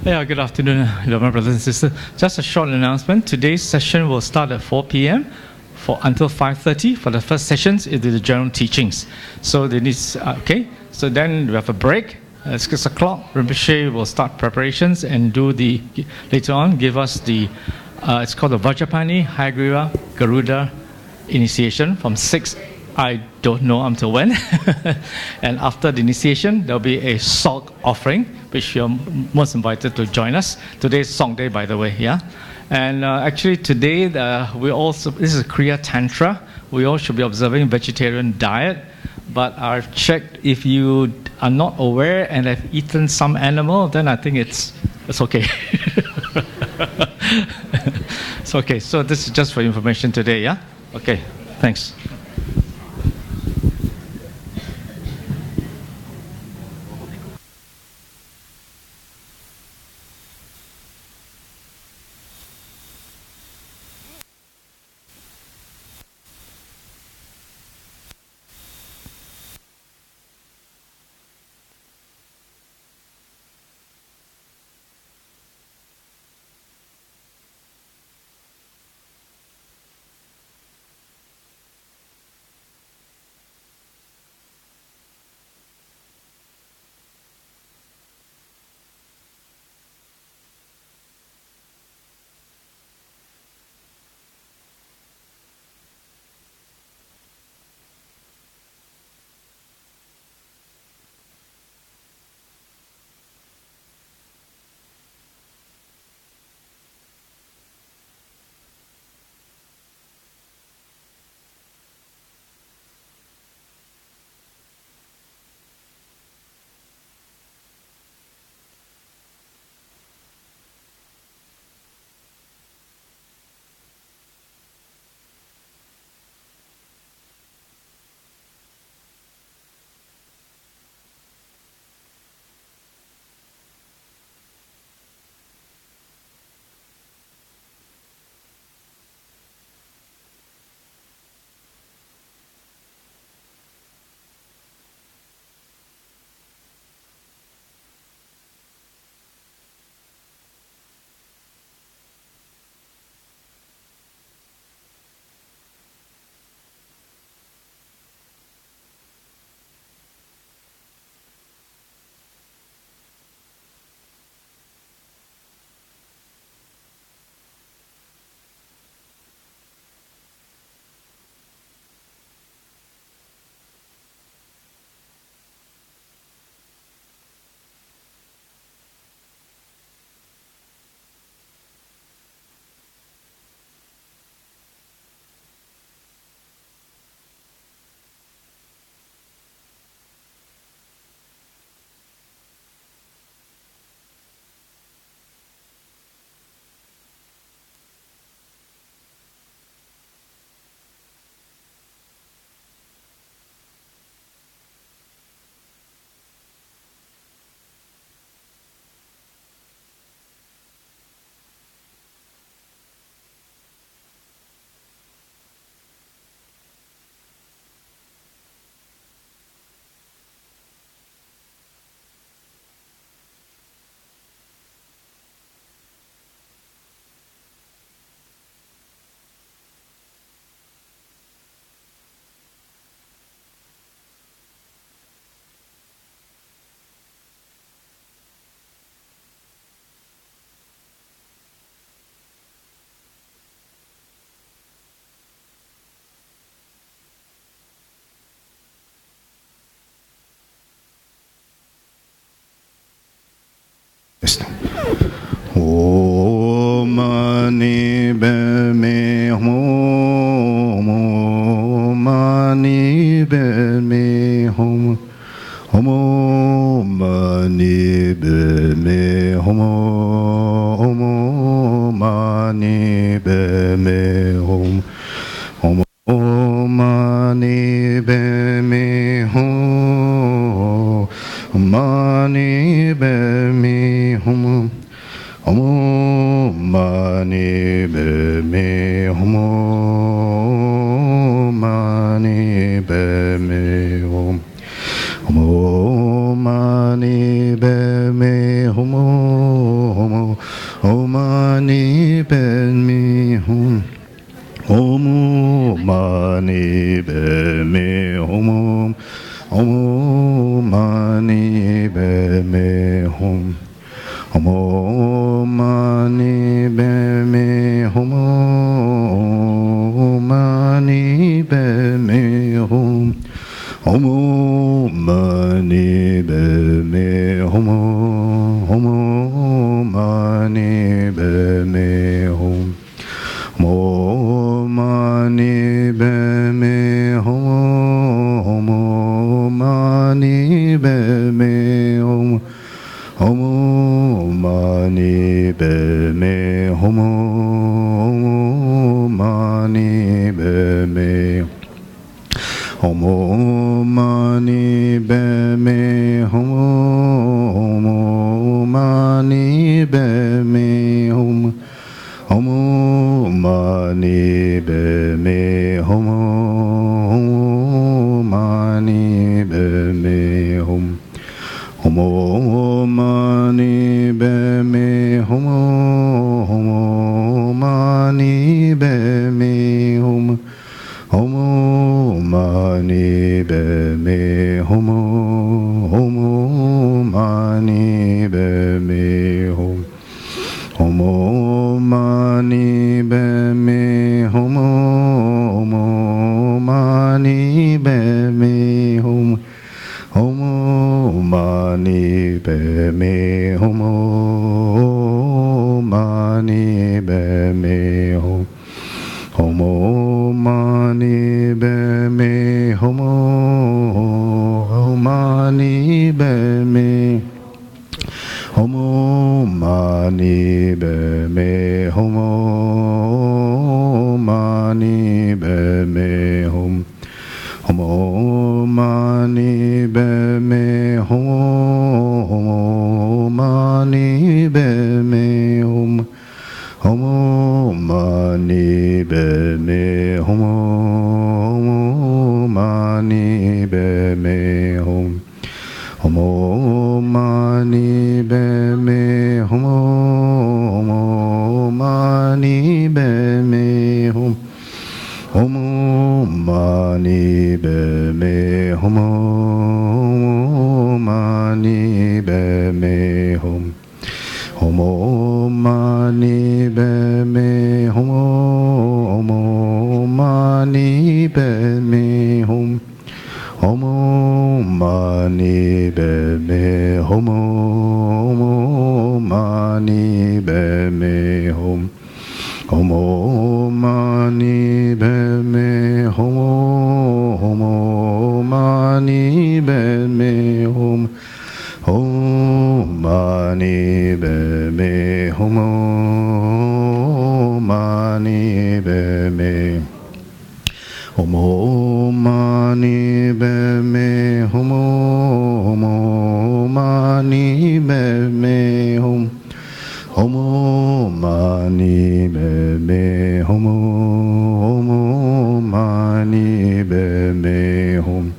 Yeah, good afternoon, my brothers and sisters. Just a short announcement. Today's session will start at 4 p.m. Until 5:30. For the first sessions, it is the general teachings. So So then we have a break. At 6 o'clock, Rinpoche will start preparations and later on give us it's called the Vajrapani Hayagriva Garuda initiation from 6. I don't know until when. And after the initiation, there'll be a salt offering, which you're most invited to join us. Today's Song Day, by the way, yeah? And actually today, this is Kriya Tantra. We all should be observing vegetarian diet. But I've checked, if you are not aware and have eaten some animal, then I think it's okay. It's okay. So this is just for information today, yeah? Okay, thanks. Om Mani Padme Hum Om Mani Padme Hum Om Mani Padme Hum Om Mani Padme Hum Om Mani Padme Hum Mani Padme Hum Om Mani Padme Hum Mani Padme Hum Om Mani Padme Hum mani be me hum Om mani be me hum Om mani be me hum mani be me hum Om mani be me hum Om mani be me hum Om mani be me hum Om mani be me hum Om mani be me hum Om mani be me Om mani be me hum Om mani be me hum Om mani be me hum Om mani be me hum Om mani be me hum Om mani be me hum Om mani be me hum Om mani be me hum Om mani be me hum Om mani be me hum Om mani be me hum mani be me hum Om mani be me hum mani be me Om mani be me hum mani be me hum Om mani be me hum mani be me hum Om mani be me hum mani be me hum Om mani be me hum mani be me hum Om mani be me hum mani be me hum Om mani be me hum mani be me hum Om mani be me hum mani be me hum Om mani be me hum mani be me hum Om mani be me hum mani be me Om mani be me hum mani be me hum Om mani be me hum mani be me hum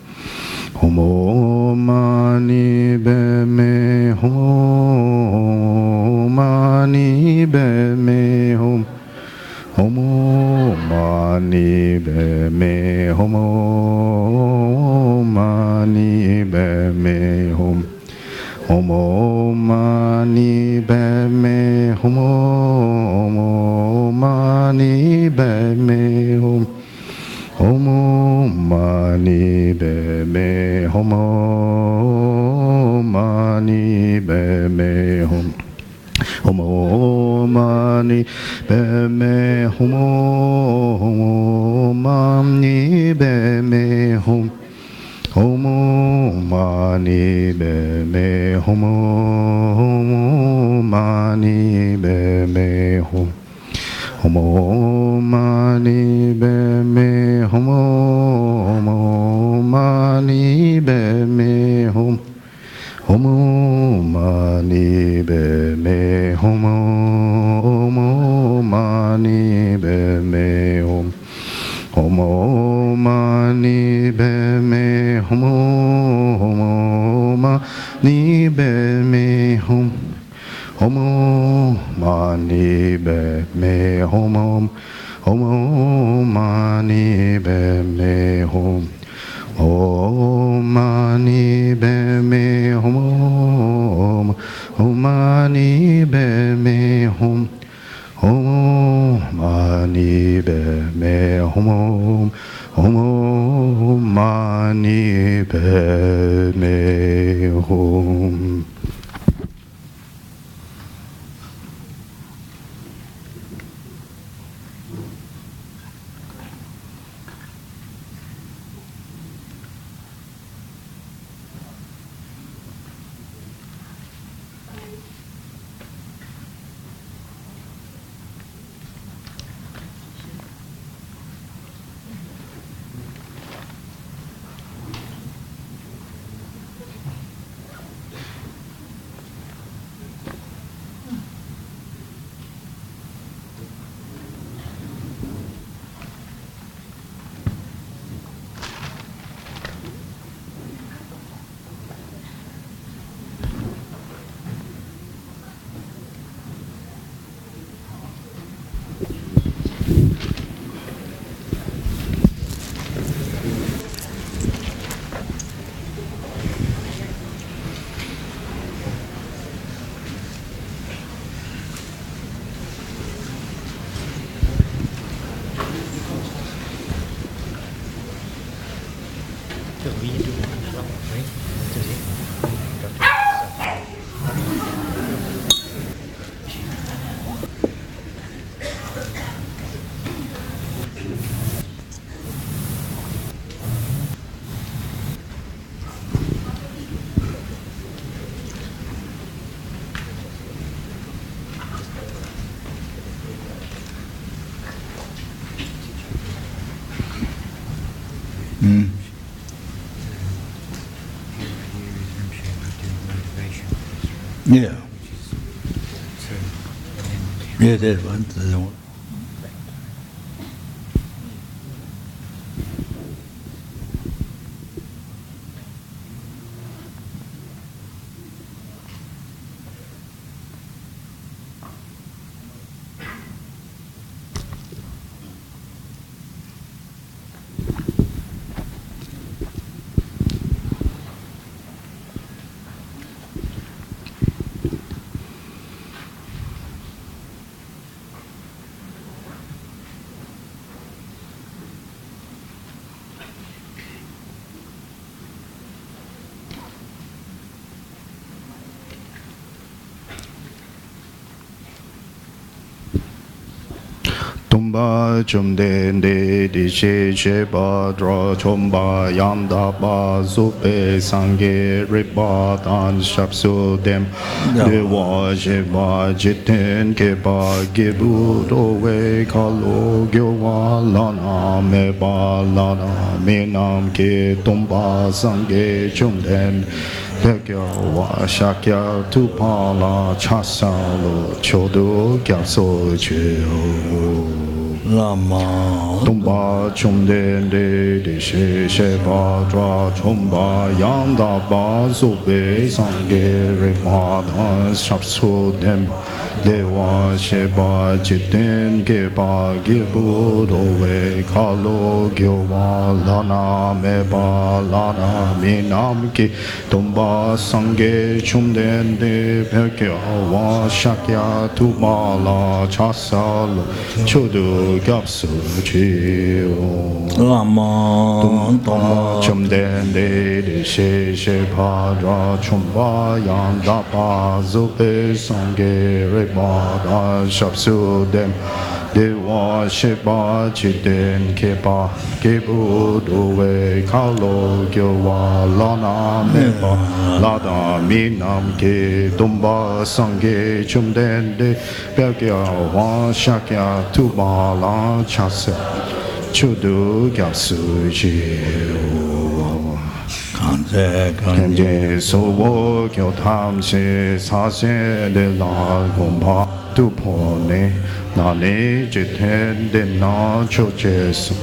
Om mani be me hum mani be me hum Om mani be me hum mani be me hum Om mani be me hum mani be me hum Om mani be me hum mani be me hum Om mani be me hum mani be me hum Om mani be me hum mani be me hum Om mani be me hum mani be me hum Om mani be me hum mani be me hum Om mani be me hum mani be me hum Om mani be me hum Om Mani Padme Hum. Om Mani Padme Hum. Om Mani Padme Hum. Om Mani Padme Hum. Om Mani Padme Hum. Yeah. Yeah, that one. Tumba chumde de di she she ba dra chomba yam da ba zupe sangye riba dan shapsu dem de wa she ba jiten ke ba gebu do we kalo gyo wa lana me ba lana me nam ke tumba sangye chumden Pekya wa shakya tupala chasalo chodo gyapso cheo Lama Tumba chumden de she she ba dra chumba yanda ba zube sangye rima dhan shapsu dem Dewa she ba jiten ge ba gibu do we kalo gyo wa lana me ba lana mi nam ki tumba sangye chumden de pekya wa shakya tupala chasalo chodo gyapsu cheo Lama Tumba chumden de she she pa dra chumba yang da pa zupe sangye reba da shapsu dem Dewa sheba chiten kepa kebu duwe kalo gyo wa lana meba lada minam ke tumba sangye chumden de pekya wa shakya tuba la chase chudu gyapsu cheo Kanje sowo kyo tamse sase de la gompa tu pone na ne jiten de na choches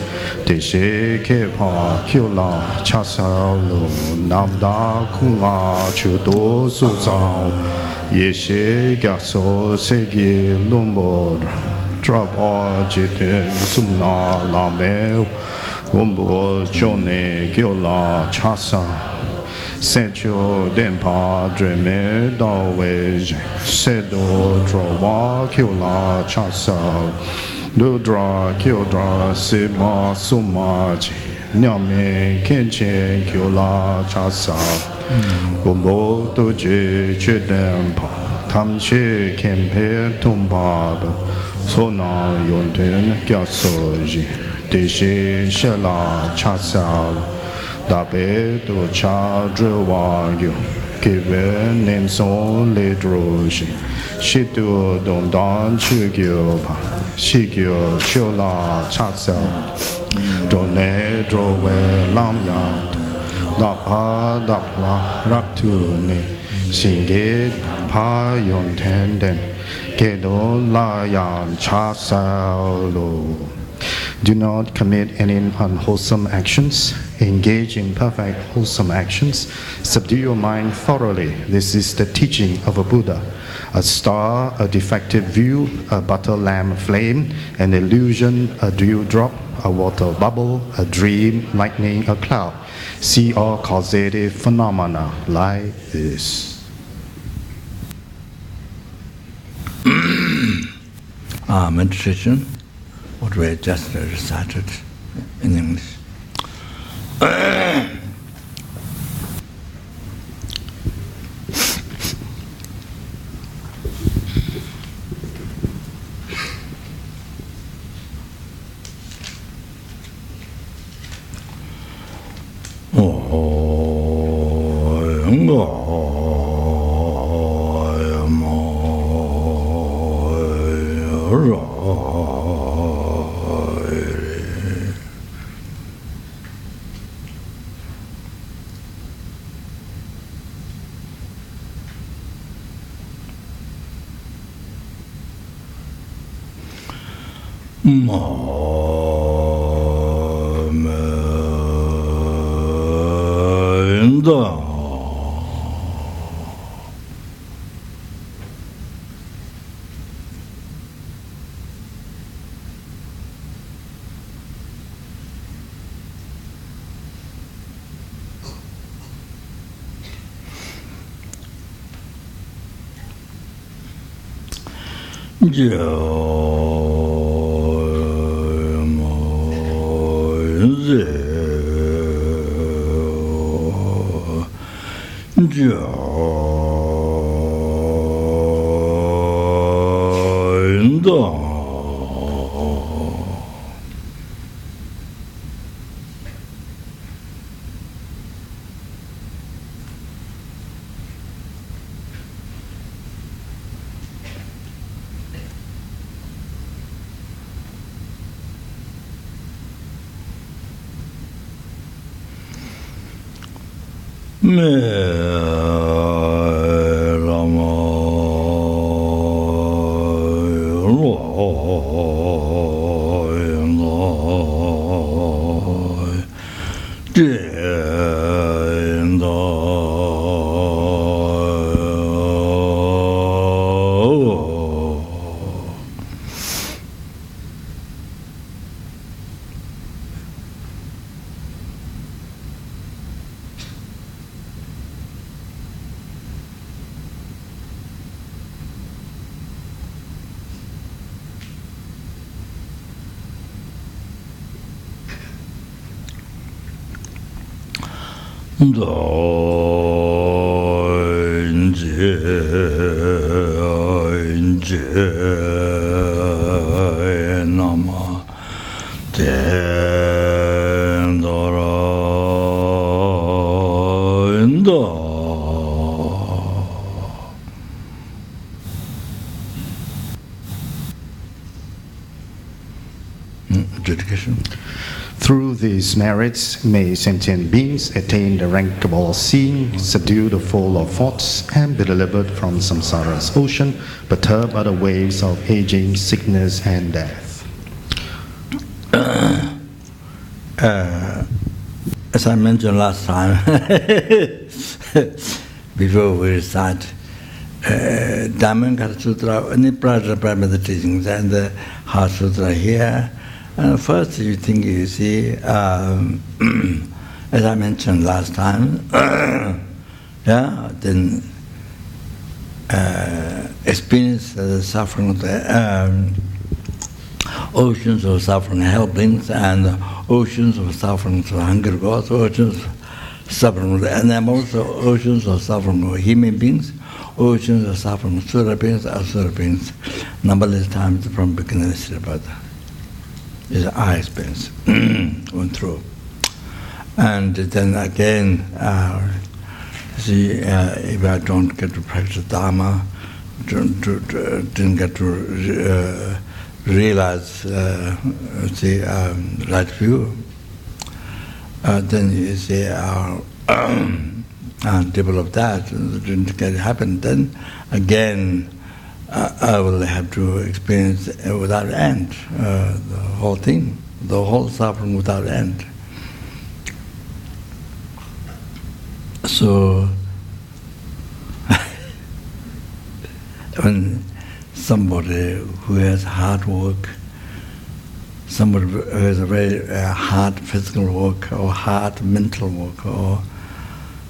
de she ke pa kyo la chasa lo namda kunga chudo su zao ye she gyakso se gi lumbor Trapa Jite Sumna Lame Wumbo Jone Gyola Chasa Sencho Dempa Dreme Dawe Sedo Trova Kyola Chasa Ludra Kyodra Sima Sumaji Nyame Kenche Kyola Chasa Wumbo Doje Chedempa Tamche Kempe Tumbaba Sona Yonten Gyasoji Deshe Shela Chasa Dabe Do Cha Drewagyo Give Nemson Le Droshi Shitu Dondan Chugyopa Shigyo Chola Chasa Done Drowe Lamya Dapa Dapla Raptune Shinge Pa Yontenden Kedo Layan Chasalo. Do not commit any unwholesome actions. Engage in perfect wholesome actions. Subdue your mind thoroughly. This is the teaching of a Buddha. A star, a defective view, a butter lamp flame, an illusion, a dewdrop, a water bubble, a dream, lightning, a cloud. See all causative phenomena like this. Meditation, what we just recited in English. Through these merits, may sentient beings attain the rank of all seeing, subdue the fall of thoughts, and be delivered from samsara's ocean, perturbed by the waves of aging, sickness, and death. As I mentioned last time, before we recite Dhammapada Sutra, any Prajapara teachings, and the Heart Sutra here. And first you think, you see, as I mentioned last time, yeah, then experience the suffering of the oceans of suffering helplings, and oceans of suffering for hunger gods, oceans of suffering, and then also oceans of suffering for human beings, oceans of suffering for Sura beings, Asura beings, numberless times from beginning to the birth. Is our experience went through. And then again, see, if I don't get to practice Dharma, didn't get to realize the right view, then you see develop that, didn't get it happen, then again I will have to experience without end the whole thing, the whole suffering without end. So when somebody who has hard work, somebody who has a very hard physical work or hard mental work, or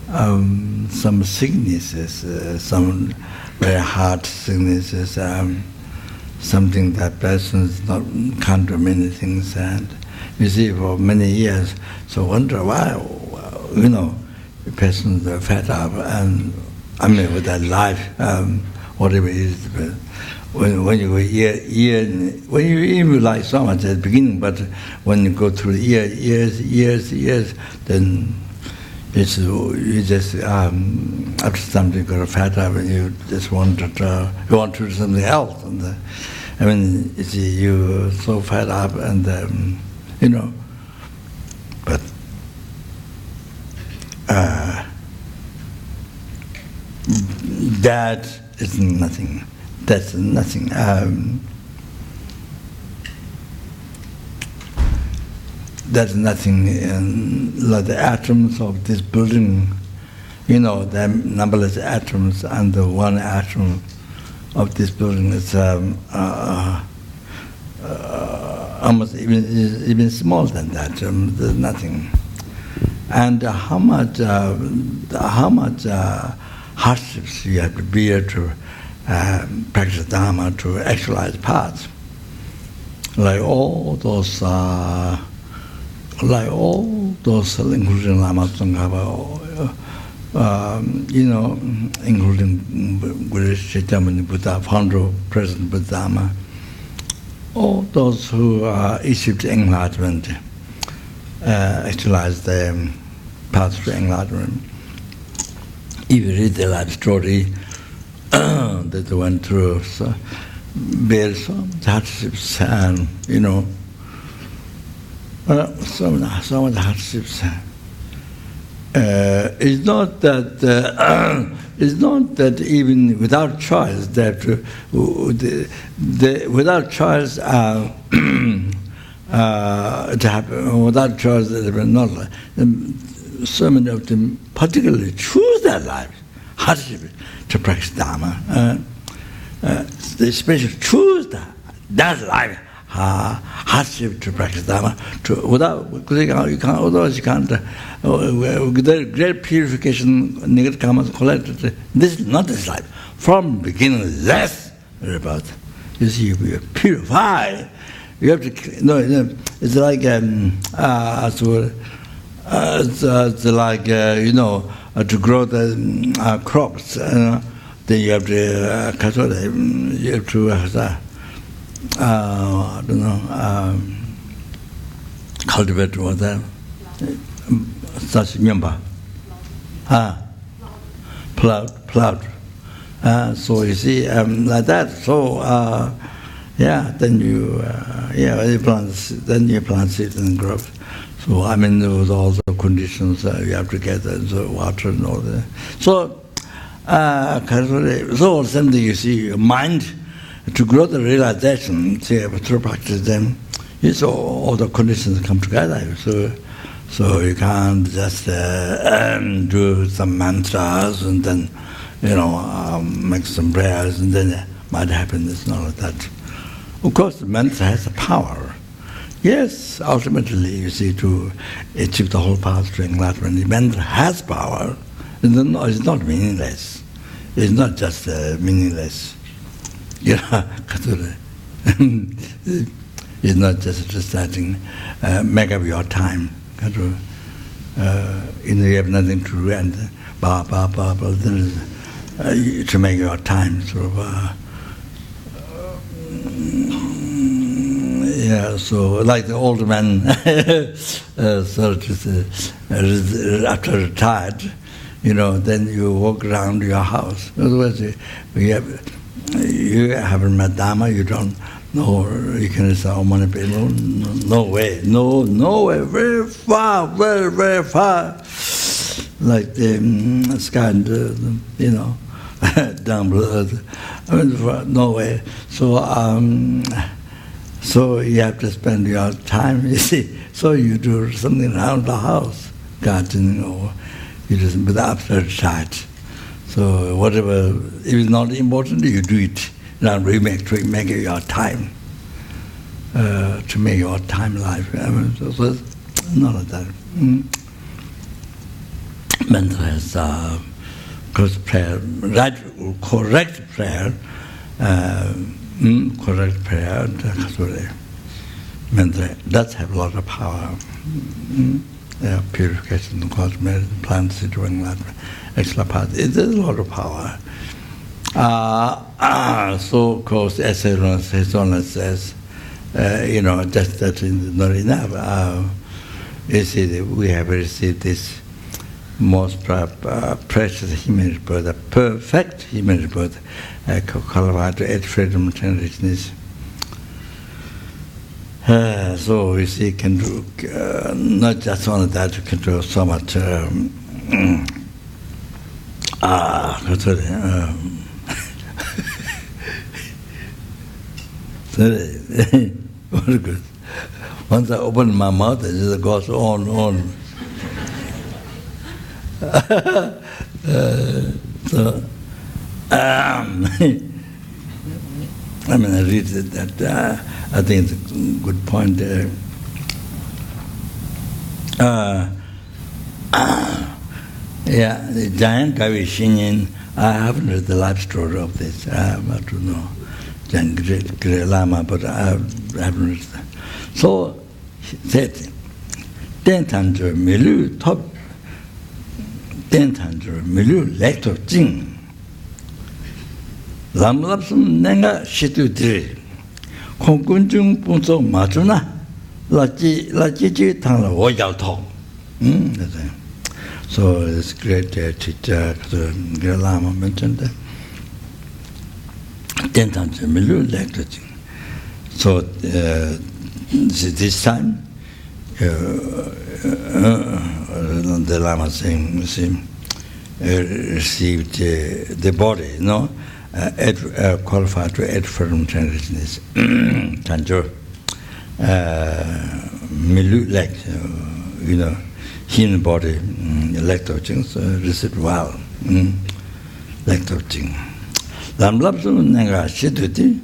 some sicknesses, some very hard sicknesses, something that person can't do many things, and you see for many years, so wonder why, the person is fed up, and I mean with that life, whatever it is. When you go when you even like so much at the beginning, but when you go through years, then it's you just after something you got fed up and you just want to do something else, and I mean you see you're so fed up, and but that is nothing. That's nothing. That's nothing. Like the atoms of this building, the numberless atoms under one atom of this building is almost even smaller than that. There's nothing. And how much hardships you have to bear to practice Dharma, to actualize paths. Like all those, including Lama Tsongkhapa, including Buddhist Chaitanya Buddha, founder of President Buddha, all those who achieved enlightenment, actualize their path to enlightenment. If you read their life story, that they went through, so bear some hardships, and so many hardships. It's not that even without choice that without choice to happen, without choice not. So many of them particularly choose their life, hardship, to practice Dharma. They especially choose that life, hardship to practice Dharma. Otherwise you can't. With great purification, negative karmas collected. This is not this life. From beginning, less about. You see, you purify. You have to. It's like it's like to grow the crops. Then you have to you have to cultivate what that such nyamba. Plowed. So you see like that. So then you plant seeds and growth. So with all the conditions you have to get the water and all that. So something you see, mind to grow the realization, through practice, then all the conditions come together. So you can't just do some mantras and then make some prayers, and then it might happen. It's not like that. Of course, the mantra has a power. Yes, ultimately, you see, to achieve the whole path to enlightenment, the mantra has power. It's not meaningless. It's not just meaningless. It's not just reciting, make up your time. You have nothing to do, and to make your time sort of. So like the old man, after retired, then you walk around your house. In other words, you haven't met Dharma, you don't know, you can say, no way, very far, very, very far. Like the sky and down below, no way. So you have to spend your time, you see. So you do something around the house, gardening, or you just with the after charge. So whatever, if it's not important, you do it. Now you make it your time, to make your time life. So not like that. Mental has close prayer, correct prayer. Correct prayer, does have a lot of power. Purification, cosmetic, plants, doing that, extra part. There's a lot of power. So, of course, as Hezonah says, just that is not enough. You see, we have received this most precious human birth, a perfect human birth, qualified to add freedom and richness. So we see, can do not just only that, you can do so much. Very good. Once I open my mouth, it just goes on. I read that. I think it's a good point. The giant Kavi Shinyin. I haven't read the life story of this. I don't know, Giant Great Lama, but I haven't read that. So he said, "Tentanjo milu top." Tentanjo milu lector jing. Lamlapsum nenga shitu diri. Kongkunjung punso matuna. Laji tangla woyao tong. So this great teacher, Great Lama mentioned that. Tentanjo milu lector jing. So this time, the Lama saying, received the body, qualified to add from transgressions. Tanjo, milu like, human body, elect of things, received well, elect of things. Lamlapsu nanga shituti.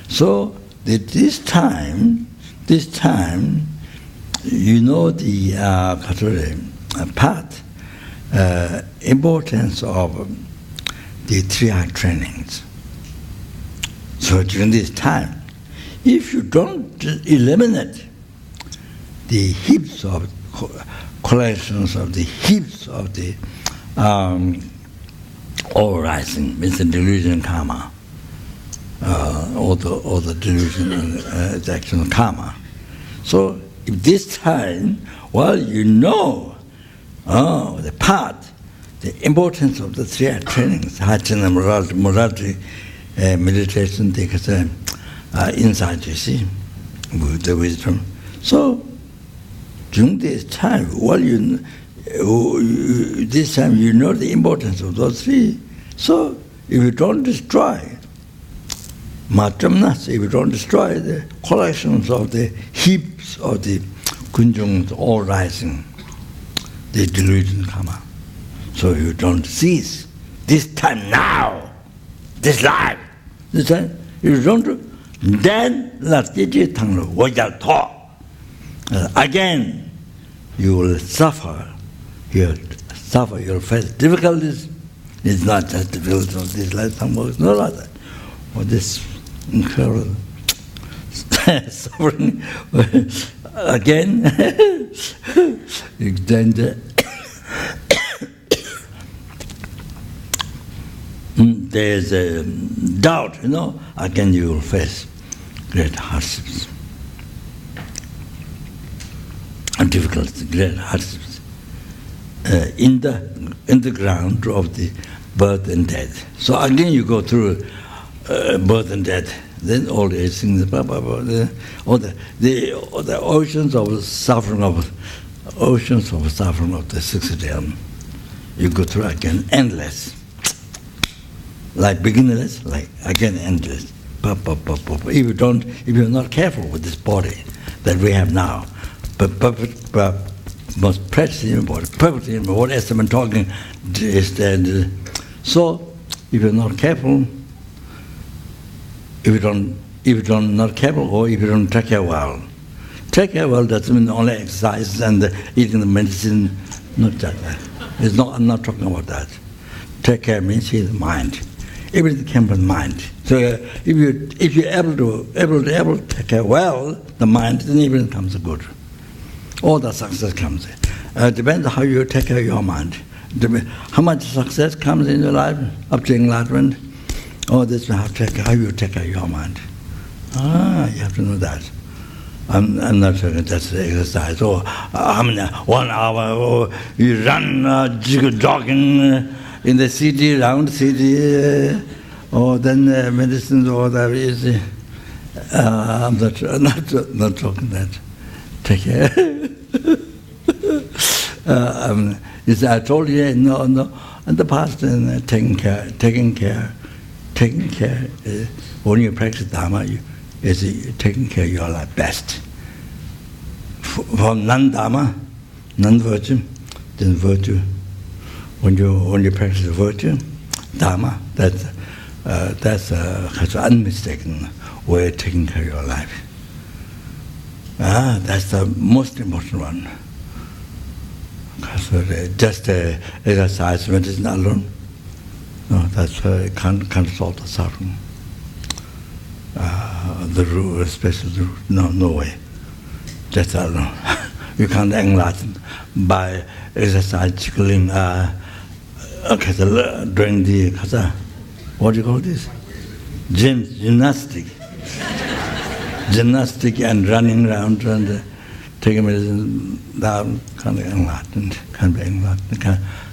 So this time, the path, importance of the 3-eye trainings. So during this time, if you don't eliminate the heaps of collections of the heaps of the all rising, means the delusion karma, all the delusion and the action of karma. So if this time, the path, the importance of the 3-eye trainings, Hachana, morality, meditation, takes insight, you see, with the wisdom. So during this time, this time you know the importance of those 3. So if you don't destroy matramnas, if you don't destroy the collections of the heaps of the kunjungs all rising, the delusion karma. So you don't cease this time now, this life. This time, if you don't do, then again you will suffer. You'll face difficulties. It's not just difficulties of this lifetime, no other. Or this incredible suffering again. Then there's a doubt, again you will face great hardships and difficulties, great hardships in the ground of the birth and death. So again you go through birth and death. Then all these things, the oceans of suffering of the sixth realm. You go through again, endless. Like beginnerless, like again endless. If you're not careful with this body that we have now, but most precious human body, perfect human body, what has been talking is that. So if you're not careful, if you're not careful, or if you don't take care well doesn't mean only exercise and eating the medicine. Not that. I'm not talking about that. Take care means the mind. Everything comes from mind. So if you're able to take care well the mind, then everything comes good. All the success comes. Depends how you take care of your mind. How much success comes in your life up to enlightenment. This how you take care of your mind. You have to know that. I'm not talking just exercise or 1 hour or you run jogging in the city, around the city, or then medicines or that is. I'm not talking that. Take care. I told you no. In the past, taking care. When you practice Dharma, is taking care of your life best. From non-Dharma, non-virtue, then virtue. When you practice virtue, Dharma, that's an unmistaken way of taking care of your life. That's the most important one. Because just exercise, medicine alone, no, that's can't solve the suffering. The root, especially the root, no way. Just alone. You can't enlighten by exercise, tickling, during the, what do you call this? Gymnastic. Gymnastic and running around and taking medicine down, can't be enlightened,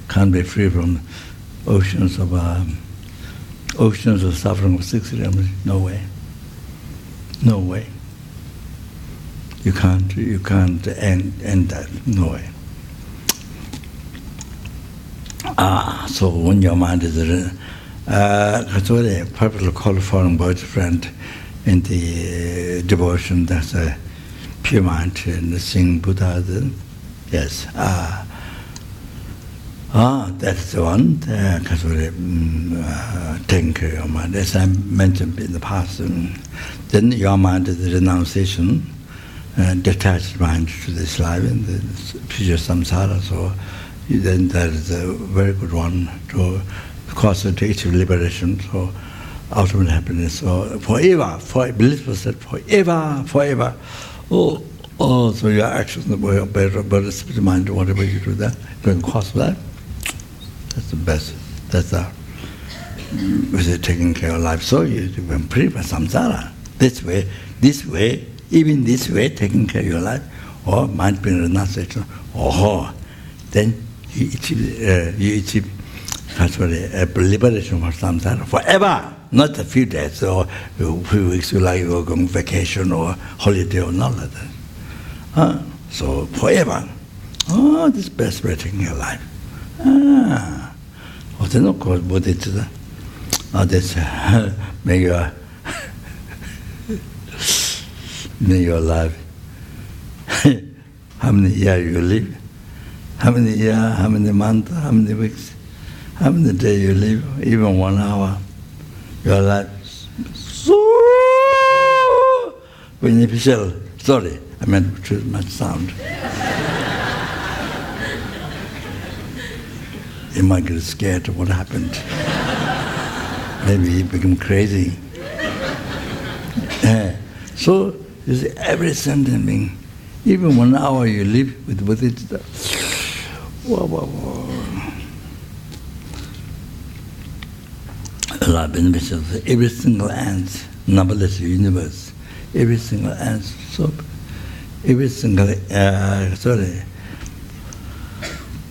can't be free from oceans of suffering of 6 realms. No way. No way. You can't end that. No way. So when your mind is perfectly qualified boyfriend in the devotion, that's a pure mind and sing Buddha. Yes. That's the one. Taking care of your mind, as I mentioned in the past. Then your mind is the renunciation, detached mind to this life and the future samsara. So then that is a very good one to concentrate liberation. So ultimate happiness. So forever, blissful state, forever. So your actions, better spirit mind, whatever you do that, going to cause that. That's the best. That's the taking care of life. So you can free from samsara. This way, even this way, taking care of your life, or mind being renunciation, then you achieve liberation from samsara forever, not a few days or a few weeks, like you're going on vacation or holiday or not like that. So forever. This is the best way taking your life. Then of course Buddhist. This may your life. How many years you live? How many years? How many months? How many weeks? How many days you live, even 1 hour, your life so beneficial. Sorry, I meant too much sound. You might get scared of what happened. Maybe he became crazy. So, you see, every sentient being, even 1 hour you live with it, whoa, whoa, whoa. A lot of beneficial. Every single ant, numberless universe, every single ant, so every single,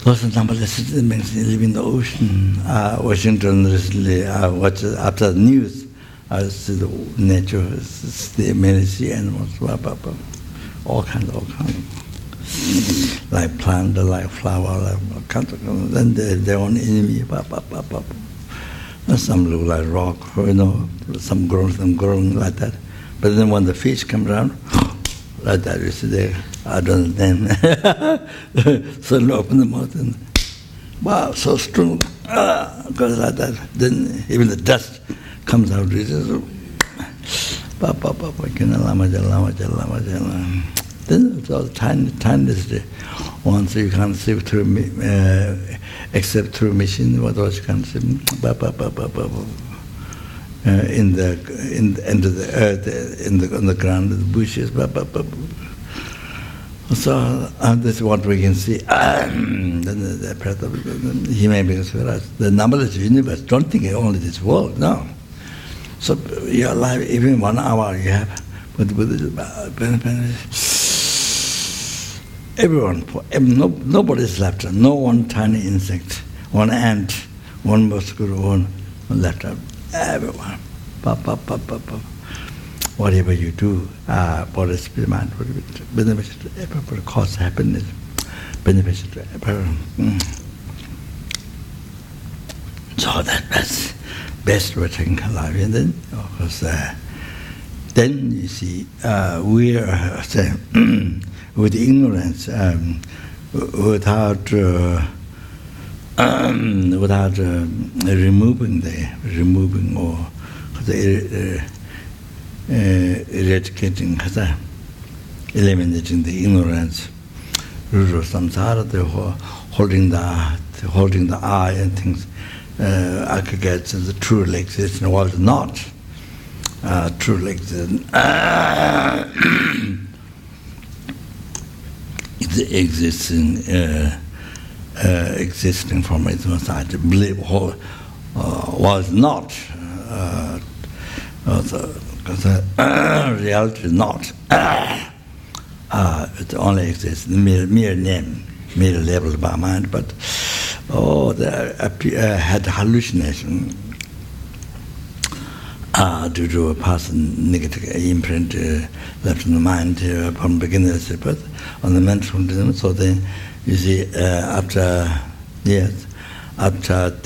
those numberless beings live in the ocean. Washington recently, after the news, I see the nature, see many sea animals, all kinds. Like plant, like flower, like all kinds of, then their own enemy, Some look like rock, some grown like that. But then when the fish come around, like that, you see there, I don't know, suddenly open the mouth and, wow, so strong, goes like that. Then even the dust comes out, it's just, then it's all tiniest ones you can't see through me, except through machine. What else you can see? Into the earth, on the ground, the bushes. So this is what we can see. Then the breath of human beings for us. The numberless universe. Don't think only this world. No. So your life, even 1 hour you have, everyone, nobody is left. No one tiny insect, one ant, one mosquito, one left out. Everyone, whatever you do, body, spirit, mind, beneficial to everybody, cause happiness, beneficial to everyone. So that's best working life. And then, of course, then you see, we are with ignorance, without removing or eradicating, eliminating the ignorance, root of samsara, holding the eye and things, aggregates as the truly exist in the world, not truly exist. It's existing from its own side. To believe was not, because reality is not. It only exists, mere name, mere level by mind. But had hallucination due to a past negative imprint left in the mind from beginner's birth on the mental condition. So then, you see, after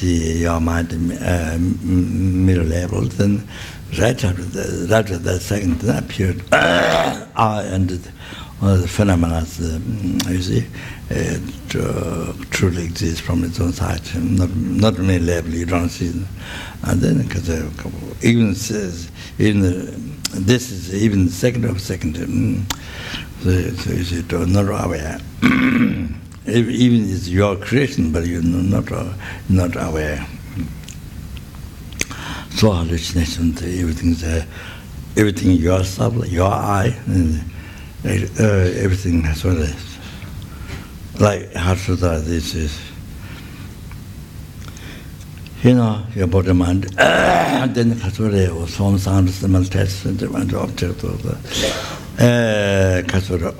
your mind middle level, then right after that second period, and the phenomena, you see, truly exists from its own side, not mere level, you don't see them. And then, because this is even second of second, so you see, not aware. Even it's your creation, but you're not aware. So hallucination, everything yourself, your eye, and everything as well as like Hatsuta, this is, your body mind, then Katsura was form, sound, smell, taste, and the object of the Katsura,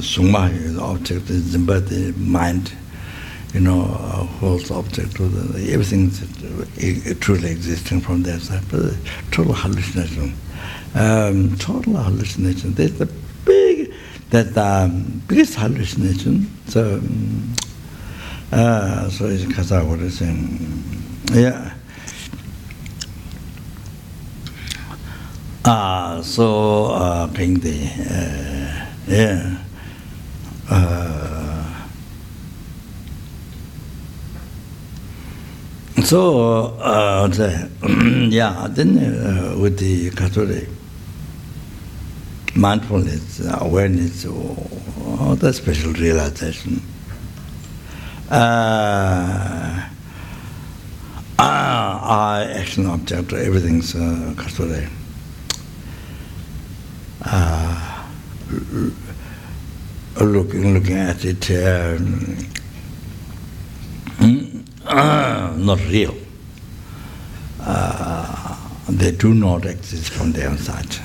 Suma, the object is the body, mind, holds object to everything truly existing from their side. But total hallucination. Total hallucination. That's the biggest hallucination. So, it's Kasa what is saying. Yeah. King the So, yeah, then with the Catholic mindfulness, awareness, or the special realization, I action object, everything's Catholic. Looking at it, not real. They do not exist from the outside.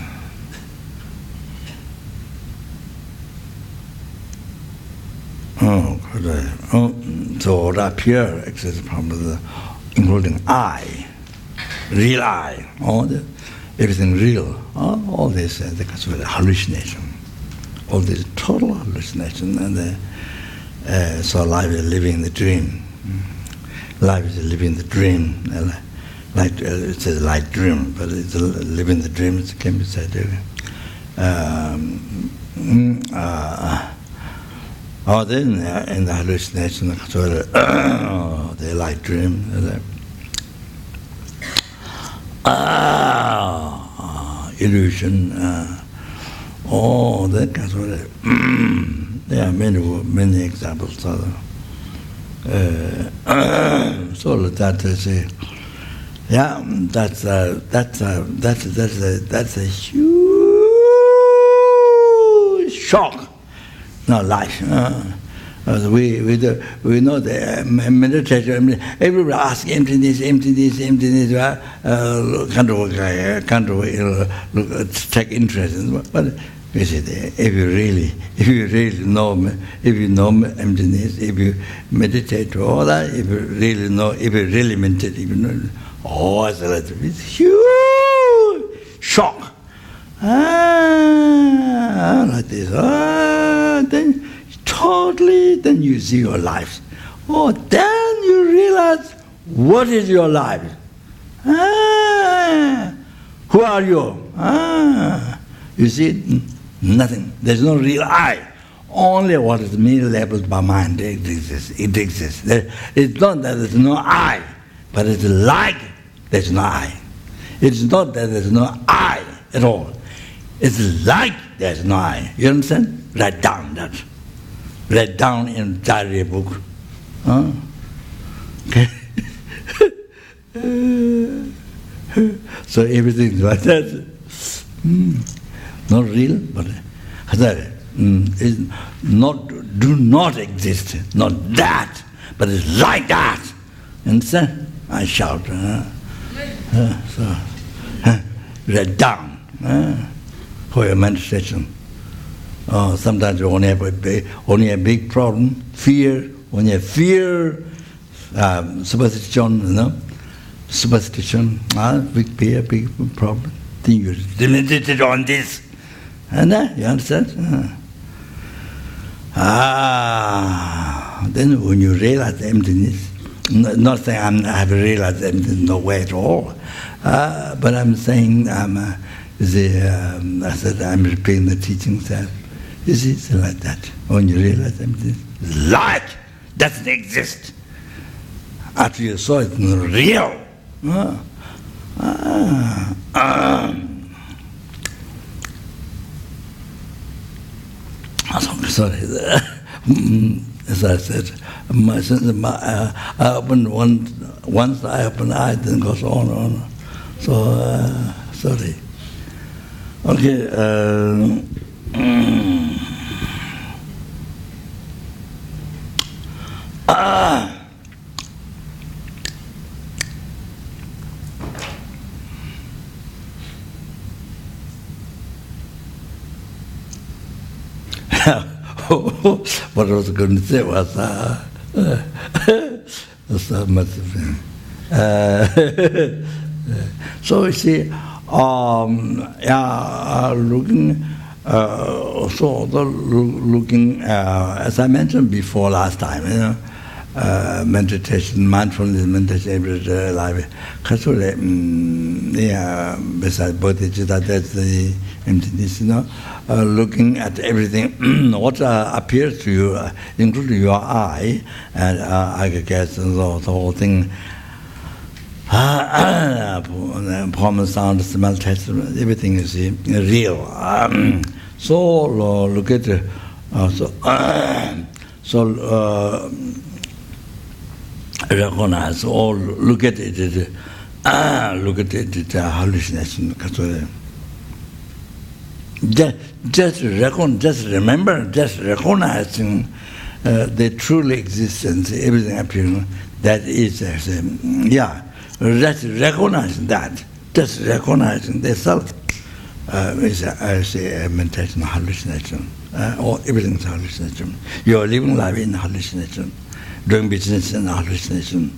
So that appear exists from the, including I, real I, everything real. All this the hallucination. All this total hallucination, and so life is living the dream. Life is living the dream, like it's a light dream, but it's living the dream. It can be said. Then in the hallucination, the light dream. Illusion. That kind of there are many examples. So that is yeah, that's a huge shock. No life. We know the meditation. Everybody asks emptiness. Take interest in it. But you see, if you really know emptiness, if you meditate all that, if you really know, if you really meditate, if you know, it's huge shock. Like this. Then totally, then you see your life. Then you realize what is your life. Who are you? You see, nothing. There's no real I. Only what is merely labeled by mind. It exists. It's not that there's no I, but it's like there's no I. It's not that there's no I at all. It's like there's no I. You understand? Write down that. Write down in diary book. Okay. So everything's like that. Not real, but is not, do not exist. Not that, but it's like that. Understand? I shout. So write down for your meditation. Sometimes you only have a big problem, fear. When you have fear, superstition, big fear, big problem. Then you meditate on this. And you understand? Then when you realize emptiness, not saying I have realized emptiness, no way at all. But I'm saying, I said I'm repeating the teachings that it's like that. When you realize emptiness, light doesn't exist. After you saw it, it's not real. Sorry. As I said, I opened once I open eye, then goes on. So, sorry. Okay. What I was going to say was, so must have been. So you see, looking, looking, as I mentioned before last time, meditation, mindfulness, meditation, everyday life. Besides bodhicitta, that's the emptiness, looking at everything, what appears to you, including your eye, and I guess the whole thing, form, sound, smell, taste, everything is real. So look at recognize all. Look at it. Look at it. Hallucination. Just remember, just recognizing the truly existence, everything appearing. That is, just recognizing that. Just recognizing the self is, I say, a meditation hallucination. Or everything's hallucination. You are living life in hallucination, doing business in hallucination.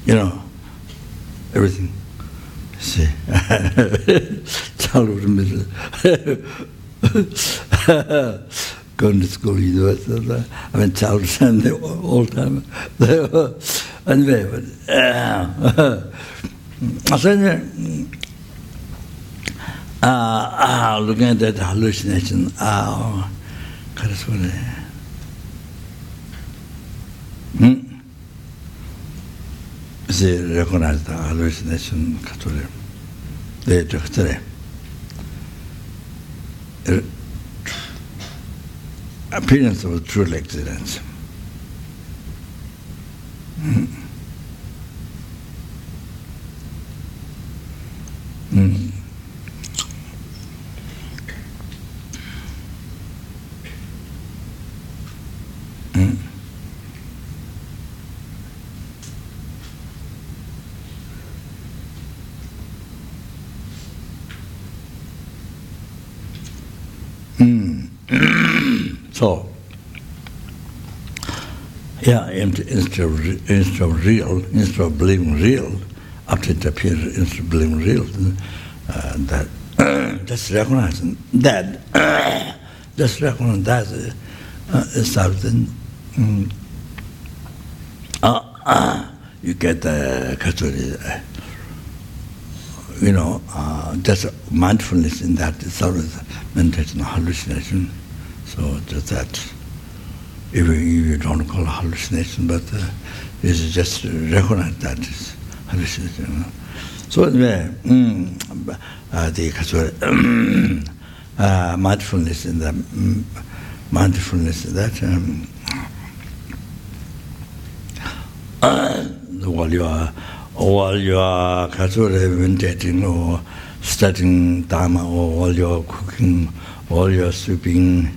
You know, everything. See, childhood middle. Going to school, university. I mean, childhood and the all time. Anyway, so anyway, looking at that hallucination, see, recognize the hallucination, the appearance of true existence. So, instead of believing real, after it appears, instead of believing real, that just recognizing that, just recognize that is something. You get just mindfulness in that itself is meditation hallucination. So just that, if you don't call it hallucination, but you just recognize that is hallucination. So anyway, the mindfulness in that, while you are meditating or studying Dharma, or while you are cooking, while you are sweeping,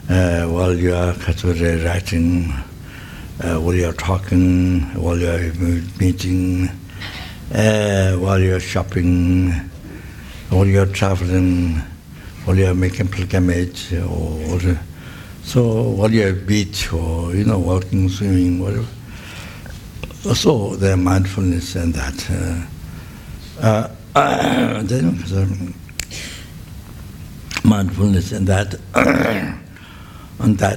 while you are writing, while you are talking, while you are meeting, while you are shopping, while you are traveling, while you are making pilgrimage, or so while you are at beach, or walking, swimming, whatever. So the mindfulness and that. Mindfulness and that, and then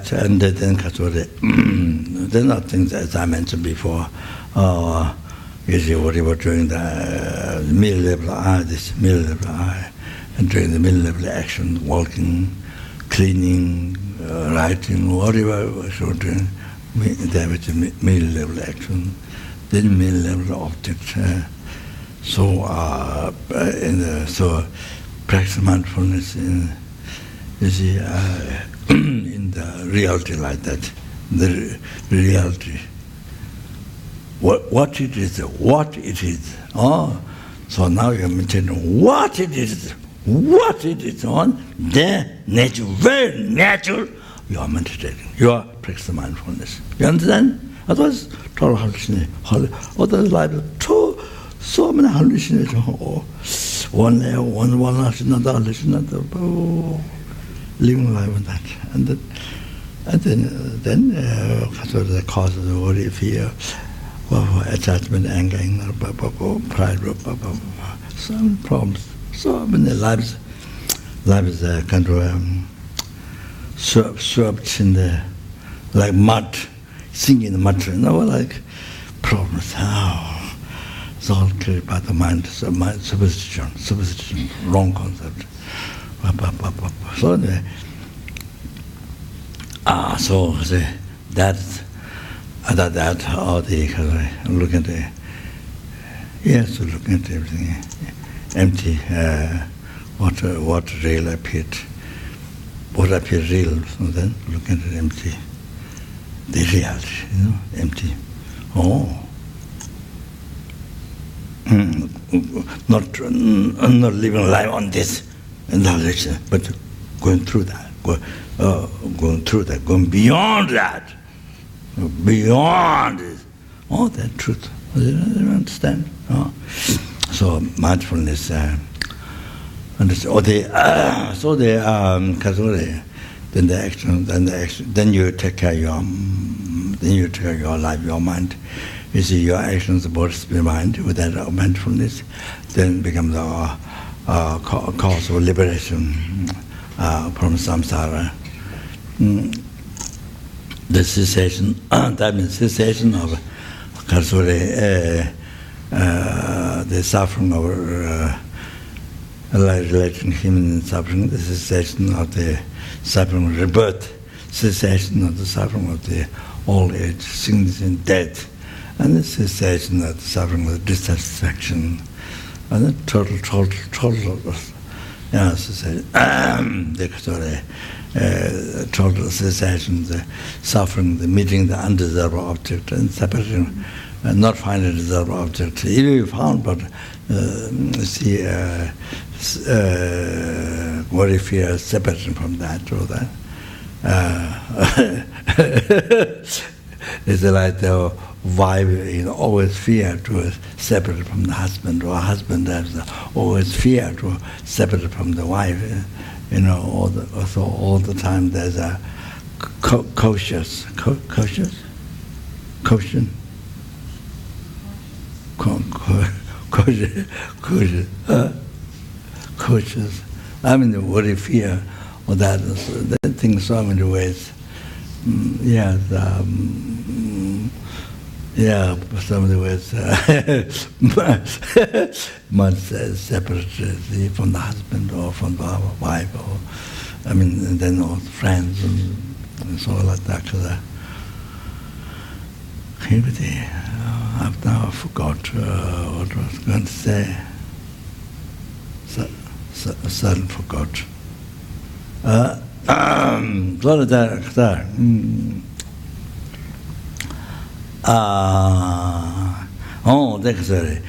they're not things as I mentioned before. You see what you were doing the middle level eye, this middle level eye, and doing the middle level action, walking, cleaning, writing, whatever you were doing, that was the middle level action. Then middle level object. So practice mindfulness in the reality like that. The reality. What it is. Oh, so now you're meditating what it is on the nature, very natural. You are meditating. You are practicing mindfulness. You understand? Otherwise, total hallucination. Otherwise, life so many hallucinations. One hallucination, another hallucination. Living life with that, and then the causes of worry, fear, attachment, anger, pride, some problems. So many lives is kind of swept in the like mud. Sink in the mud, like problems. It's all created by the mind. So mind superstition, wrong concept. So anyway, so that's other that all the look at the Yes, to look at everything. Empty. What real appeared. What appeared real, so then look at it empty. The reality, empty. Oh. Not living life on this knowledge, but going through that, going through that, going beyond that, beyond it. Oh, that truth. You understand? Oh. So mindfulness. So then the action, then you take care of your life, your mind. You see your actions, body, spirit, mind. With that mindfulness, then becomes a cause of liberation from samsara. The cessation, that means cessation of the suffering of relating human suffering, the cessation of the suffering of rebirth, cessation of the suffering of the old age, sickness and death, and the cessation of the suffering of dissatisfaction, and the total cessation, the suffering, the meeting the undesirable object, and separating, not finding a desirable object. Even you found, but see, what if you are separating from that or that? It's like the wife always fear to separate from the husband, or husband has always fear to separate from the wife. All the time there's a cautious. I mean, worry, fear, or that thing so many ways. Some of the ways much separate from the husband or from the wife, or and then all friends and so like that. I've now forgot what I was going to say. Suddenly forgot. That's right.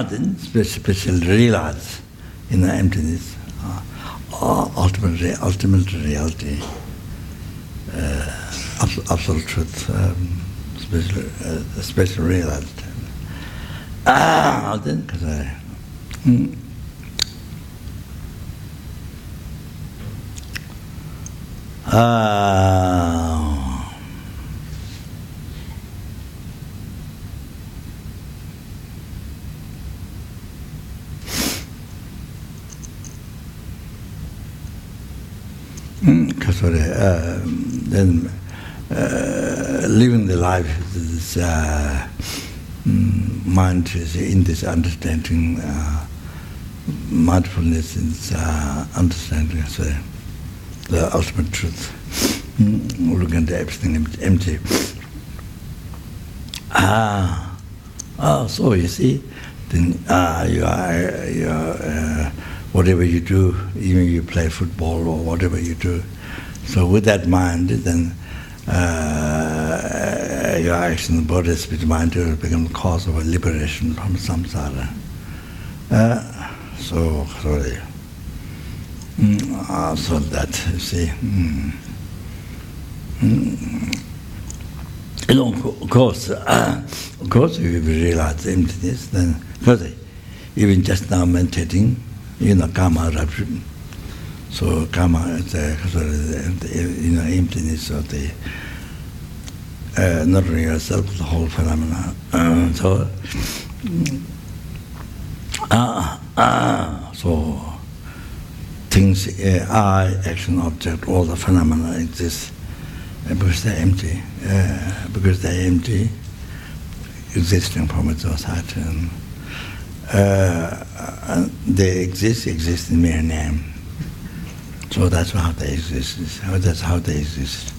Then special realize in the emptiness, ultimate reality, absolute truth, special realized. Then that's right. Then living the life, this mind is in this understanding, mindfulness is understanding the ultimate truth. Looking at everything empty. So you see, then you are whatever you do, even you play football or whatever you do. So with that mind, then your action, body, spirit, mind will become the cause of a liberation from samsara. So that, you see. Of course, if you realize emptiness, then, because even just now meditating, karma eruption. So karma is emptiness of the not only yourself, the whole phenomena. So things are action, object, all the phenomena exist because they're empty. Because they're empty, existing from its own side. They exist in mere name. So that's how they exist. That's how they exist.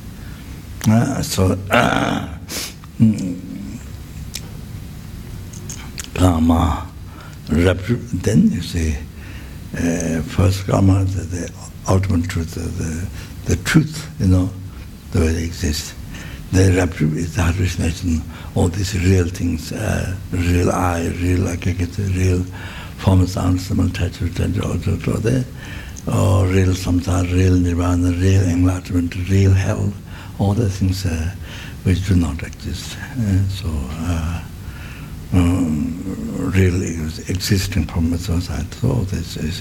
Karma, then you see, first karma, the ultimate truth, the truth, the way it exists. The rapture is the hallucination, all these real things, real I, real real form, sound, smell, touch, or real samsara, real nirvana, real enlightenment, real hell, all the things which do not exist. Really existing from its own side. So this is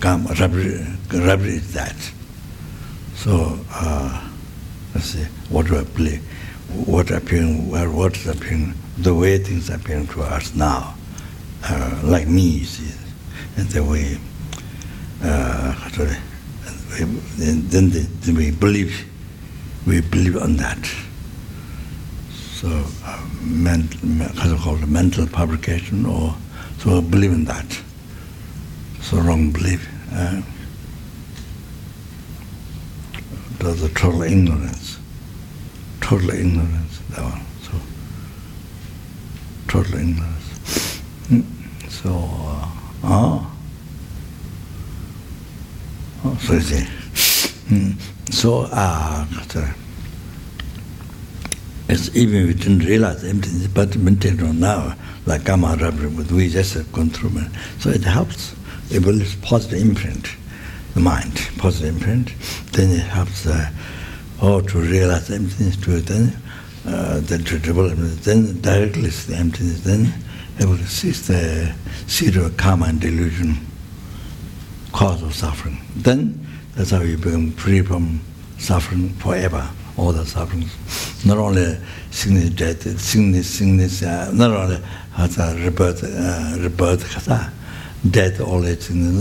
karma, rapture is that. So let's see, what do I believe? What appearing, what is appearing, the way things are appearing to us now, like me, you see, and the way, then we believe on that. So, called mental fabrication, or so believe in that. So wrong belief. That's a total ignorance. Total ignorance, that one. So, total ignorance. So, so you see. It's even we didn't realize emptiness, but maintain on now, like Karma Rapture, we just have gone through. So it helps. It will positive imprint, the mind, positive imprint. Then it helps to realize emptiness, to then to develop, then directly see the emptiness, then able to see the seed of karma and delusion, cause of suffering. Then that's how you become free from suffering forever. All the sufferings, not only sickness, death, not only rebirth, death, all that sickness,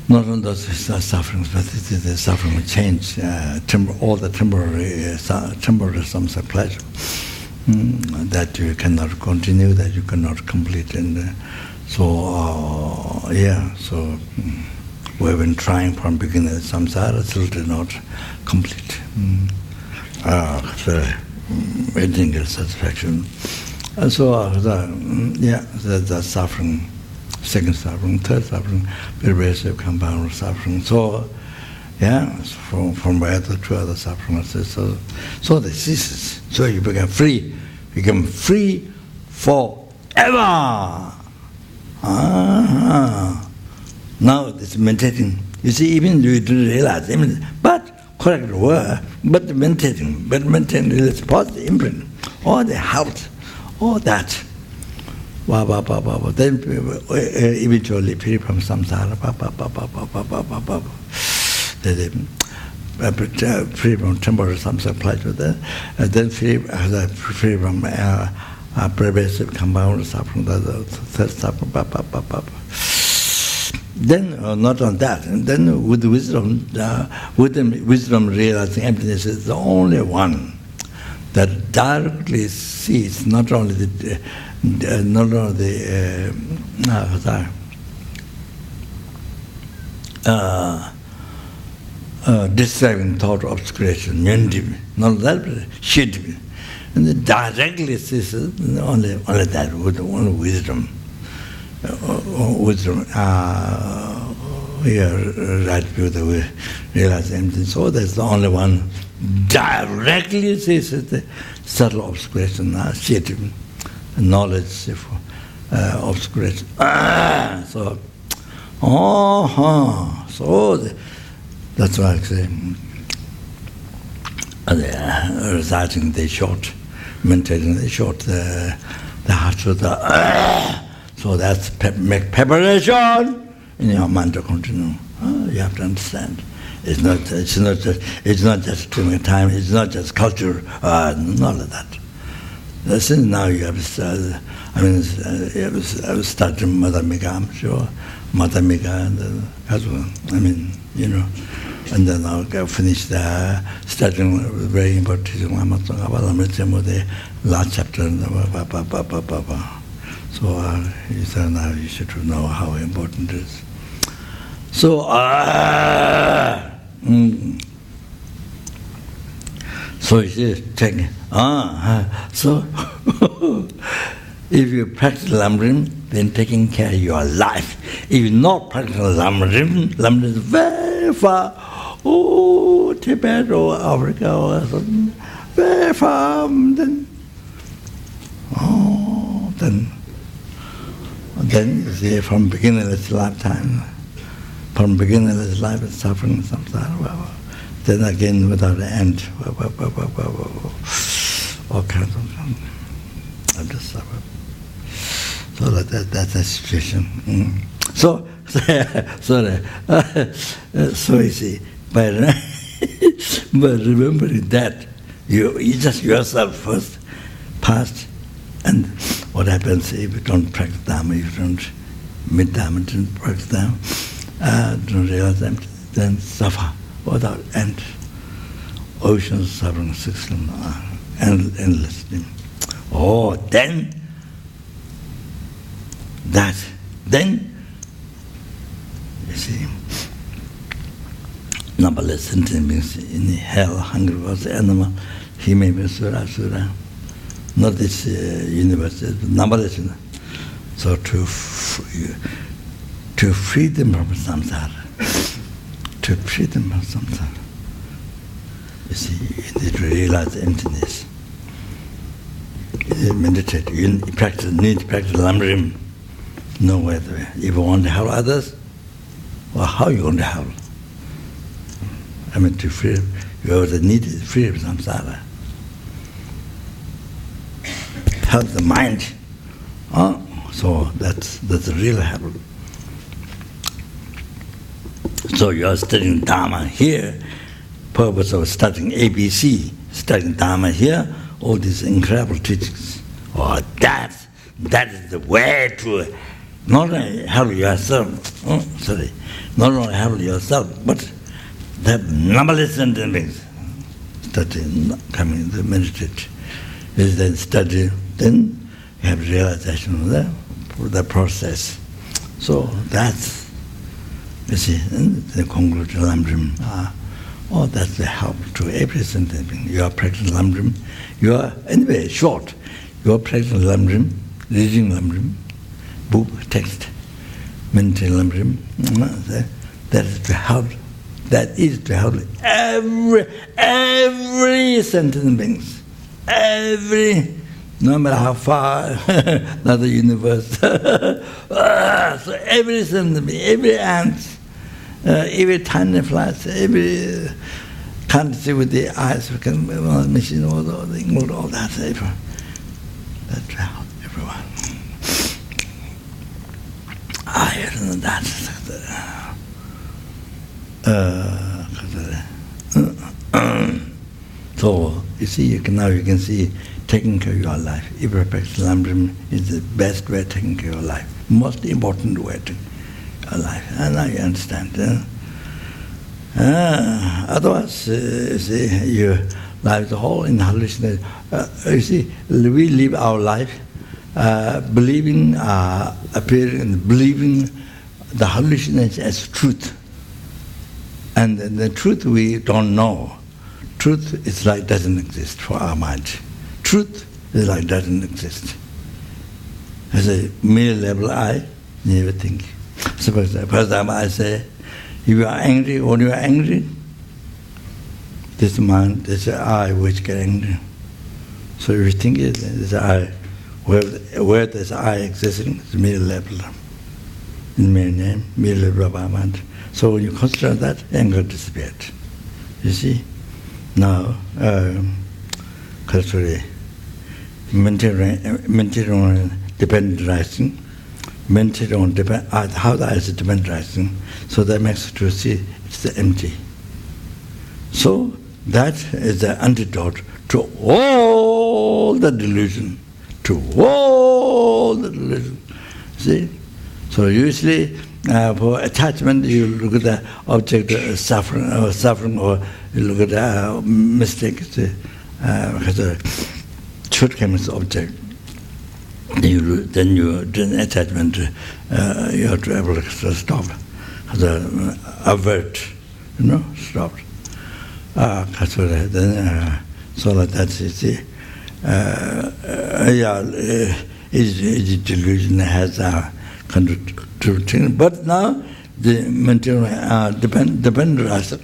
not only those sufferings, but the suffering will change, all the temporary sums of pleasure that you cannot continue, that you cannot complete, and so we've been trying from beginning of samsara, still did not complete. Ending is satisfaction. And so, the suffering, second suffering, third suffering, pervasive compound suffering. So, from where the two other sufferings. So this ceases. So you become free forever. Now it's meditating. You see, even you didn't realize, but correct word, but meditating is positive imprint, all the health, all that. Then eventually free from samsara, free from temporary samsara pleasure, then free from pervasive compound suffering, the third suffering, Then, not on that, and then with wisdom realizing emptiness is the only one that directly sees not only the disturbing thought obscuration, not that, shit, and then directly sees only that with only wisdom. Right view that we realize emptiness. So that's the only one directly says the subtle obscuration, knowledge obscuration. So that's why I say reciting the short, meditating the short, the heart sutta. So that's make preparation in your mind to continue. You have to understand. It's not just too much time. It's not just culture. None of that. Since now you have started. I was starting Madhamika, I'm sure. Madhamika and Kazuan. And then I'll finish starting very important teaching. The last chapter. So you said now you should know how important it is. So so you see, take so If you practice Lamrim, then taking care of your life. If you not practice Lamrim, Lamrim is very far. Oh, Tibet or Africa or something, very far. Then you see, from beginningless lifetime, from beginningless life is suffering, samsara. Then again, without end, all kinds of just suffer. So that's the situation. So sorry. So you see, by remembering that, you just yourself first, past, and what happens if you don't practice Dharma, you don't meet Dharma, don't practice Dharma, don't realize them, then suffer without end. Ocean suffering, system, endlessly. Oh, then you see, numberless sentient beings in hell, hungry was the animal, he may be Sura, not this universe, numberless. So to free them from samsara, you see, you need to realize emptiness. You meditate, you need to practice Lamrim. No way. If you want to help others, well, how you going to help? I mean, to free, you also need to free from samsara. Help the mind. So that's the real help. So you are studying Dharma here, purpose of studying ABC, studying Dharma here, all these incredible teachings. Oh, that is the way to not only help yourself, not only help yourself, but the numberless things. Study, coming to meditate, is then study, then you have realization of the process. So that's, you see, the conclusion Lamrim. That's the help to every sentient being. You are practicing Lamrim. You are, anyway, short. You are practicing Lamrim, reading Lamrim, book, text, meditating Lamrim. That is to help every sentient beings. No matter how far, not the universe. So every sentient being, every ant, every tiny fly, every can't see with the eyes, we can machine all that. That to help everyone. I don't know that. So you see, now you can see taking care of your life. If you practice Lamrim is the best way of taking care of your life, most important way to your life. And now you understand. Otherwise, you see, your life is all in hallucination. You see, we live our life believing, appearing, believing the hallucination as truth. And the truth we don't know. Truth is like doesn't exist for our mind. Truth is like doesn't exist. As a mere level I never think. Suppose for example I say, if you are angry, when you are angry, this mind, this I which get angry. So if you think it, this I, where this I existing, it's mere level. In mere name, mere level of our mind. So when you consider that, anger disappeared. You see? Now, culturally, maintain on dependent rising, maintain on how that is dependent rising, so that makes to see it's the empty. So that is the antidote to all the delusion, See? So usually, for attachment, you look at the object suffering, or you look at the mistake, because a shortcomings object. Then attachment, you have to able to stop, avert, stop. So like that, you see, each delusion has a contribution. But now the material depend as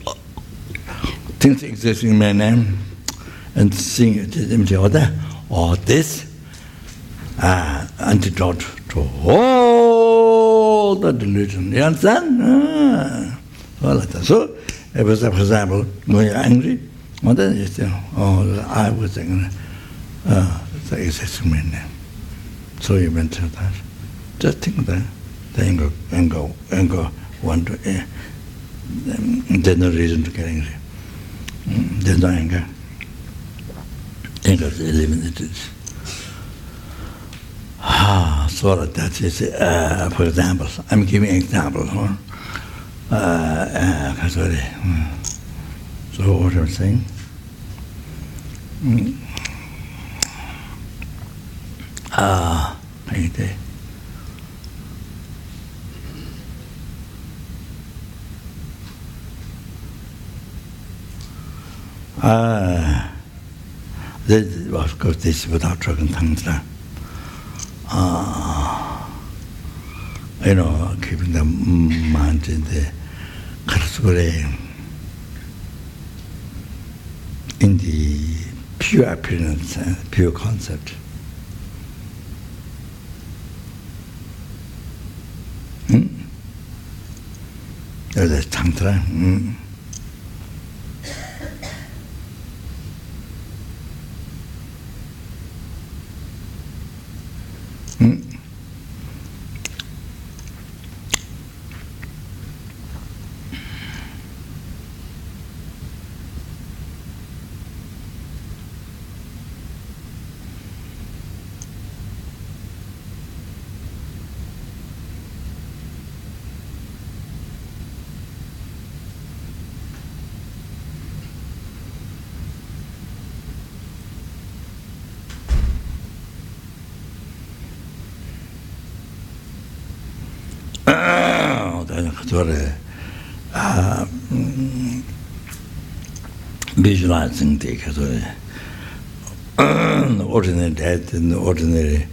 things existing in my name and seeing it in the order or this antidote to all the delusion. You understand? All like that. So, for example, when you're angry, what then you say, I was thinking, the existing my name. So you went to that. Just think that the anger, want to, there's no reason to get angry. There's no anger. Anger is eliminated. So that is, for example, I'm giving an example. Sorry. So what I'm saying? Of course, this without dragon tongues. Keeping the mind in the in the pure appearance, pure concept. There's Tantra. Visualizing the ordinary death and ordinary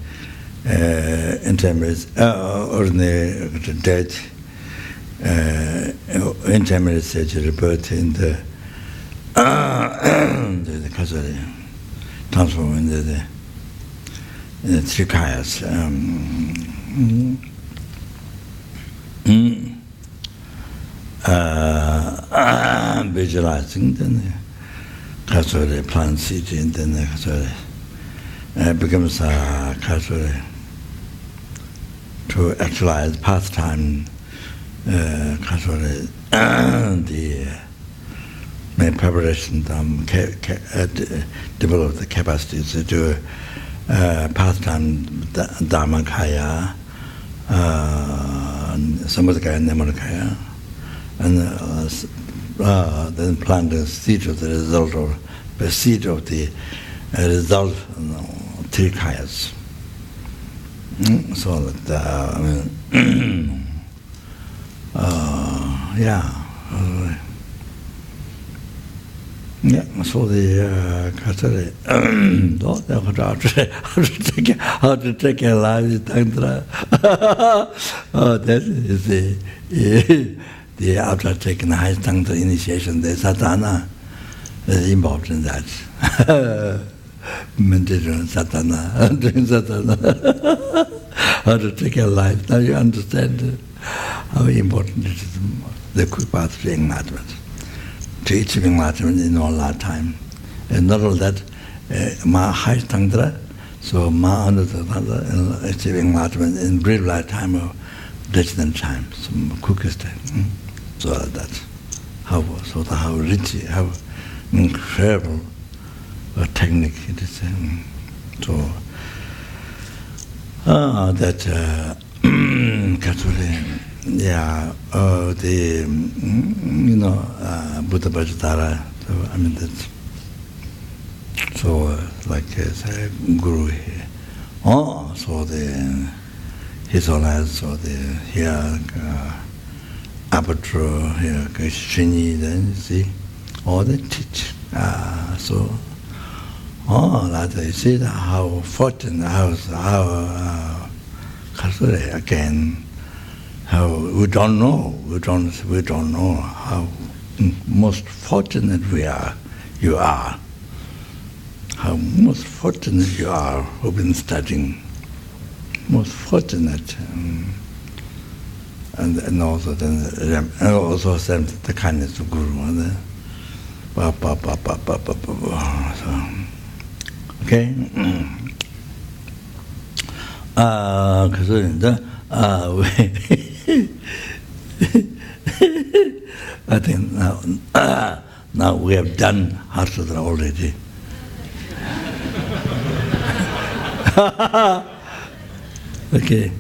ordinary death, intermediate stage rebirth in the transform into the three kayas. Visualizing then kasore plant seed and then kasore becomes a kasore to actualize pastime kasore the main preparation develop the capacity to do pastime dharmakaya samadhikaya namadhikaya and then plant the seed of the result of the seed of the result three kayas. So that so the how to take a life tantra. That is the after taking the high tantra initiation, the sadhana is important. That meditation sadhana, doing sadhana, how to take a life. Now you understand how important it is, the quick path to enlightenment, to achieving enlightenment in all lifetime. And not only that, ma high tantra, so ma under the tantra, achieving enlightenment in brief lifetime of distant time, some quickest time. So that's how rich, how incredible a technique it is. So that the Buddha Bajatara. So I mean that's so like as a guru here. So his own eyes, so here. Aperture here, Shini, then you see all the teach. So Oh, that you see how fortunate, how again, how we don't know how most fortunate we are. You are. How most fortunate you are who've been studying. Most fortunate, and also the kindness of Guru. So, okay. I think now we have done Harshadra already. Okay.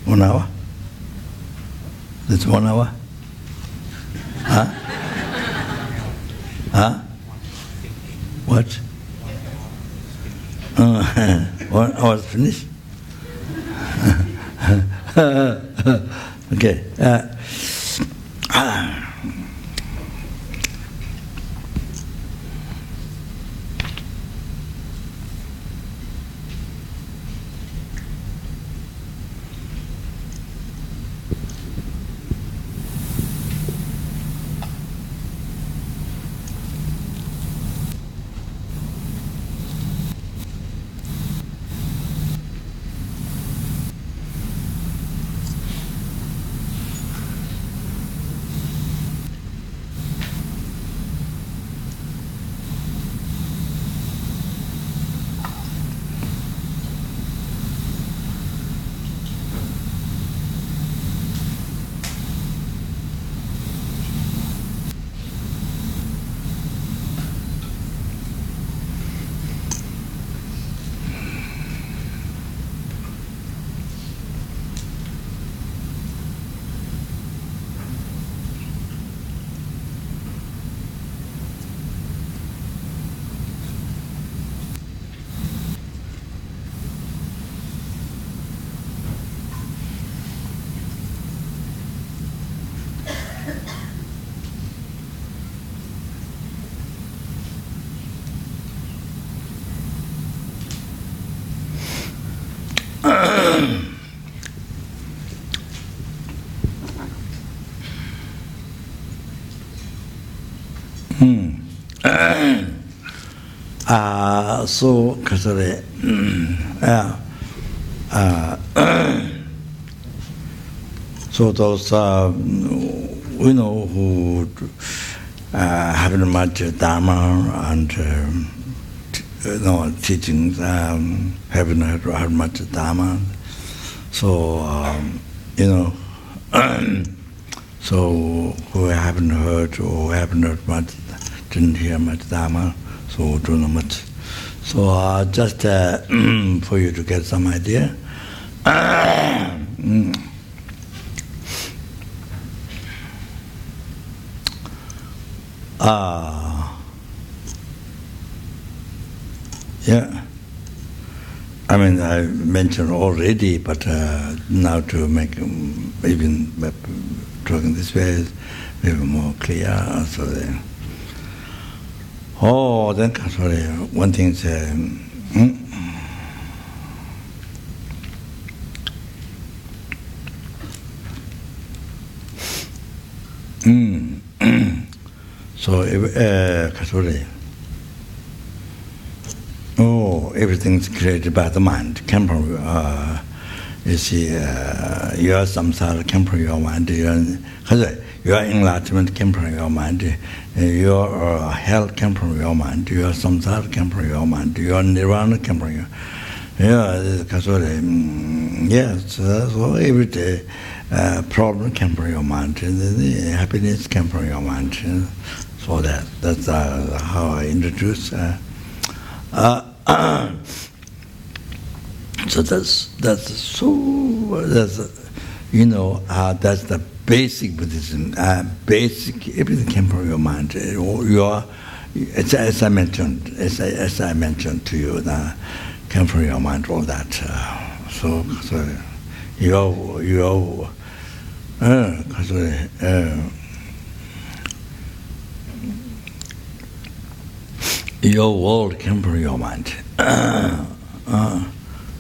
1 hour? That's 1 hour? Huh? Huh? What? 1 hour finished? Okay. So, so those we know who haven't much Dharma and teachings, haven't heard much Dharma. So so who haven't heard or haven't heard much, didn't hear much Dharma, so don't know much. So just for you to get some idea. Yeah. I mean, I mentioned already, but now to make even talking this way maybe more clear. So then, sorry. One thing is, so sorry. Everything's created by the mind. You see, your samsara came from your mind. Your enlightenment came from your mind. Your health came from your mind. Your samsara came from your mind. Your nirvana came from your. Yes. So every day, problem came from your mind. The happiness came from your mind. So that's how I introduce. So that's that's the basic Buddhism. Basic, everything came from your mind. As I mentioned to you, came from your mind. All that. So Your world came from your mind.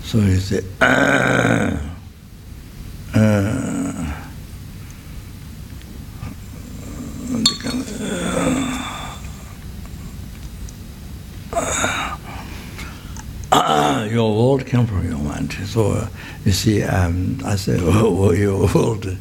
So you say, your world came from your mind. So you see, I say, oh, your world.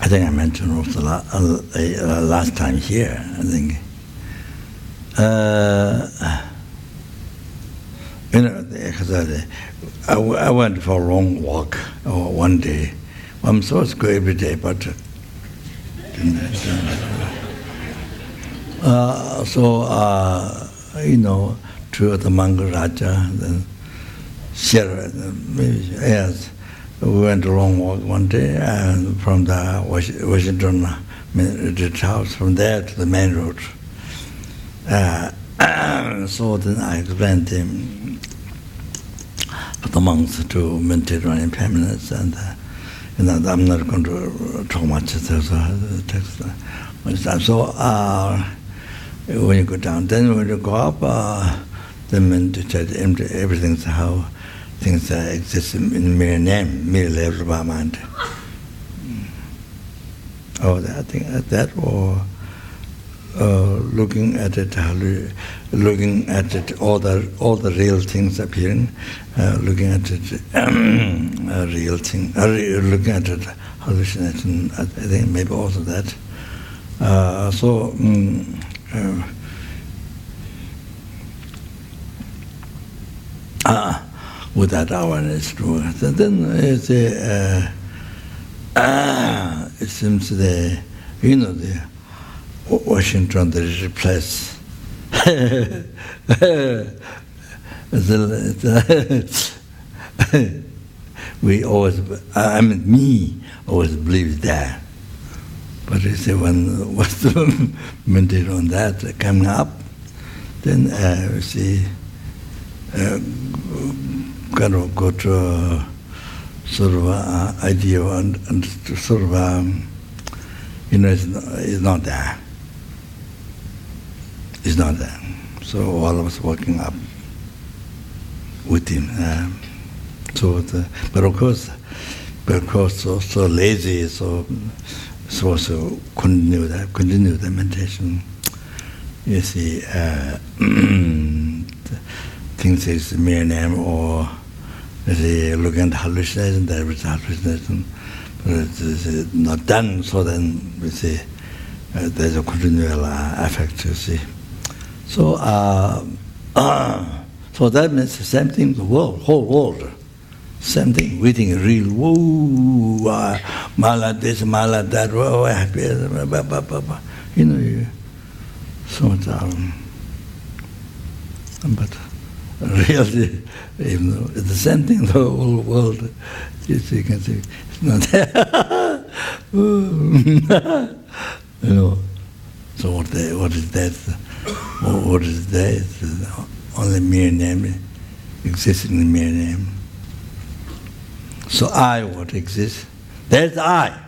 I think I mentioned also last time here, I think. I went for a long walk one day. I'm supposed to go every day, but didn't. To the Mangaraja, then Sierra, yes. We went a long walk one day, and from the Washington house, from there to the main road. So then I explained to him, for the monks to meditate on impermanence, and I'm not going to talk much. There's a text. So when you go down, then when you go up, then meditate everything's how things exist in mere name, mere level of our mind. I think that, or looking at it, all the real things appearing, looking at it, real thing, looking at it, hallucination. I think maybe also that. With that awareness, then it seems the Washington, there is a place. We always, me always believe that. But you see, when what's the meditate on that coming up, then we see. Kind of got sort of idea and sort of it's not there. It's not there. So all of us working up with him. But of course, so lazy, so continue the meditation. You see, things is mere name, or looking at hallucination, there is hallucination, but it's not done, so then we see there's a continual effect, you see. So that means the same thing, the world, whole world, same thing, we think real, whoa, mala this, mala that, whoa, happy, so much, but really, even though it's the same thing, the whole world, you can see, it's not there. So what is that? What is that? It's only mere name, existing in mere name. So I, what exists? That's I.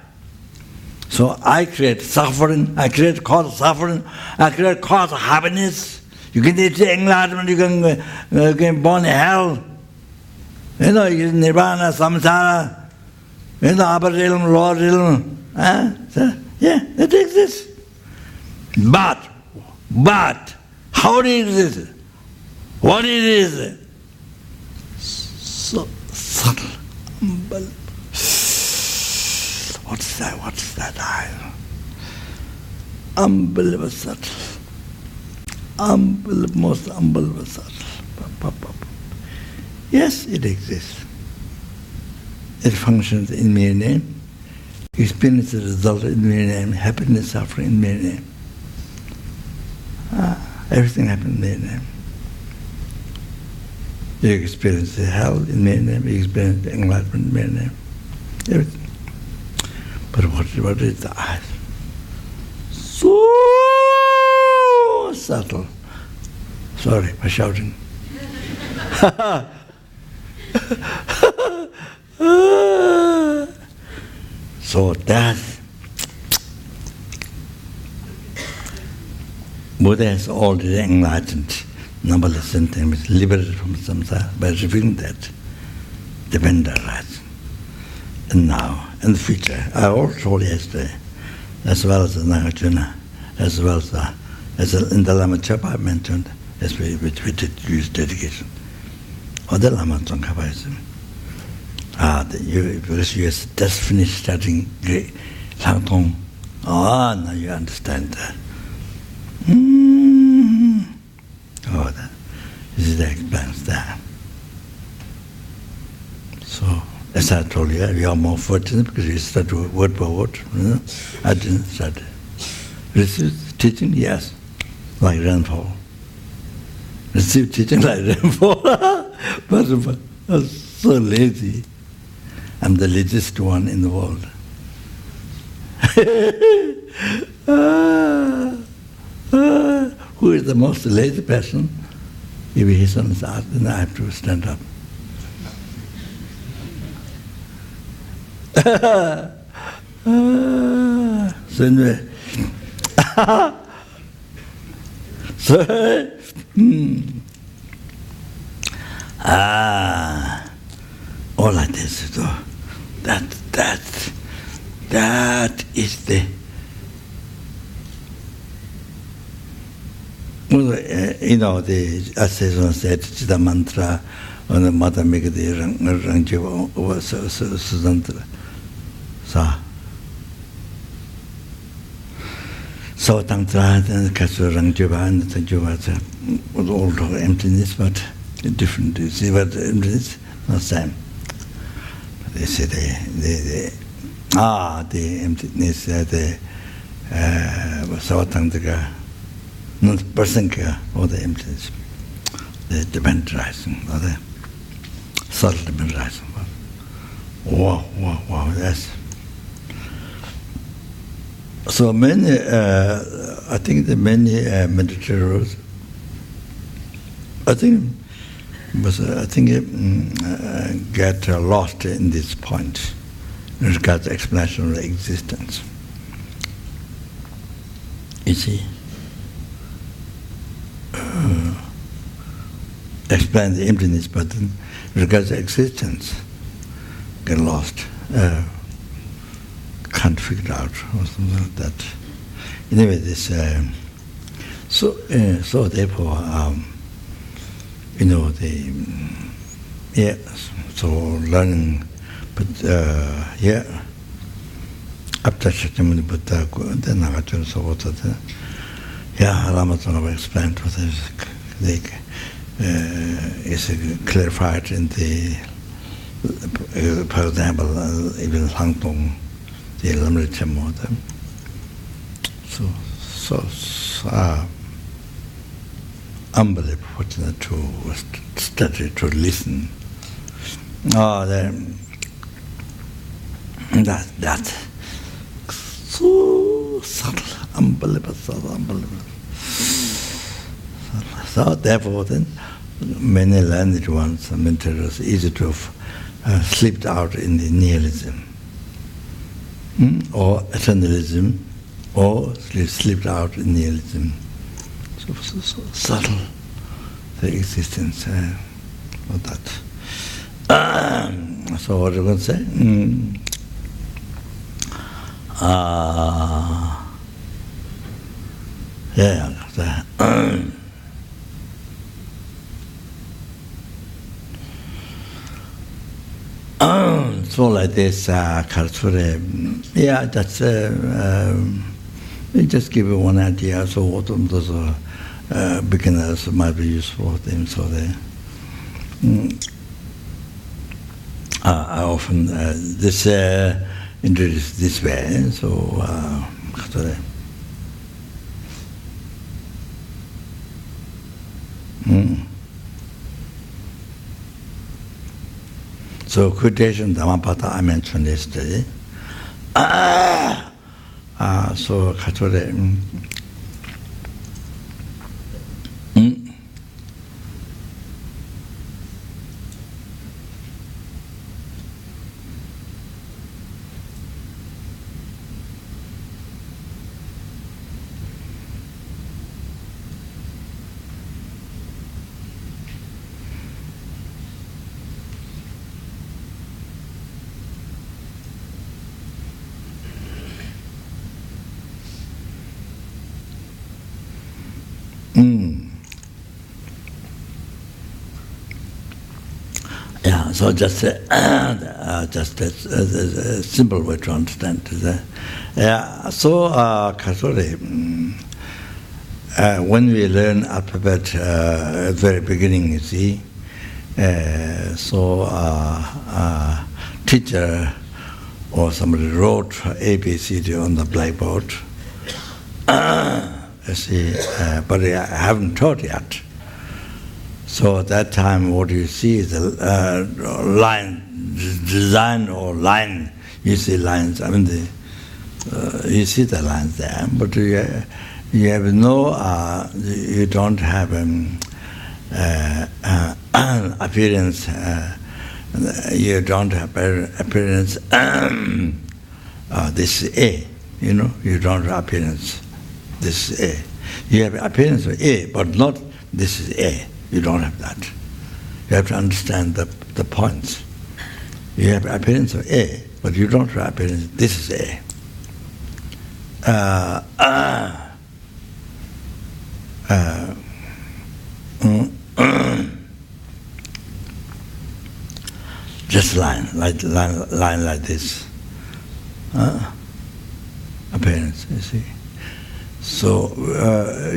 So I create suffering, I create cause suffering, I create cause happiness. You can get enlightenment, you can born in hell. You can nirvana, samsara, upper realm, lower realm. Yeah, it exists. But, how it exists? What it is? So subtle, unbelievable. What's that? Unbelievable subtle. Most unbelievable subtle. Yes, it exists. It functions in mere name. Experience the result in mere name. Happiness, suffering in mere name. Everything happens in mere name. You experience the hell in mere name. You experience the enlightenment in mere name. Everything. But what is the eyes? So subtle. Sorry for shouting. So that Buddha has already enlightened numberless sentiments, liberated from samsara by revealing that dependent rights. And now, in the future, I also told yesterday, as well as the Nagarjuna, as well as in the Lama Chapa I mentioned, as we did use dedication. Or the Lama Tsongkhapaism. Because you just finished studying Langtong. Now you understand that. This explains that. So, as I told you, you are more fortunate because you study word by word. I didn't study. Receive teaching, yes, like rainfall. Receive teaching like rainfall. But I'm so lazy. I'm the laziest one in the world. Who is the most lazy person? If his son is asked, then I have to stand up. So anyway, all like this. So that is the. The Assassin said the mantra on the mother make the Rangjiva was Susantra. So Tantra and Kasu Rangjiva and Tanjiva was all emptiness, but different. You see what emptiness? Not same. They say the emptiness, the Savatanga. Not Prasanka or the emptiness, the dependent rising, or the subtle dependent rising. Wow, that's. So many, I think the many meditators, get lost in this point in regards to explanation of existence. You see? Explain the emptiness, but in regards to existence, get lost, can't figure out or something like that. Anyway, this so therefore, so learning, but after Shakyamuni Buddha, then Nagarjuna Savata. Lama Tsongkhapa explained what is clarified in the, for example, even Langtong, the Lamrit model. So unbelievable fortunate to study, to listen. That so subtle, unbelievable. So therefore, then many learned ones, mentors, easy to have slipped out in the nihilism, or eternalism, or slipped out in nihilism. So subtle the existence of that. So what are you going to say? So like this culture, that's just give you one idea. So what those beginners might be useful for them. So they, I often this introduce this way. So So quotation Dhammapada I mentioned yesterday. so 가져래. Yeah, so just a simple way to understand that. Yeah, so when we learn alphabet at the very beginning, you see, teacher or somebody wrote ABCD on the blackboard. You see, but I haven't taught yet. So at that time, what you see is a line, design or line. You see lines. I mean, you see the lines there, but you have no. You don't have appearance. You don't have appearance. This is A. You know, you don't have appearance. This is A. You have appearance of A, but not this is A. You don't have that. You have to understand the points. You have appearance of A, but you don't have appearance. This is A. Just line like this. Appearance, you see. So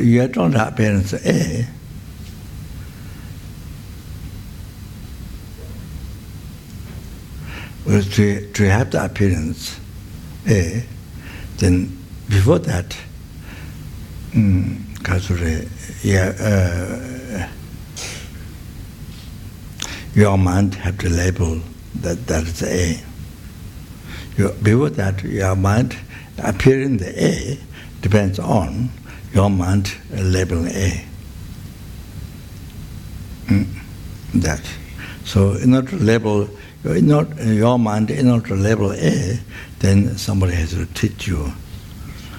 you don't have appearance of A. Well, to have the appearance A, then before that, your mind have to label that is A. Before that, your mind appearing the A depends on your mind labeling A. That. So in order to label your mind, in order to label A, then somebody has to teach you.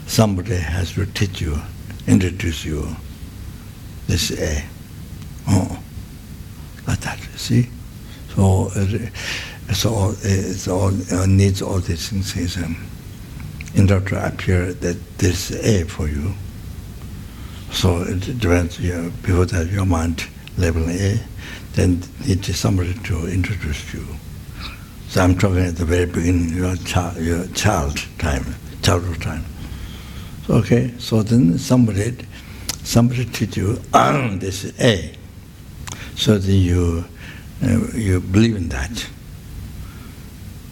Somebody has to teach you, introduce you. This is A. Oh, like that. See. So it needs all these things. In order to appear that this is A for you. So it depends. Before that, your mind labeling A, then need somebody to introduce you. So I'm talking at the very beginning, your childhood time. So, okay, so then somebody teach you, this is A. So then you believe in that.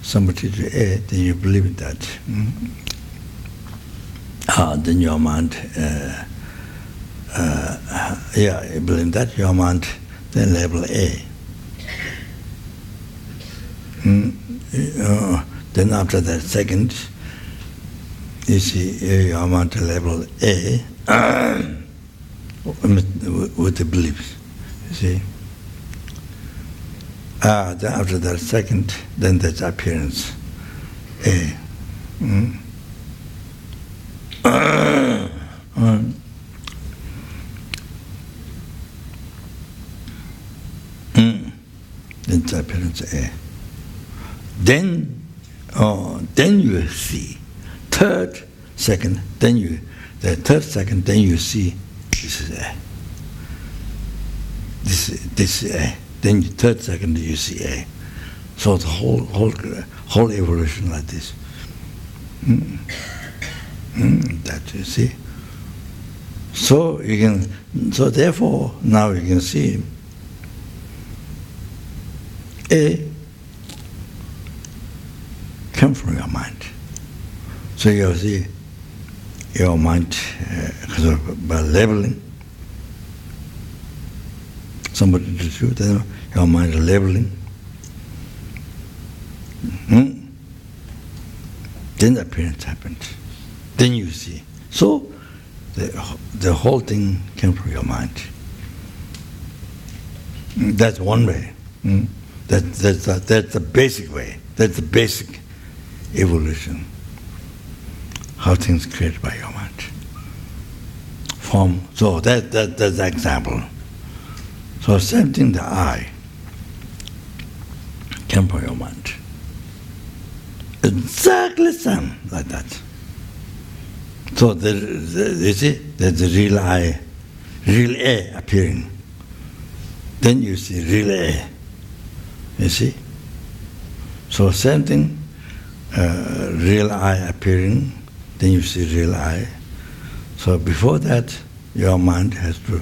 Somebody teach you A, then you believe in that. Then your mind, you believe in that, your mind then label A. Then after that second, you see your mind label A with the beliefs. You see. Then after that second, then there's appearance A. Then it's appearance A. Then you see third second. The third second. Then you see this is A. This is A. Then third second you see A. So the whole evolution like this. That you see. So you can. So therefore now you can see A come from your mind. So you see your mind by labeling. Somebody did you, then your mind labeling. then the appearance happened. Then you see. So the whole thing came from your mind. That's one way. That's the basic way. That's the basic evolution. How things created by your mind. Form. So that's the example. So same thing, the I came from your mind. Exactly same like that. So you see, there's the real I, real A appearing. Then you see real A. You see? So same thing, real I appearing, then you see real I. So before that, your mind has to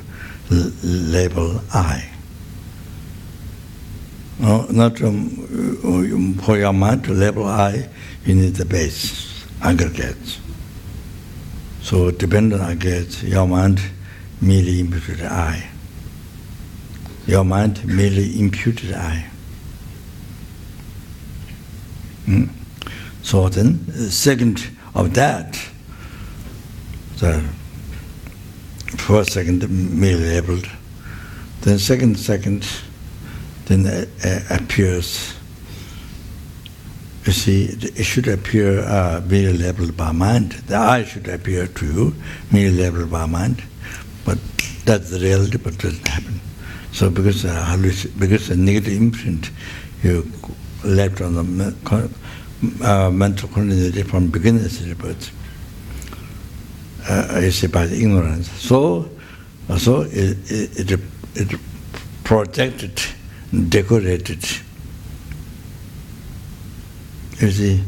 label I. No, not for your mind to label I, you need the base, aggregates. So dependent on aggregates, your mind merely imputed I. Your mind merely imputed I. So then, second of that, the first second merely labeled, then second, then appears. You see, it should appear merely labeled by mind. The I should appear to you, merely labeled by mind, but that's the reality, but it doesn't happen. So because the negative imprint you left on the mental continuity from beginner's birth, you see, by the ignorance. So it projected, decorated, you see,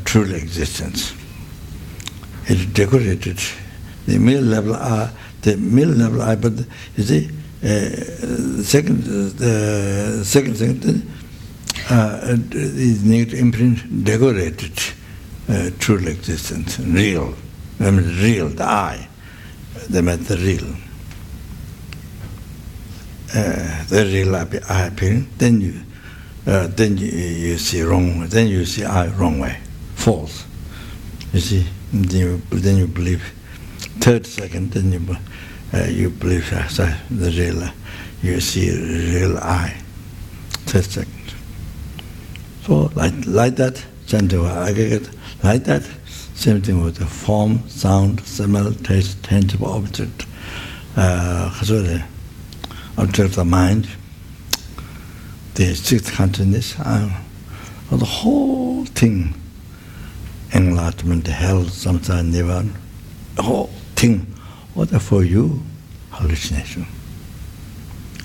true existence. It decorated the middle level I, but you see, the second thing, the negative imprint decorated true existence, real. I mean, real, the I. They meant the real. The real I appearing, then you see wrong. Then you see I wrong way, false. You see, then you believe. Third second, then you believe the real. You see real I. Third second. So like that, same thing with aggregate. Like that, same thing with the form, sound, smell, taste, tangible object. Object of mind, the sixth consciousness, the whole thing, enlightenment, hell, samsara, nirvana, the whole thing, what for you, hallucination.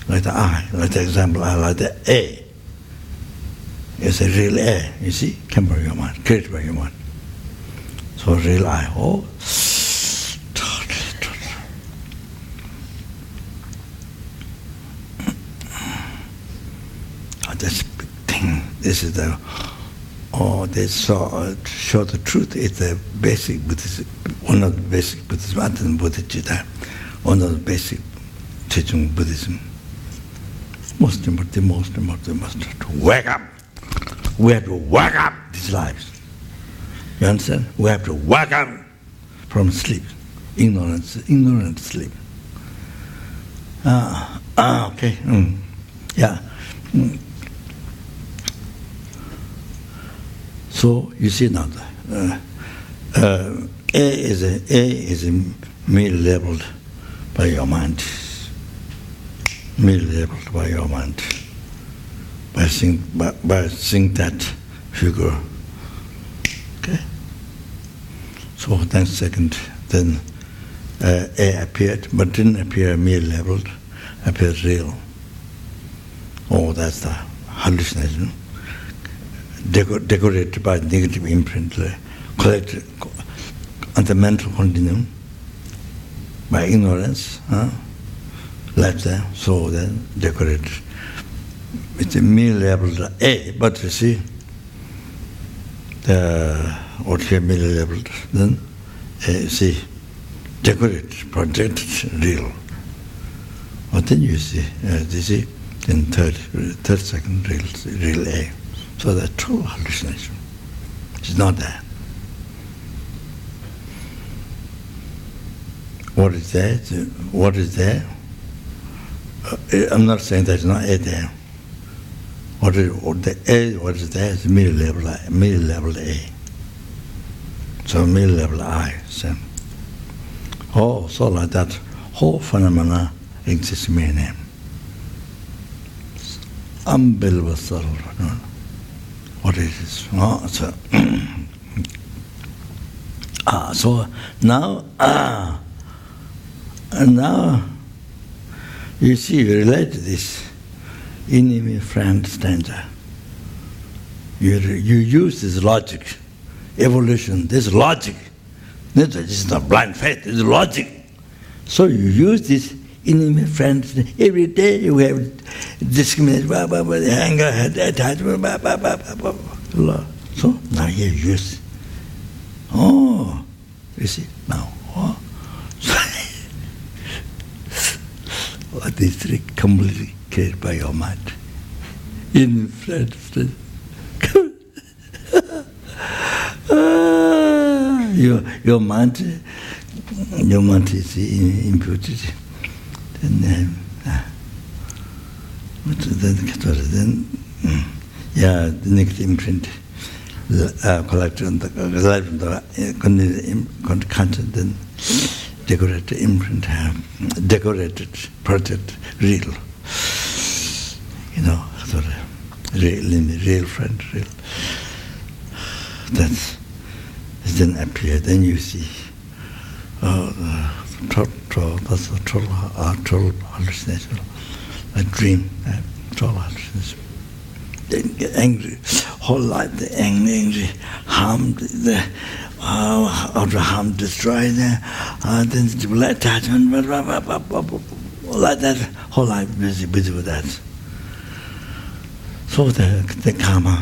Like the I, like the example, I like the A. It's a real A, you see, came by your mind, created by your mind. So real I, this big thing. This is the, they show the truth. It's the basic Buddhism, one of the basic Buddhism, other than Bodhicitta, one of the basic teaching of Buddhism. Most important, to wake up. We have to wake up these lives. You understand? We have to wake up from sleep, ignorant sleep. Okay, yeah. So you see now, A is merely labeled by your mind. Merely labeled by your mind. By seeing that figure. Okay. So then second, then A appeared, but didn't appear merely labeled, appeared real. Oh, that's the hallucination. Decorated by negative imprint, collected on the mental continuum by ignorance, left there, so then decorated. It's a merely labeled A, but you see, what here merely labeled, then you see, decorated, projected, real. But then you see, then third second, real A. So the true hallucination is not there. What is there? What is there? I'm not saying there's not A there. What is there is middle level A. So middle level I. So like that whole phenomena exists in my name. Unbelievable subtle. What is this? So now you see, you relate to this enemy friend stanza. You use this logic, evolution, this logic. This is not blind faith, it's logic. So you use this enemy friend. Every day you have discrimination, anger, attachment, So now you use. Oh, you see, now. Oh. These three completely created by your mind. In friends. Your mind is imputed. Then the next imprint, collected the content, then decorated imprint, decorated project, real. Real friend, real. That's then appear. Then you see. That's a troll hallucination, a dream, troll hallucination. Then get angry, whole life the angry, harmed the outer harm, destroy the then the attachment, like that, whole life busy with that. So the karma,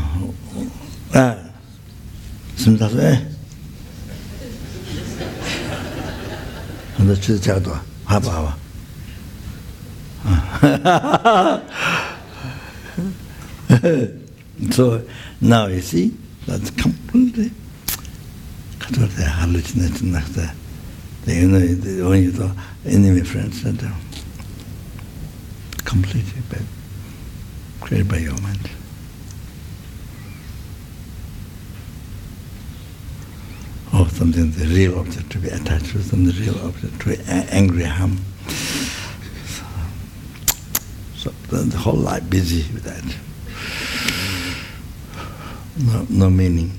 sometimes. 那这叫做好不好？So now you see that's completely hallucination like that. When you thought enemy friends that completely created by your mind. Or something, the real object to be attached to, something, the real object to be angry, harm. So the whole life busy with that. No meaning.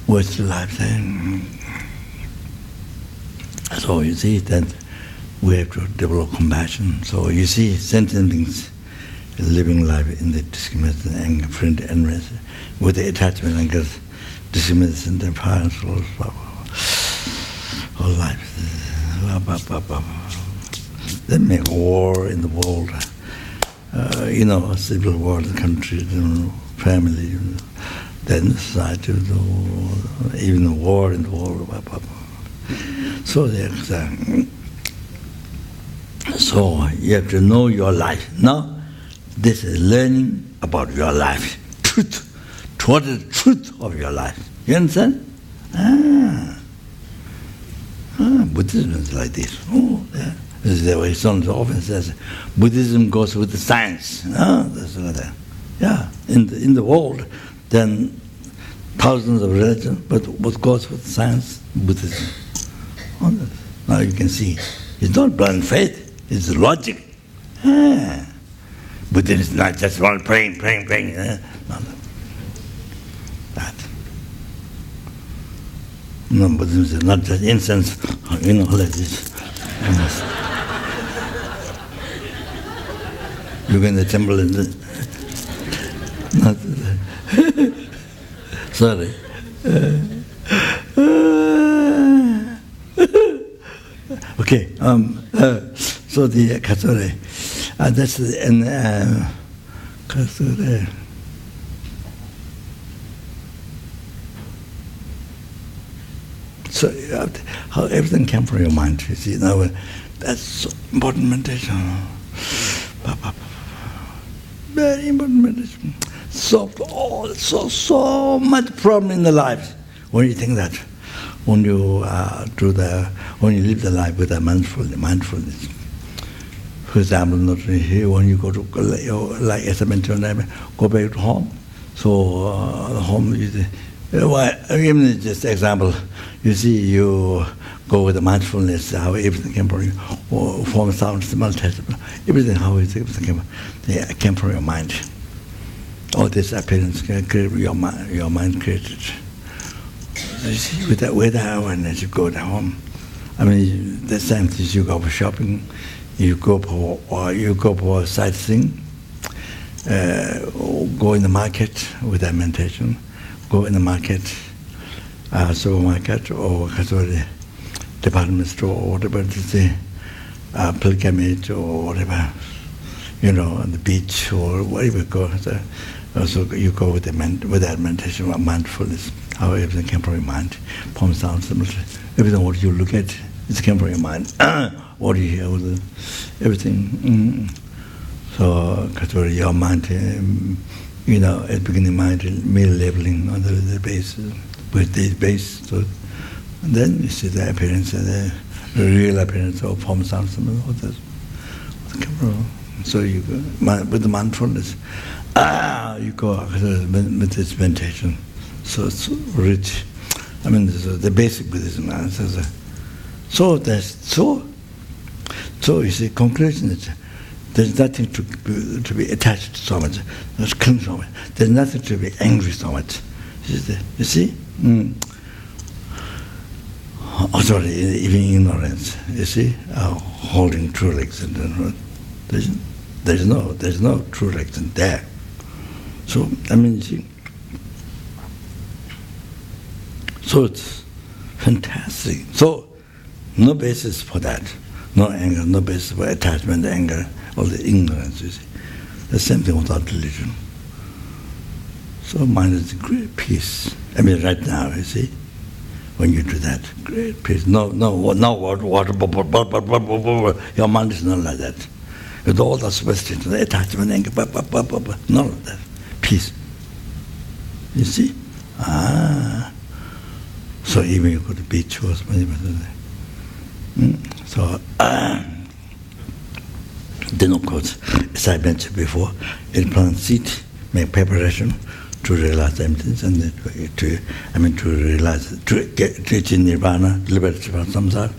What's the life then? So you see that we have to develop compassion. So you see sentient beings living life in the discrimination, anger, friend, envy, with the attachment, anger, discrimination, the parents, whole life. They make war in the world. Civil war, the country, family, then society, even the war in the world. So you have to know your life. Now, this is learning about your life. Truth. What is the truth of your life? You understand? Buddhism is like this. This is the way Son often says, Buddhism goes with the science. That's like that. Yeah, in the world, then thousands of religions, but what goes with science? Buddhism. Now you can see, it's not blind faith, it's logic. Buddhism is not just one praying. That. No, Buddhism is not just incense, like this. You go in the temple and not sorry. Okay. So the Katsure, that's the Katsure. So how everything came from your mind. You see, now that's so important meditation. very important meditation. So much problem in the life. When you think that, when you when you live the life with a mindfulness. For example, not here when you go to like as I mentioned, go back to home. So home is even just example. You see, you go with the mindfulness, how everything came from you, or form, sound, smell, taste, everything, how everything came from your mind. All this appearance your mind created. You see, with that awareness, you go to home. I mean, the same thing. You go for shopping, you go for sightseeing, go in the market with that meditation. Go in the market, supermarket, or department store, or whatever to say, pilgrimage, or whatever, on the beach, or wherever you go. So you go with that meditation, mindfulness, how everything came from your mind, form, sound, everything what you look at, it came from your mind. What you hear, everything. So, your mind, at the beginning, mind, mere labeling on the base, with the base. So, and then you see the appearance, the real appearance of form, sound, all this. So you go with the mindfulness. You go with this meditation. So it's rich. I mean, this is the basic Buddhism. So you see, conclusion is there's nothing to be attached so much. There's cling so much. There's nothing to be angry so much. You see? Sorry, even ignorance. You see, holding true legs and there's no true legs in there. So I mean, you see. So it's fantastic. So no basis for that. No anger, no basis for attachment, anger, all the ignorance, you see. The same thing without religion. So mind is great peace. I mean, right now, you see, when you do that, great peace. No water, your mind is not like that. With all the superstition, the attachment, anger, none of that. Peace. You see? So even you go to beach or something. So, then of course, as I mentioned before, it plants seed, make preparation to realize emptiness and to realize, to achieve nirvana, liberation from samsara,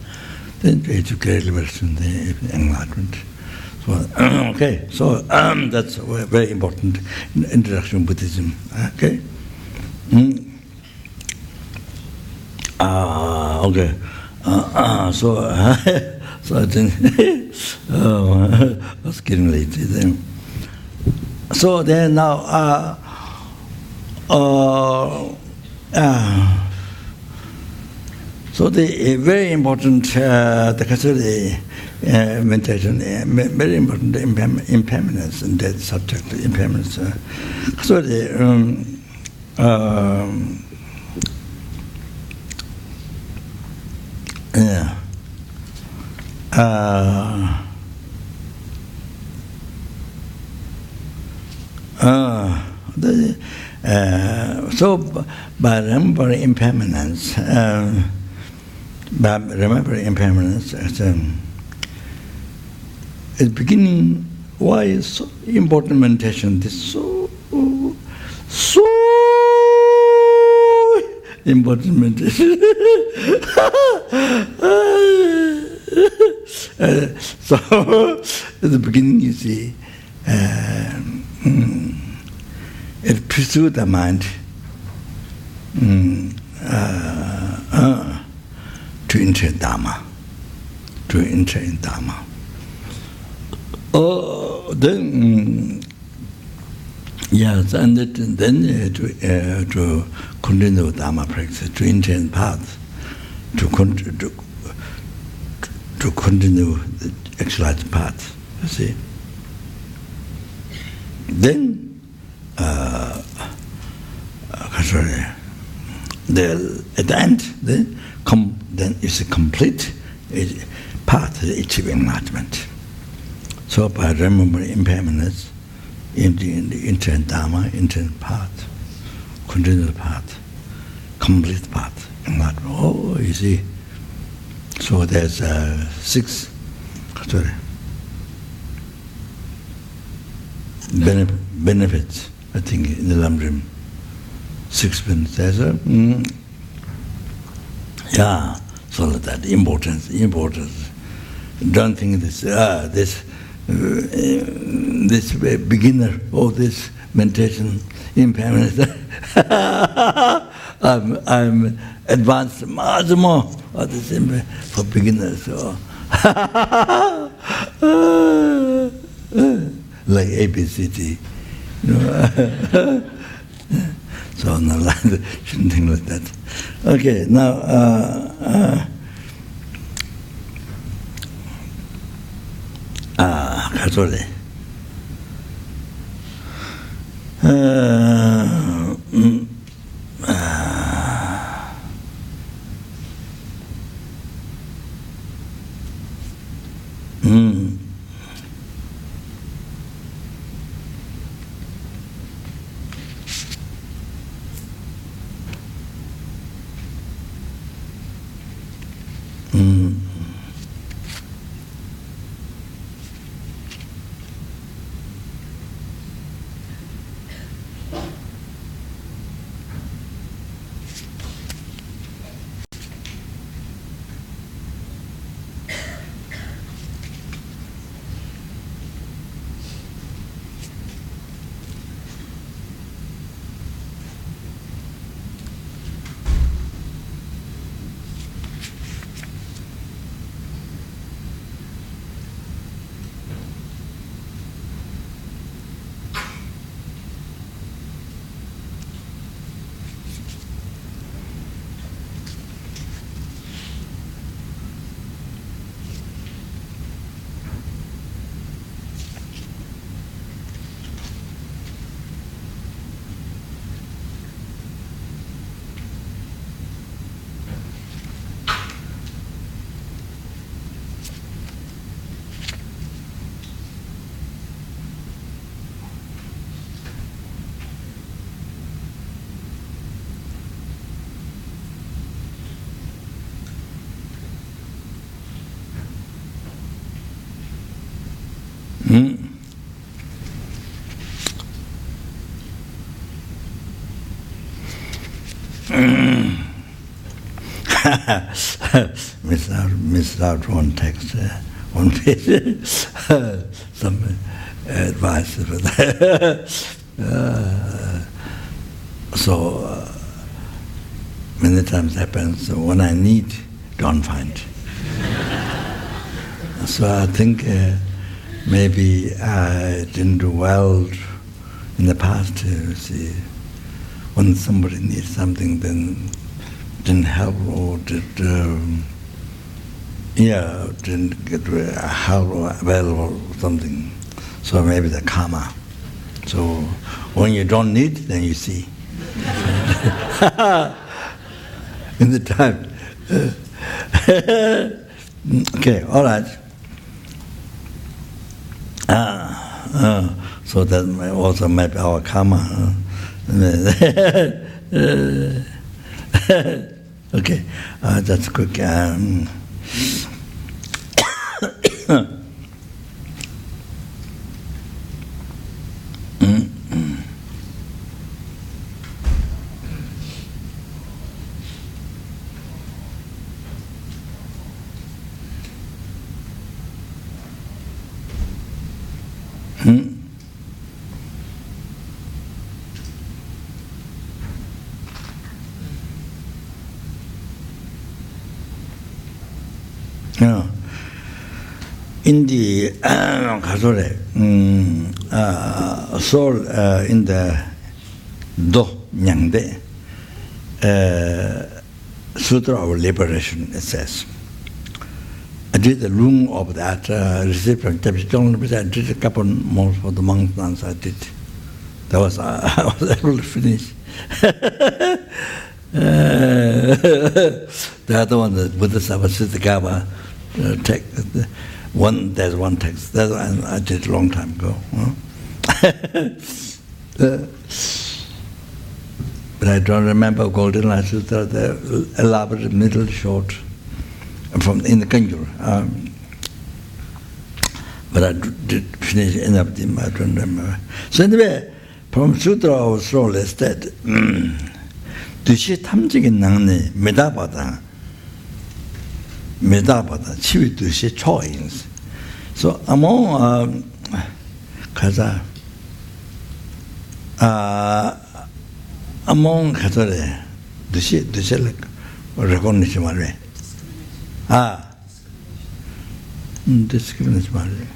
then to achieve great liberation, the enlightenment. So, okay, so that's a very important introduction to Buddhism. Okay. Okay. So I think I was getting late then. So then now so the very important the meditation, very important impermanence and that subject impermanence. So the so by remembering impermanence, at the beginning, why is so important meditation? This so important meditation. So at the beginning, you see, it pursues the mind to enter Dharma, then yes, and then to continue Dharma practice, to enter the path, to continue the actualized path. You see. Then at the end, then it's a complete path to achieving enlightenment. So by remembering impermanence, in the internal Dharma, internal path, continual path, complete path. Oh, you see. So there's 6 benefits, I think, in the Lamrim. 6 benefits. There's so that importance. Don't think this beginner or this meditation impermanence. I'm advanced much more for beginners. So. Like ABCD, so no, shouldn't think like that. Okay, now sorry. Missed out one text, one page, some advice for that. So many times happens when I need, don't find. So I think maybe I didn't do well in the past. See, when somebody needs something, then didn't help or didn't get help or available or something. So maybe the karma. So when you don't need, then you see. In the time. Okay, all right. So that may also might be our karma. Okay, that's quick. In the soul in the Do Nyangde Sutra of Liberation, it says. I did the room of that receipt from Tibetan. I did a couple more for the monks. I did. That was I was able to finish. The other one, the Buddhist Avasiddhagama text. There's one text. That one I did a long time ago. But I don't remember Golden Light Sutra, the elaborate middle short from in the Kanjur. But I did finish enough of them, I don't remember. So anyway, from Sutra of Soul is that 두시 탐지긴 낭네 메다바다 치위 두시 초인스. So among 가자 among 가자래 두시 recognition 말해. discrimination 말해.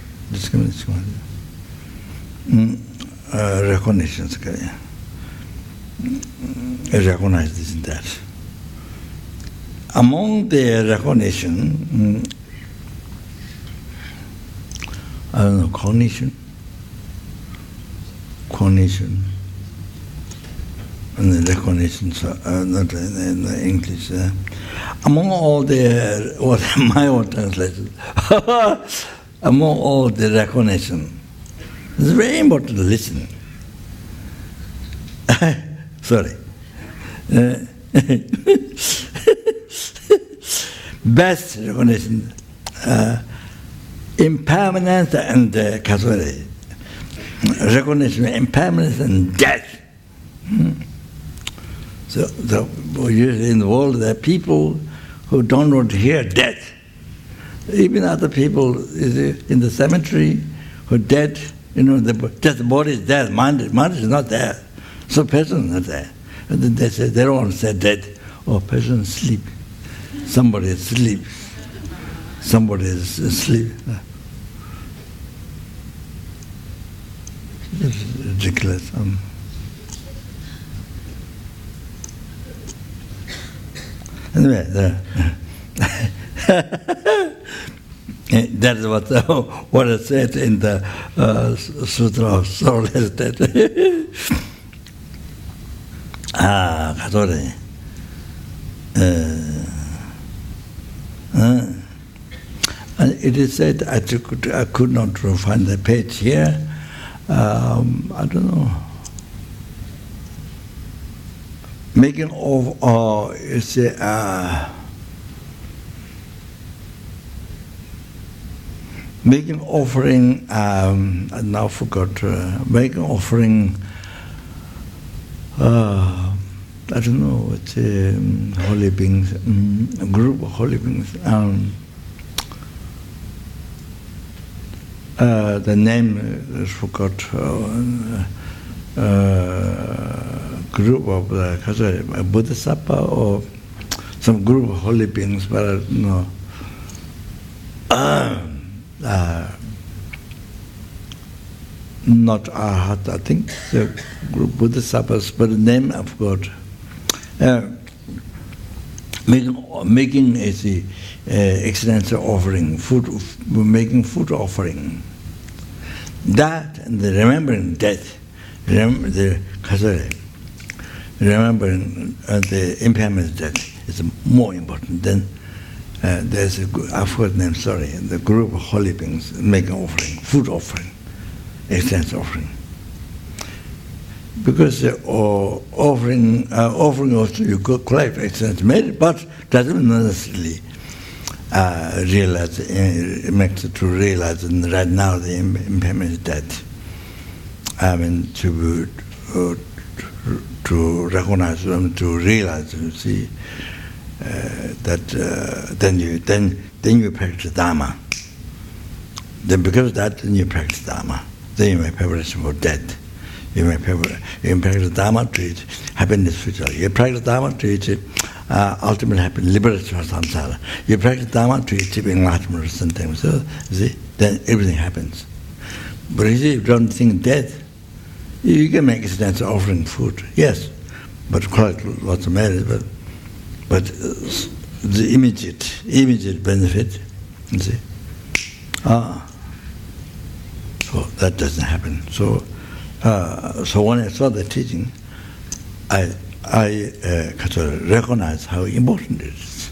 Recognition 그래. Recognize this and that. Among the recognition, I don't know, cognition, and the recognition, not in the English. Among all the, what my own translation, among all the recognition, it's very important to listen. Sorry. Best recognition, impermanence and recognition, impermanence and death. So usually in the world there are people who don't want to hear death. Even other people in the cemetery who are dead, just the body is dead, mind is not there. So person is not there. And then they say, they don't want to say dead. Oh, person sleep. Somebody is asleep. Somebody is asleep. It's ridiculous. Anyway, that is what I said in the Sutra of Soul is that. 가도래. And it is said, I could not find the page here. I don't know. Making of, making offering, I now forgot, making offering, I don't know, it's holy beings, a group of holy beings. The name is forgot. Group of the Bodhisattva or some group of holy beings, but I don't know. Not Arhat, I think the group Bodhisattvas, but the name I forgot. Making is the excellence offering, making food offering. That and the remembering death, remembering the impermanent death is more important than there's I forgot the name, sorry, the group of holy beings making offering, food offering, excellence offering. Because offering also you could collect excellence made, but doesn't necessarily realize, it makes it to realize right now the impermanent death. I mean, to recognize them, to realize, you see, that then you practice Dharma. Then because of that, then you practice Dharma. Then you make preparation for death. You practice Dharma to it, happiness future. You practice Dharma to it, ultimate happiness, liberation from samsara. You practice Dharma to achieve enlightenment or something. So, you see, then everything happens. But you see, if you don't think death, you can make extensive offering food, yes, but collect lots of merit, but the immediate benefit, you see. So that doesn't happen. So when I saw the teaching, I recognize how important it is.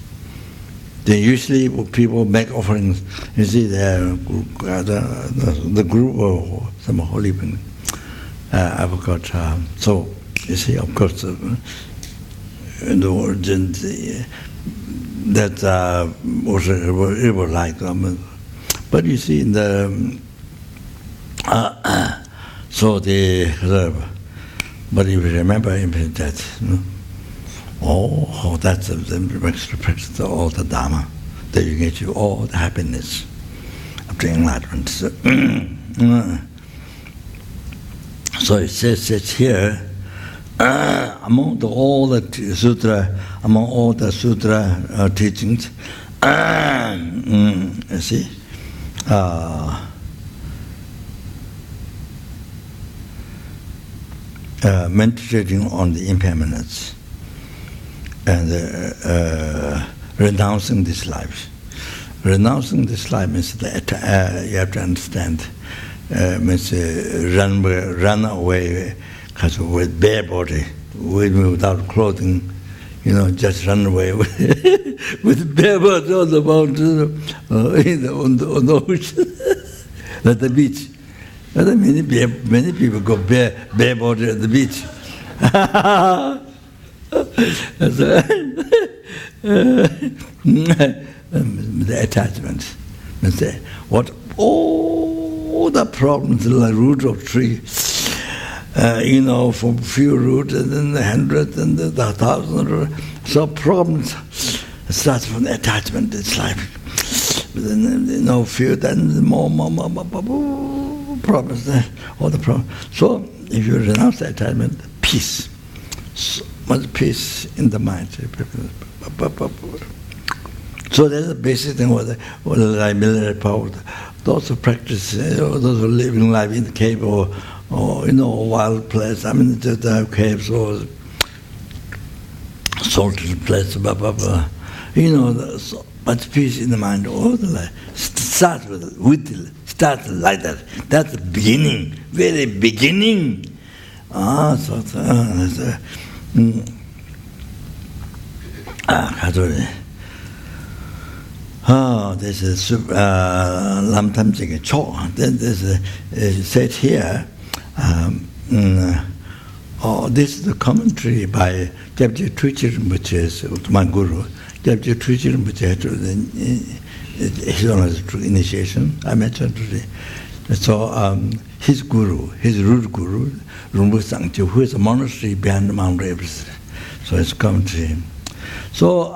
Then usually when people make offerings, you see the group of some holy beings, I've got, so, you see, of course, the origin, that was like, but you see, in the, so the, but if you remember that, oh, that's the practice of all the Dharma, that you get you all the happiness of the enlightenment. So it says here, among all the sutra teachings, you see, meditating on the impermanence and renouncing this life. Renouncing this life means that you have to understand, means run away with bare body, without clothing, just run away with bare body on the mountain, on the ocean, at the beach. Many people go bare body at the beach. The attachment. What all the problems, the root of tree, from few roots and then the hundred and the thousand. So problems starts from the attachment. It's like, but then few, then more problems. All the problems. So if you renounce the attachment, peace, so much peace in the mind. So that's the basic thing. What the military power. Those who practice, those who live in life in the cave or wild place. Just have caves or salted place, blah blah blah. So much peace in the mind all the life. Start start like that. That's the beginning, very beginning. This is Lam Tam Jige Cho. Then this is said here. This is the commentary by Jabje Trujil Rinpoche, my guru. Jabje Trujil Rinpoche, his own initiation, I mentioned today. So his guru, his root guru, Rumbu Sangchu, who is a monastery behind the Mount Everest. So it's commentary. So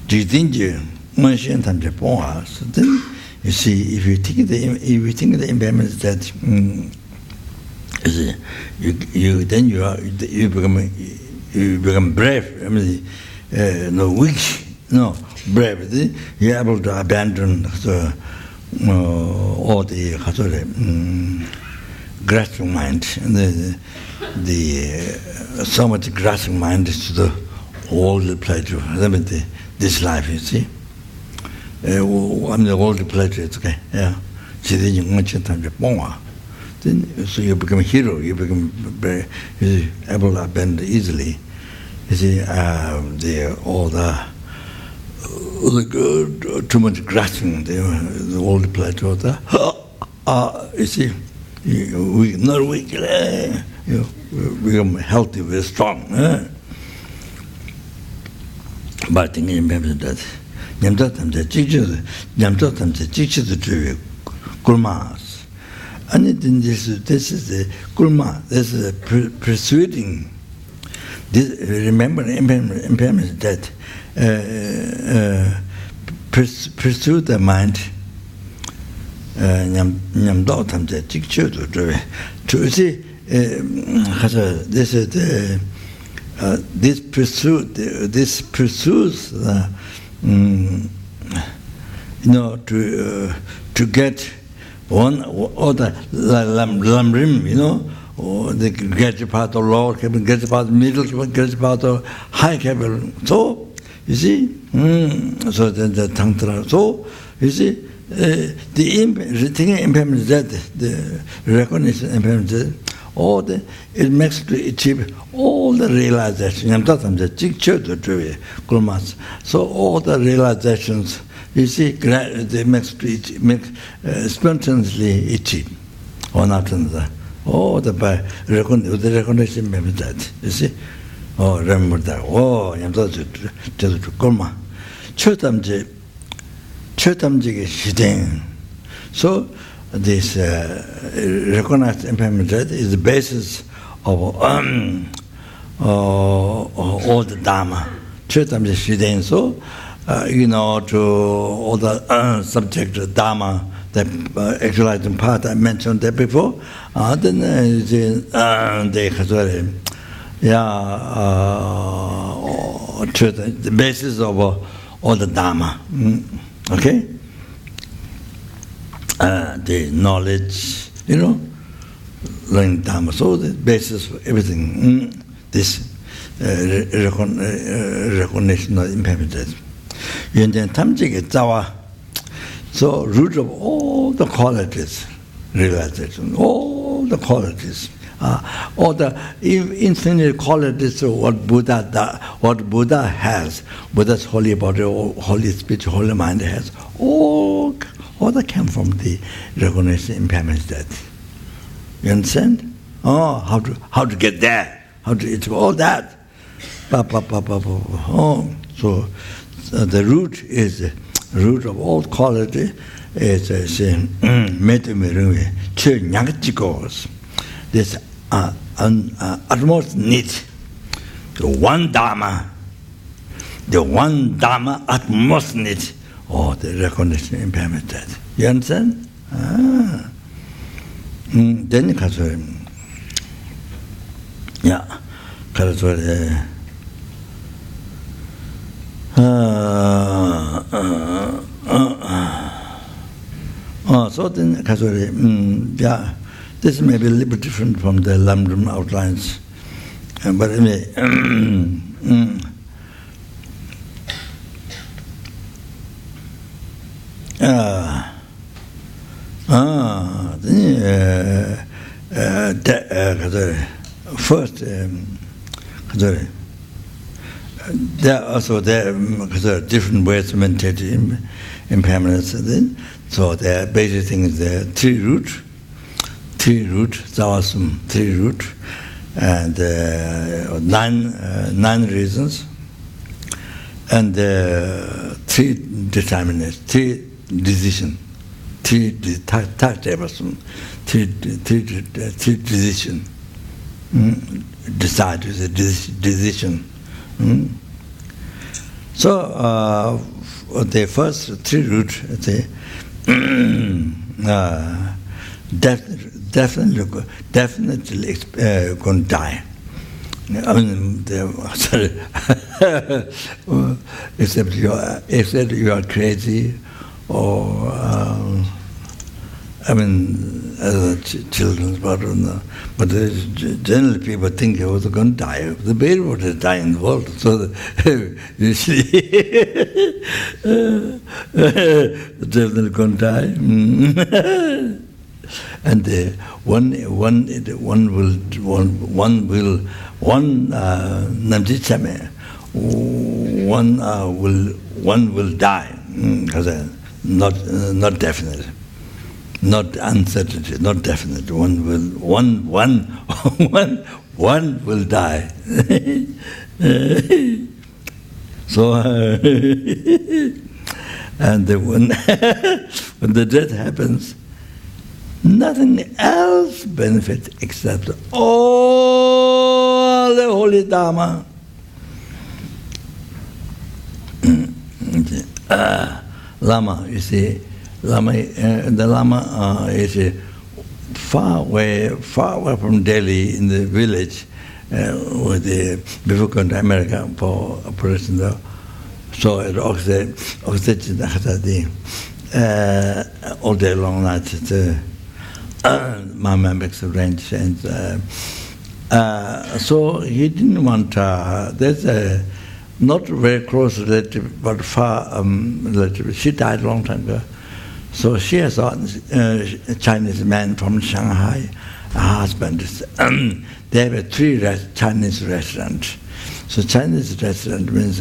Jidinji, Manshin Tam Japon. So then you see, if you think the impairment that then you become brave. Weak, brave. You're able to abandon all the grasping mind, the so much grasping mind is to the all the pleasure. This life, you see. All the pleasure, it's okay. Yeah. Then, so you become a hero. You become able to bend easily. You see, all the too much grasping, all the pleasure. You see, not weak. You become healthy, very strong. But I think remember that. And this is the kulma. This is persuading. Remember impairment that pursue the mind. To see this pursues to get one or the lamrim, or the get part of lower cabin, get part of middle cabin, get part of high cabin. So you see, so then the tantra. So you see, the thing impairment that the recognition impairment that all the it makes to achieve all the realization. I'm talking the picture to do it, so all the realizations You see, they make spontaneously itchy. Or not in the recognition maybe that. You see? Oh, remember that. Oh, I'm to Goma. Chotamji Shiding. So this recognized impairment is the basis of all the Dharma. Chotamji Shiding. So to all the subject Dharma, the actualizing part I mentioned that before, then the basis of all the Dharma. Okay? The knowledge, learning Dharma. So the basis for everything. This recognition of impairment. So, root of all the qualities, realization, all the qualities, all the infinite qualities of what Buddha has, Buddha's holy body, holy speech, holy mind has, all that came from the recognition impairment death. You understand? Oh, how to get there? How to achieve all that? Oh, so the root of all quality is this utmost need, the one Dharma, utmost need, the recognition impairment that. You understand? Then you can say, so then, this may be a little bit different from the Lamdrum outlines, but anyway, first, there are also different ways to maintain impairments. So the basic thing is the three root, Zawasum, three root, and nine reasons, and three determinants, three decision, three decision. Decide is a decision. So the first three root, definitely going to die. I mean, except you are crazy, or children, but generally people think he was going to die. The baby would die in the world, so usually definitely going to die. And one will die, not definite. Not uncertainty, not definite. One will die. So, and when the death happens, nothing else benefits except all the holy Dharma. Lama, you see. The Lama is far away from Delhi in the village, before going to America for operation there. So at Oxford, all day long night, Mama makes arrangements, and so he didn't want. There's a not very close relative, but far relative. She died a long time ago. So she has a Chinese man from Shanghai, a husband. They have three Chinese restaurants. So Chinese restaurant means,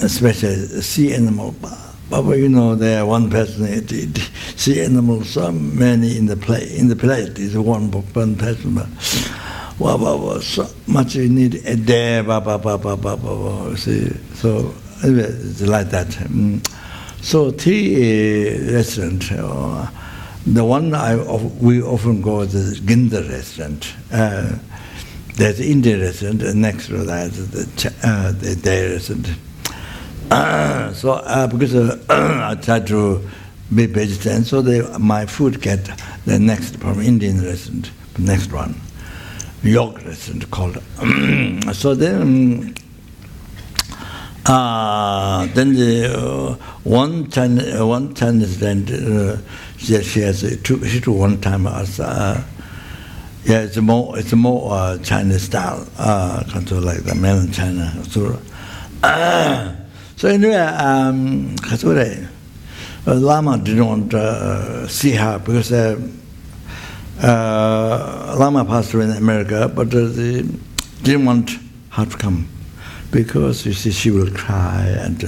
especially sea animal. But there one person eat sea animals, so many in the plate is one person. But so much you need a day. See, so anyway, it's like that. So tea restaurant, the one we often go to the Ginda restaurant. There's the Indian restaurant, and next to that the Thai restaurant. So because I try to be vegetarian, so my food get the next from Indian restaurant, the next one, York restaurant called. So then the one Chinese restaurant, she took one time as it's more Chinese style, control like the mainland China. So anyway, Lama didn't want to see her because Lama passed away in America, but they didn't want her to come because you see she will cry and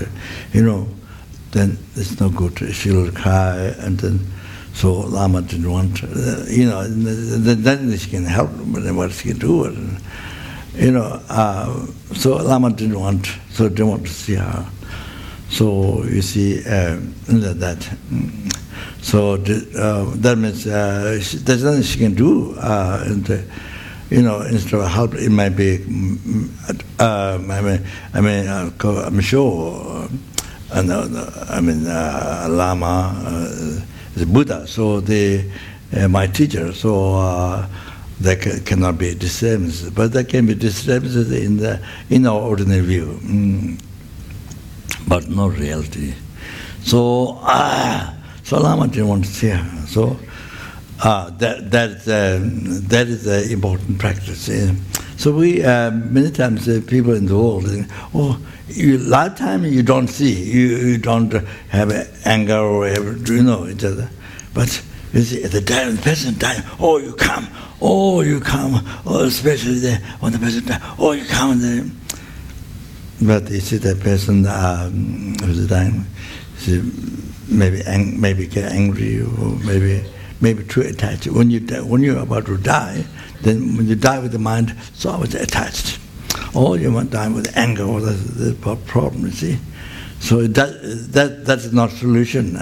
then it's no good. She will cry and then so Lama didn't want then she can help, but then what she can do. So Lama didn't want to see her. So you see that. So that means there's nothing she can do. Instead of help, it might be. I'm sure. Lama is Buddha. So my teacher. So. There cannot be disturbances, but there can be disturbances in our ordinary view, but not reality. So Lama didn't want to see her. So that is the important practice. So we many times people in the world think, lifetime you don't see, you don't have anger or each other, but. You see, at the time the person died, you come, especially when the person died, you come. But you see, the person who's dying, maybe get angry or maybe too attached. When you're about to die, then when you die with the mind, it's always attached. Or you might die with anger, or that's the problem. You see, so that's not solution.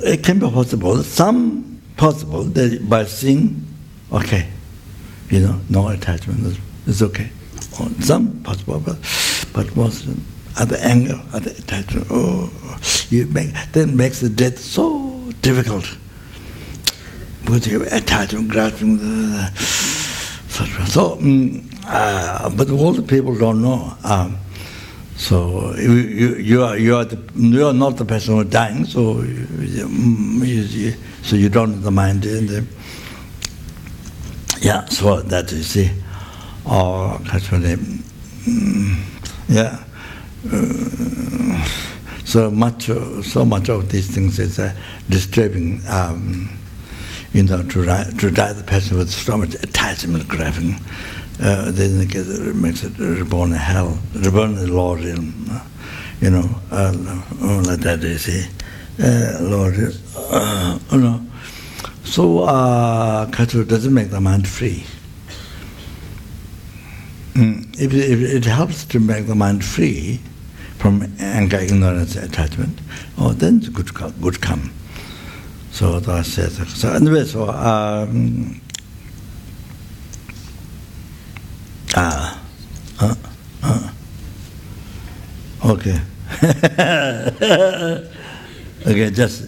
It can be possible. Some possible that by seeing, okay, no attachment, it's okay. Some possible, but most at the anger, at the attachment, then makes the death so difficult. Because you have attachment, grasping, etc. So, but all the people don't know. So you are not the person who is dying. So you don't have the mind in them. Yeah. So that you see, so much of these things is disturbing. To die the person with so much attachment, grabbing. Then it makes it reborn in hell, reborn in the Lord, like that they say, Lord, So, Kachur doesn't make the mind free. If it helps to make the mind free from anger, ignorance, attachment, then it's good come. So that says. So anyway, okay. Okay, just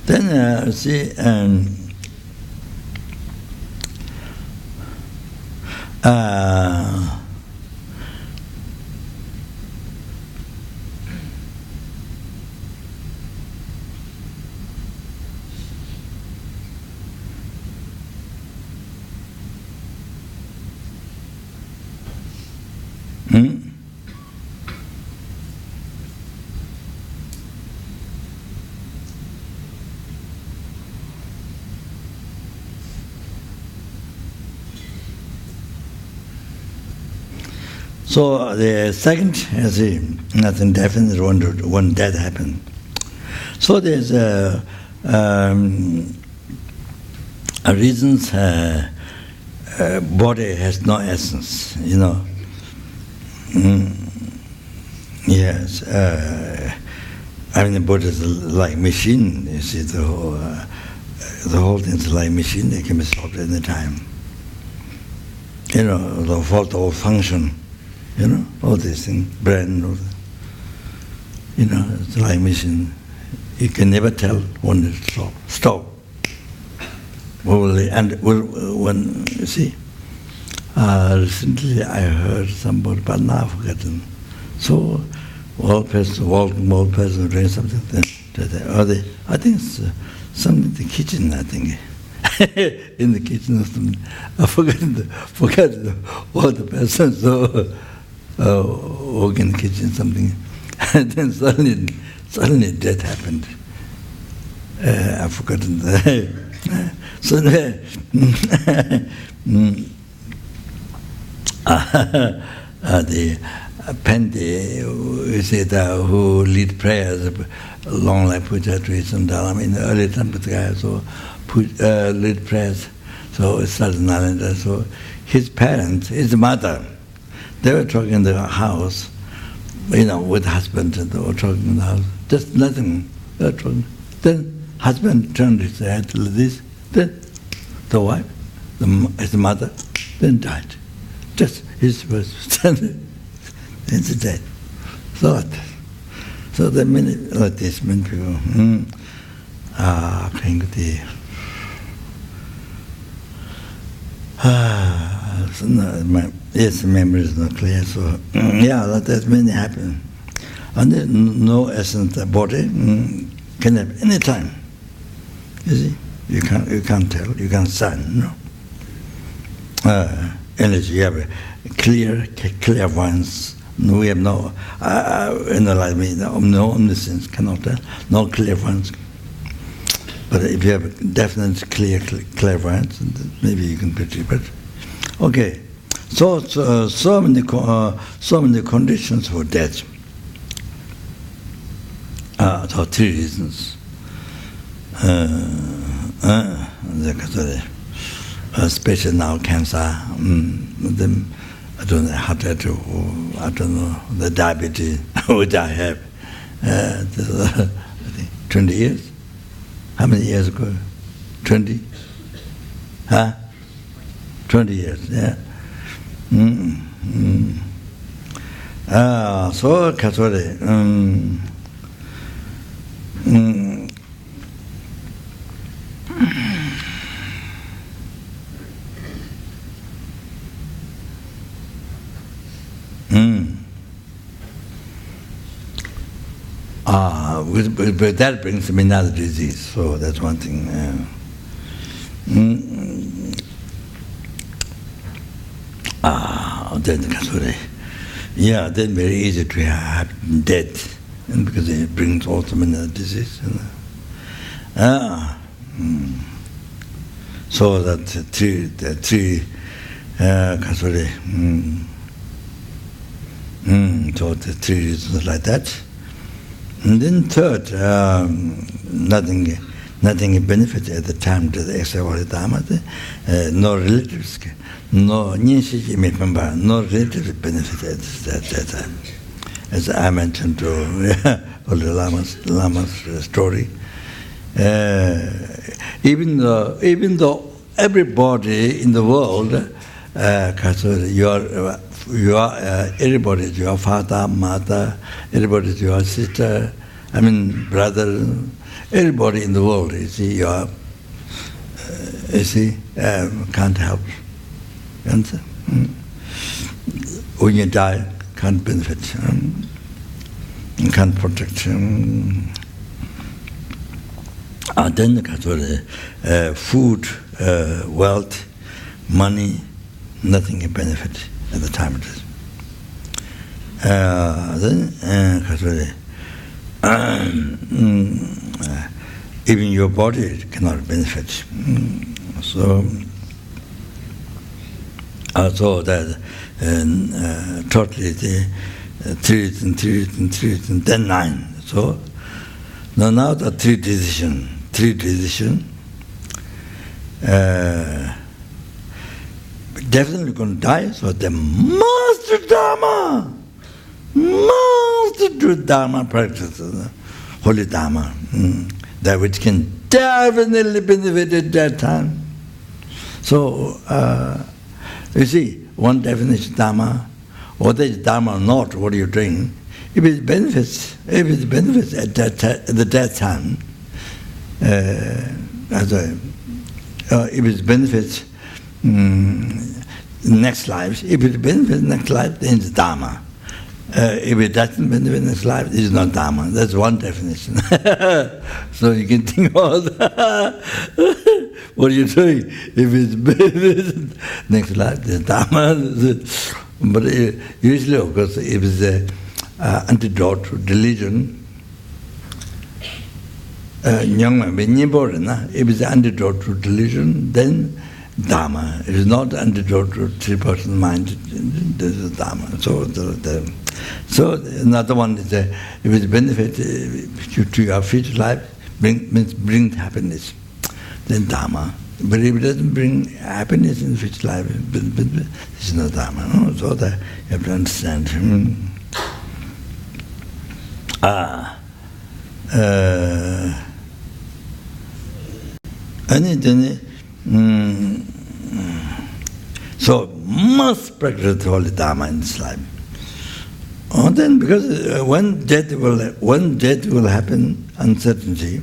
then see So the second is nothing definite when that happens. So there's reasons body has no essence, you know. Yes. I mean, the body is like machine. You see, the whole thing is like machine. It can be stopped any time. You know, the fault of function. You know, all these things, brain. All you know, it's like machine. You can never tell when it stop. And when you see, recently I heard somebody, but now I've forgotten. So, old person doing something. I think it's something in the kitchen. I think in the kitchen or something. I forgot what the person so work in the kitchen something, and then suddenly that happened. I've forgotten that. So the Pende, you say who lead prayers, long like Puja Trisam Dalam in the early time, but guy so lead prayers. So it started Nalanda. So his parents, his mother, they were talking in the house, you know, with husband, and they were talking in the house. Just nothing. They were talking. Then husband turned his head to this. Then the wife, his mother, then died. Just his was standing. It's dead. So there are many like this, many people. Playing with the. So yes, memory is not clear. So yeah, that many happen. And then no essence of body can have any time. You see, you can't tell. You can't sign. No. Energy. You have a clear ones. No, we have no. Like me, no omniscience cannot tell. No clairvoyance. But if you have a definite clairvoyance, maybe you can picture. But okay, so many conditions for death. So three reasons. Especially now cancer. Them, I don't know heart attack. I don't know the diabetes which I have. I think 20 years. How many years ago? 20? Huh? 20 years, yeah. So, Katsuri. But that brings me another disease, so that's one thing. Then Kasuri. Yeah, then very easy to have death, and because it brings also another disease. So that the three Kasuri. So the three reasons like that. And then third, nothing benefit at the time to the extraordinary Dharma, no relatives, no relatives benefit at that time. As I mentioned to the Lama's story, even though everybody in the world, you are everybody is your father, mother, everybody is your sister, I mean brother, everybody in the world, you see, can't help. You understand? When you die, can't benefit, can't protect. Then food, wealth, money, nothing can benefit at the time it is. Even your body cannot benefit. So So that totally the 3 and then 9. So now the three decision. Definitely going to die, so they must do Dharma. Must do Dharma practice, holy Dharma. That which can definitely benefit at that time. So, you see, one definition of Dharma, whether it's Dharma or not, what are you doing? If it benefits at that time, if it benefits next life, if it benefits next life, then it's Dharma. If it doesn't benefit next life, it's not Dharma. That's one definition. So you can think about what are you doing? If it's benefits next life, it's Dharma. But usually, of course, if it's an antidote to delusion, if it's an antidote to delusion, then Dharma. If it's not antidote to three-person mind, this is Dharma. So another one is if it benefits to your future life, brings happiness, then Dharma. But if it doesn't bring happiness in future life, this is not Dharma. No? So that you have to understand. So must practice holy Dharma in this life. Then, because when death will happen, uncertainty.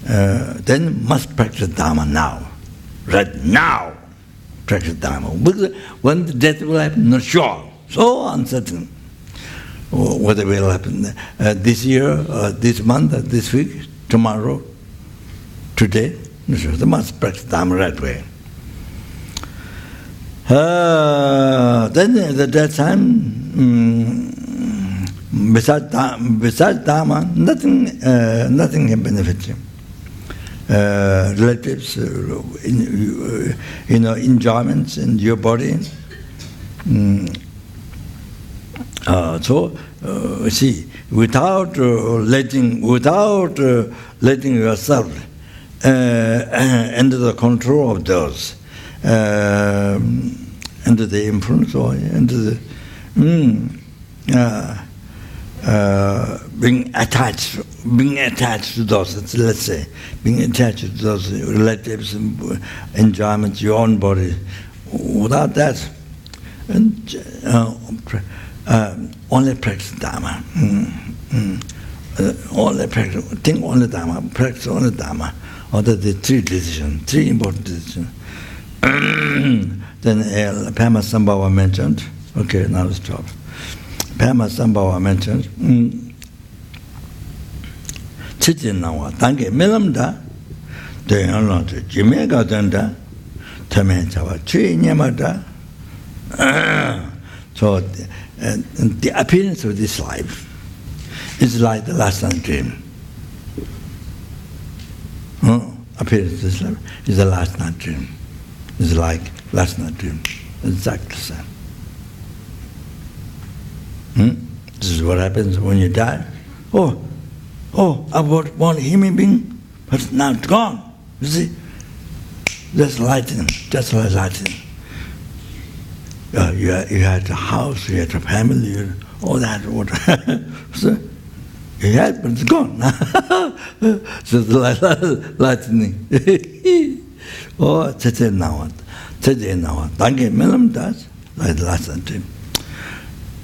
Then must practice Dharma now. Right now, practice Dharma. Because when the death will happen, not sure. So uncertain. Whether it will happen this year, this month, this week, tomorrow, today. Not sure. They must practice Dharma right way. Then at that time, besides Dharma, nothing can benefit you. Relatives, enjoyments in your body. See, without letting yourself under the control of those, under the influence or under the being attached to those, let's say, being attached to those relatives and enjoyments, your own body. Without that, only practice Dharma. Only practice, think only Dharma, practice only Dharma. Or the three important decisions. Then Pema Sambhava mentioned. Okay, now let's stop. Pema Sambhava mentioned. Chitinawa, Tange Milamda, the Anlot, Jimega Danda, Tamanchawa, Chi Nyamada. So the appearance of this life is like the last night dream. Appearance of this life is the last night dream. It's like last night dream. Exactly the same. This is what happens when you die. I was one human being, but now it's gone. You see? Just lightning, just like lightning. You had a house, you had a family, you had all that. So you had, but it's gone. Just like lightning. Tete Nawa. Tange Melam does, like the last time.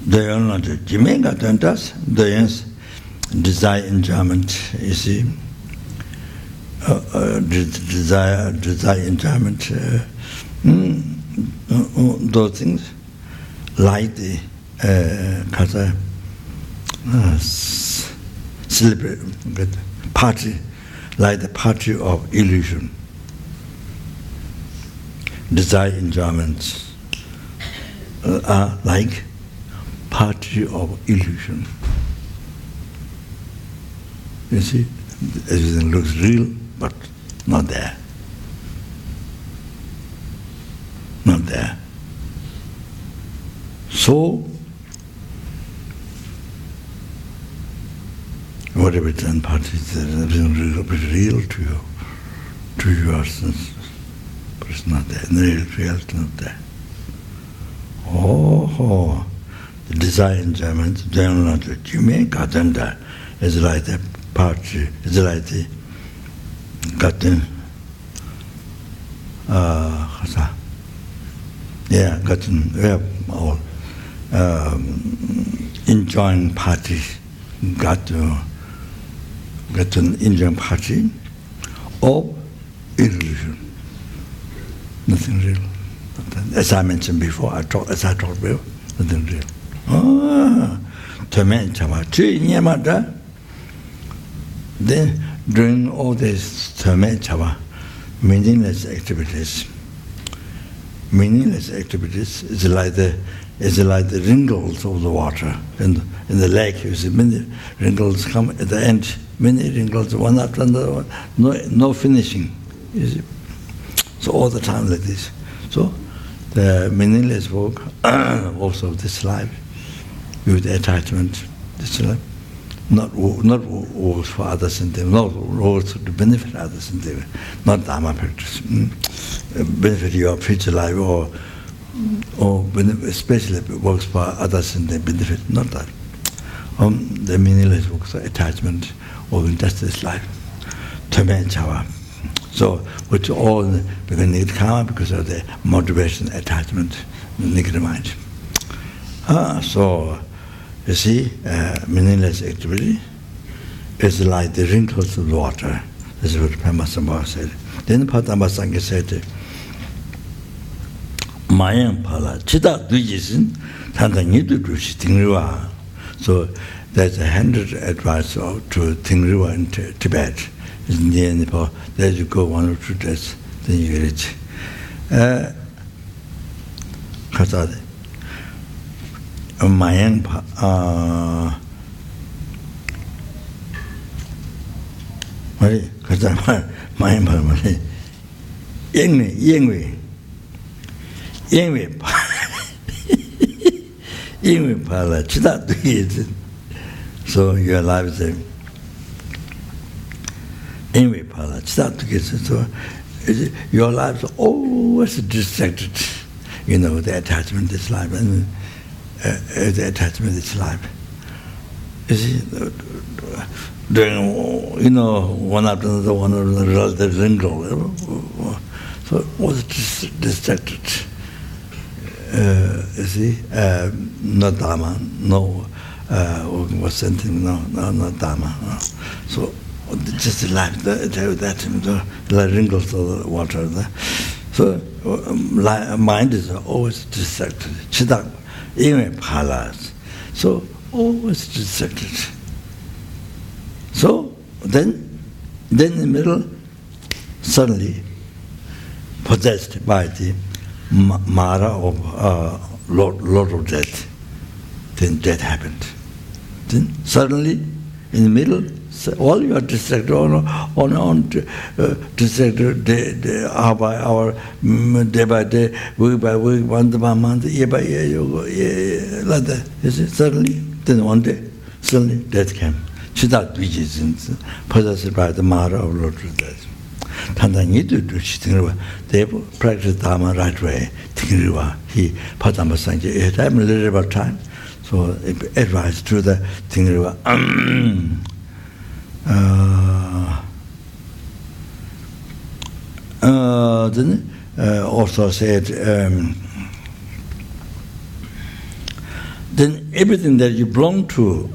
They are not Jamaica does, they is desire enjoyment, you see. Desire enjoyment, those things, like the celebrate party, like the party of illusion. Desire enjoyments are like party of illusion. You see, everything looks real, but not there. there. So, whatever done part is real to you, to your senses, but it's not there. The real is not there. Oh, the desire enjoyment, general knowledge, you may got them there. It's like the party, it's like the gotten, gotten, we have all enjoying parties, got an enjoying party of illusion, nothing real. As I mentioned before, as I talked about, nothing real. Then during all this meaningless activities is like the wrinkles of the water in the lake. You see, many wrinkles come at the end. Many wrinkles, one after another, no finishing. You see? So all the time like this. So the meaningless work also this life with attachment, this life, not works for others in them, not works to benefit others in them, not Dharma practice. Benefit your future life or especially works for others in their benefit, not that. The meaningless works for attachment or just this life. So, which all because need karma because of the motivation, attachment, negative mind. So, you see, meaningless activity is like the wrinkles of the water. This is what Pema Sambhava said. Then Padma Sangha said, Mayang Pala, Chita Dujisin, Tanda Nidu Dushi Tingriwa. So, there's 100 advice to Tingriwa in Tibet. It's near Nepal. There you go 1 or 2 days, then you reach. Kasade. Mayang Mari, Kasade, Mayang Pala Mari. Yengwe Pala, Chita Dujisin. So your life is a Anyway, Pala, start to get so your life is always distracted, the attachment is life, and the attachment is life. You see, during, one after another, the wrinkle, so always distracted. You see, no Dharma, no, was something, no Dharma. So, just life, the wrinkles of the water. So, mind is always distracted. Chidak, even palas. So, always distracted. So, then in the middle, suddenly, possessed by the Mara of Lord of Death, then death happened. Then, suddenly, in the middle, all you are distracted distracted hour by hour, day by day, week by week, month by month, year by year, like that. You see, suddenly, then one day, suddenly death came. Chidat Vijay, possessed by the Mara of Lord of Death. They practice Dharma right way. He Padma Sangha. He had a little bit of time, so advice to the Tingriwa. Then also said, then everything that you belong to,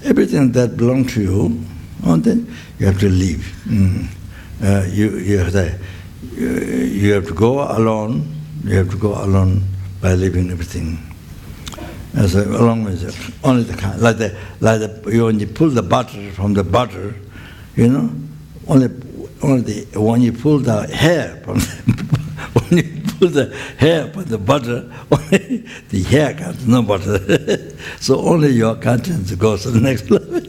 everything that belongs to you, then you have to leave. You have to go alone. You have to go alone by leaving everything. As along with it, only the kind, like the when you pull the butter from the butter, only when you pull the hair from when you pull the hair from the butter, only the hair comes, no butter. So only your conscience goes to the next level.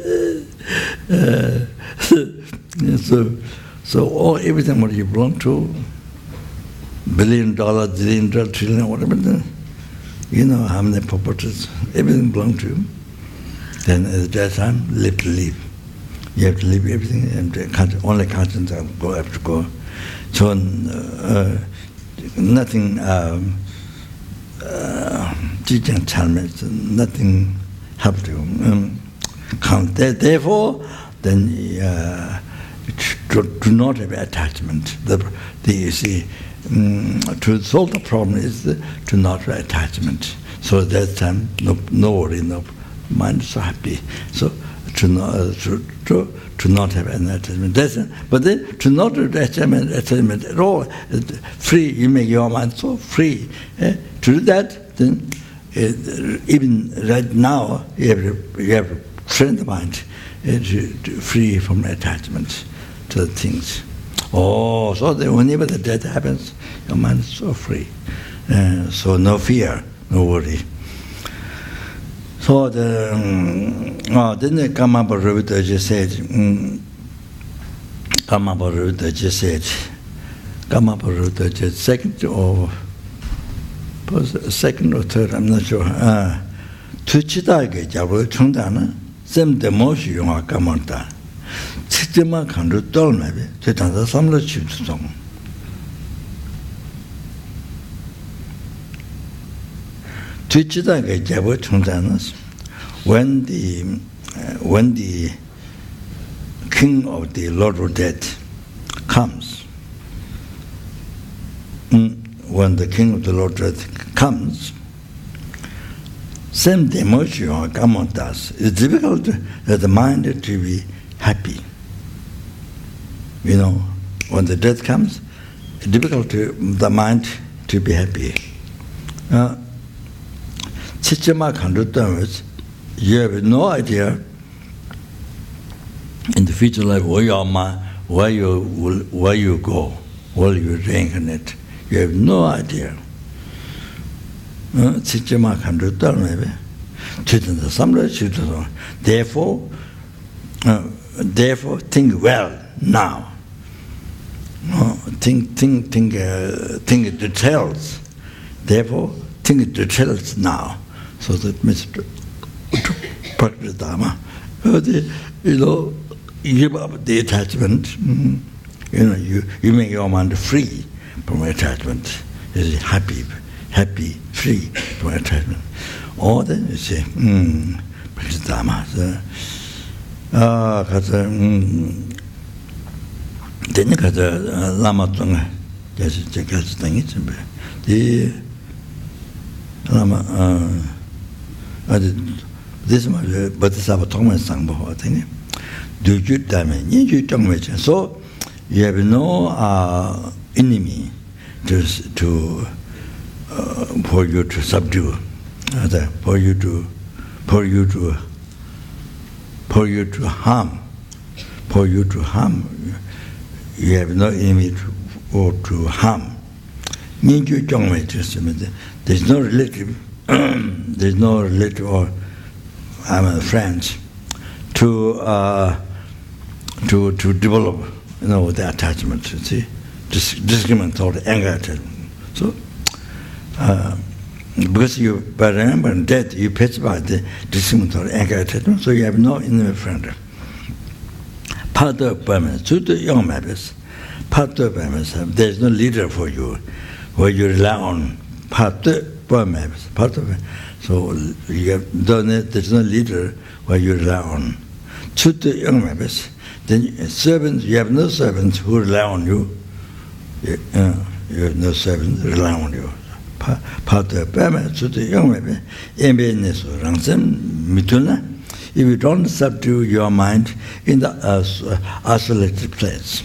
So everything what you belong to, $1 billion, $1 trillion, trillion, whatever, you know how many properties, everything belongs to you. Then at that time, live to live. You have to leave everything, and only conscience have to go. So nothing, nothing helped you. Therefore, then do not have attachment. You see, to solve the problem is to not have attachment. So at that time, no worry, no mind is so happy. So to not have an attachment. But then to not have attachment at all, free. You make your mind so free. To do that, then even right now you have to train the mind free from attachment to the things. Oh, so that whenever the death happens, your mind is so free. So no fear, no worry. So then the Karmapa Buddha just said, second or third, I'm not sure. Tuchidage Jabu Chundana, Sem the Moshi Yunga Kamanta. Chitima Kandu Dolnabe, Titanda Samla Chutong. Tuchidage Jabu Chundanas, when the king of the Lord of Death comes, when the king of the Lord of Death comes, same emotion or kamontas. It's difficult for the mind to be happy. You know, when the death comes, it's difficult for the mind to be happy. Chichima Kandutam, you have no idea in the future life where you go, where you reincarnate. You have no idea. Therefore, think well now. Think details. Therefore, think details now. So that means practice Dharma. You know, give up the attachment. You know, you make your mind free from attachment. Is happy, free from attachment. Or then you say, practice Dharma. Then you got the Lama Tonga. Yes, it's a good thing. The Lama, this is my Bodhisattva Tongman Sangbo, I think. Do you damage? You don't. So you have no enemy for you to subdue, for you to harm. You have no enemy to harm. There's no relative. There's no relative or friends to develop, you know, the attachment. You see, discriminatory anger attachment. So, because you, by remembering death, you pacify the discriminatory anger attachment. So you have no enemy friend. Part of Burma, to the young members, part of Burma, there's no leader for you, where you rely on. Part of Burma, part of it. So you have done it. There's no leader where you rely on. To the young members, then servants. You have no servants who rely on you. You have no servants rely on you. Part of Burma, to the young members, if you don't subdue your mind in the isolated place,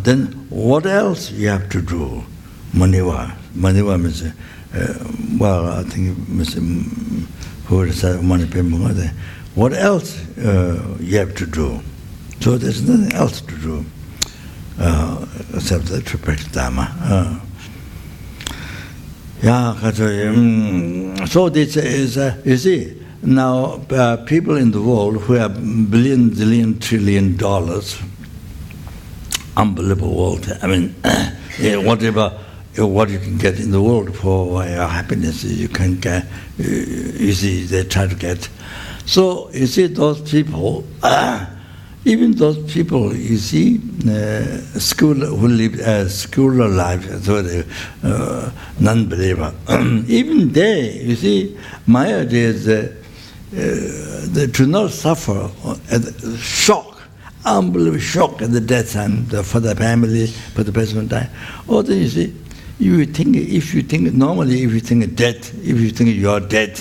then what else you have to do? Maniva. Maniva means, well, I think who said Manipa. What else you have to do? So there's nothing else to do except the practice Dharma. So this is, you see, now people in the world who have billion, zillion, trillion dollars, unbelievable world. I mean, whatever what you can get in the world for happiness, you can get. You see, they try to get. So you see, those people, even those people, you see, school who live school life, so non-believer. Even they, you see, my idea is they do not suffer shock, unbelievable shock at the death time for the family, for the person who died. Or then you see, if you think normally, if you think death, if you think you are dead,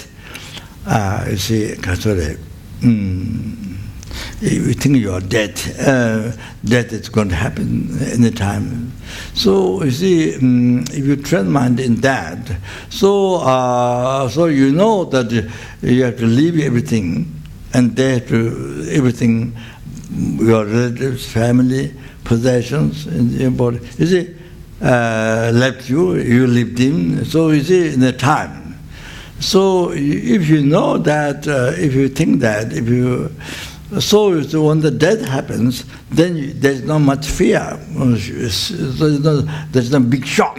you see, if you think you are dead, death is going to happen any time. So you see, if you train mind in that, so you know that you have to leave everything, and they have to everything, your relatives, family, possessions, in your body. You see, left you lived in. So you see, in the time. So if you know that, if you think that, so when the death happens, then there's not much fear. There's no big shock.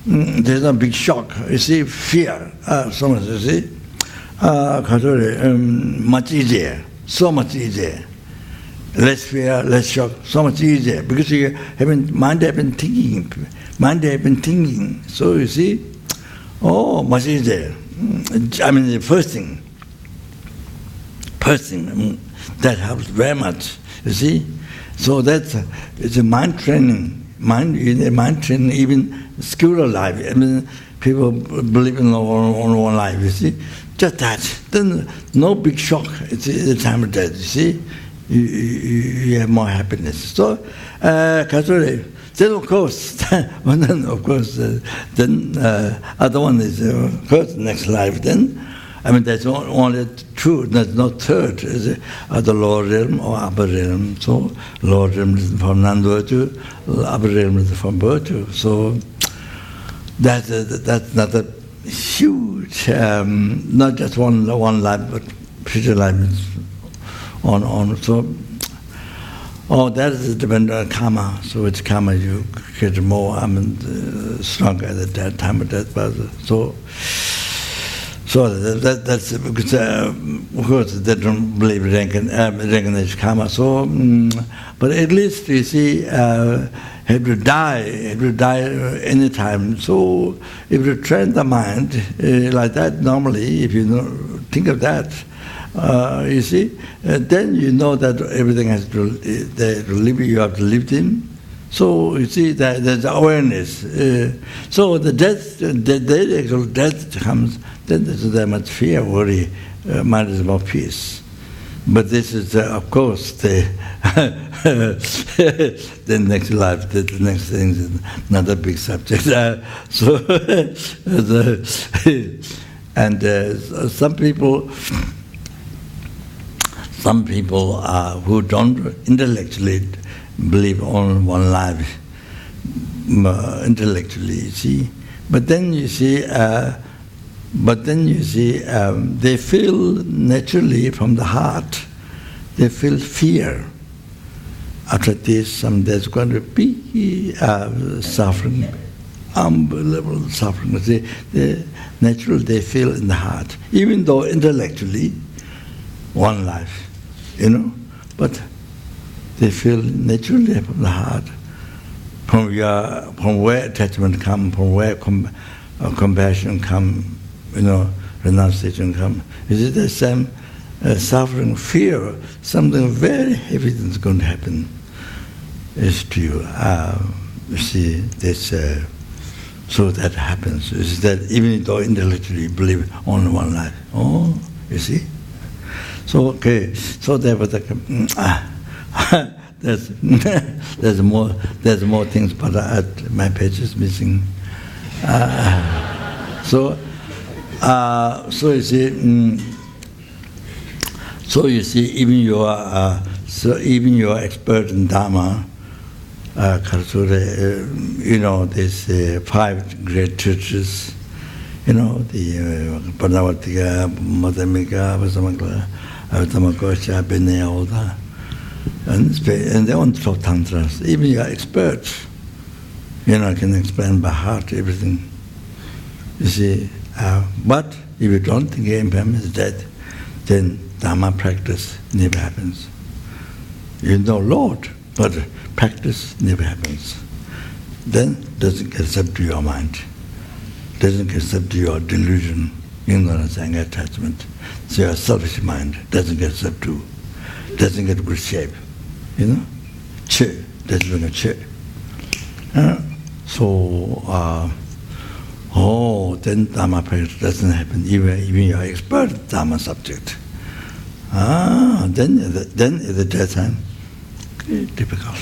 There's no big shock. You see, fear. So much, you see. Much easier. So much easier. Less fear, less shock. So much easier. Because mind have been thinking. So you see, much easier. I mean, the first thing, that helps very much, you see. So it's a mind training. Mind training, even school life. I mean, people believe in one life, you see. Just that. Then no big shock. It's the time of death, you see. You have more happiness. So, then of course, then other one is of course next life. Then, I mean, there's only two. There's no third. Is the lower realm or upper realm. So, lower realm is from non-virtue, upper realm is from virtue. So, that's not a huge, not just one life, but future life is on. So, that is dependent on karma. So with karma you get more, stronger at that time of death. So that's because of course they don't believe reincarnation karma. So, but at least you see, have to die any time. So if you train the mind like that, normally, if you think of that. You see, then you know that everything has to live. You have to live in. So you see that there's awareness. So the actual death comes. Then there's that much fear, worry. Mind is more peace. But this is, of course, the next life. The next thing is another big subject. And some people who don't intellectually believe on one life, intellectually, you see. But then you see, they feel naturally from the heart. They feel fear. After this, there's going to be suffering, unbelievable suffering. Naturally, they feel in the heart, even though intellectually, one life. But they feel naturally from the heart, from where attachment comes, from where compassion comes, renunciation comes. Is it the same suffering, fear? Something very heavy is going to happen is to you. You see, this. So that happens. Is that even though intellectually you believe only one life? You see. So okay, so there was there's more things, but my page is missing. So you see, even you are expert in Dharma. These 5 great churches. you know, the Panavatika, Madhamika, Avasamakosha, Bene, all that. And they want to talk tantras. Even your experts, you know, can explain by heart everything. You see, but if you don't think impairment is dead, then Dharma practice never happens. You know Lord, but practice never happens. Then doesn't get subdued to your mind, doesn't get subdued to your delusion, ignorance, anger, attachment. So your selfish mind doesn't get subdued, doesn't get good shape. You know, che doesn't bring a che. Then Dharma practice doesn't happen. Even your expert Dharma subject. Then at the daytime, difficult.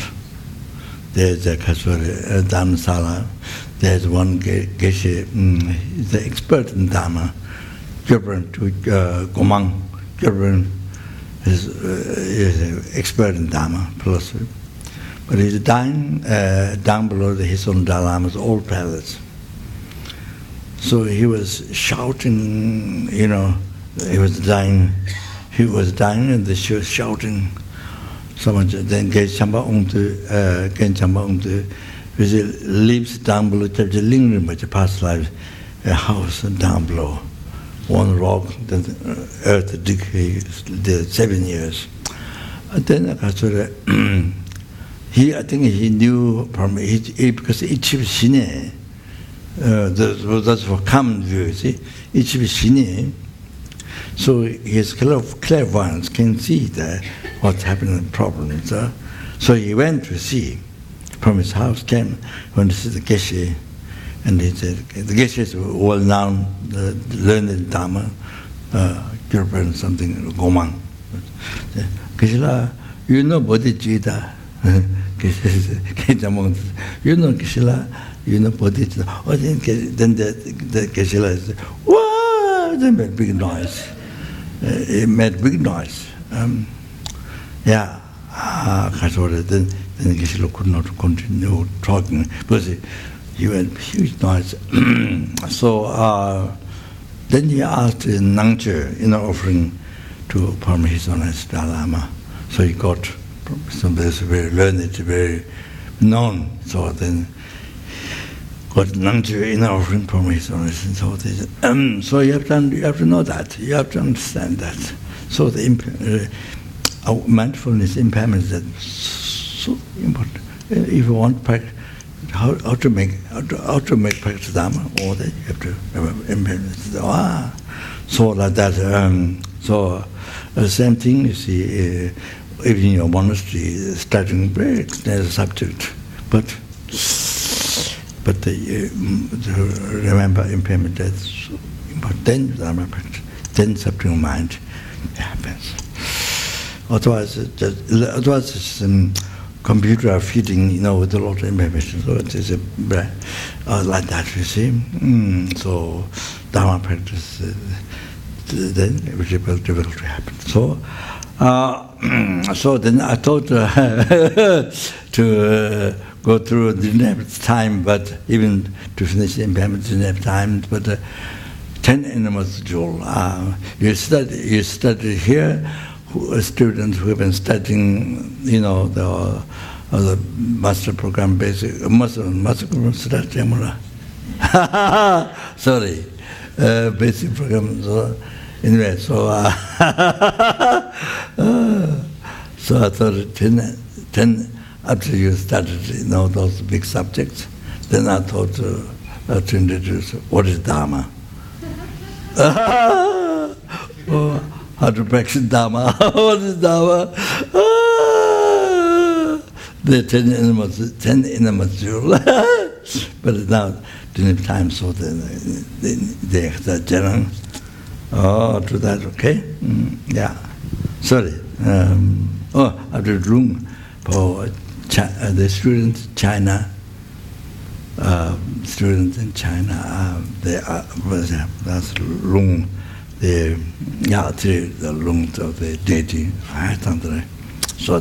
There's a Kasuri, Dhammasala. There's one Geshe, the expert in Dharma. Gyurban to Gomang. Gyurban is an expert in Dharma philosophy. But he's dying down below his own Dalai Lama's old palace. So he was shouting, you know, he was dying and she was shouting so much. Then Gen Chamba Ungtu, which lives down below, lingering by the past life, a house down below, one rock, then earth dig, he did 7 years. And then I think he knew from because each was Shine. That's for common view, see? Each was Shine. So his clairvoyance can see what's happening in the problem. So he went to see from his house, went to see the Geshe, and he said, the Geshe is well-known, learned in Dharma, Gyurban something, Gomang. Geshe-la, you know Bodhicitta. You know Geshe-la, you know Bodhicitta. Oh, then the Geshe-la said, "Wow!" They made big noise. It made big noise. Then Geshe-la could not continue talking because he made huge noise. So then he asked Nangche, offering to permit his honest Dalai Lama. So he got somebody very learned, very known. So then got Nangche offering permit his honest. And so they said, so you have to know that. You have to understand that. So the mindfulness impairment is so important. If you want practice, how to make practice Dharma, all that you have to have impairment. So like that. So the same thing you see, even in your monastery, starting very extended subject, but remember impairment. That's so important. Then Dharma practice, then subject mind happens. Otherwise, it's computer feeding, with a lot of information. So it is like that, you see. So Dharma practice, then it was difficult to happen. So then I thought to go through, didn't have time, but even to finish the impairment didn't have time. But 10 animals, Joel. You study here. Students who have been studying, the master program, basic master program study. Sorry, basic program. So anyway, so so I thought 10 after you started, those big subjects, then I thought to introduce what is Dharma. How to practice Dharma. What is Dharma? The 10 animals, but now didn't have time, so they have general. To that, okay? Sorry. After room for the students, China, students in China, that's room. The lung of the deity. So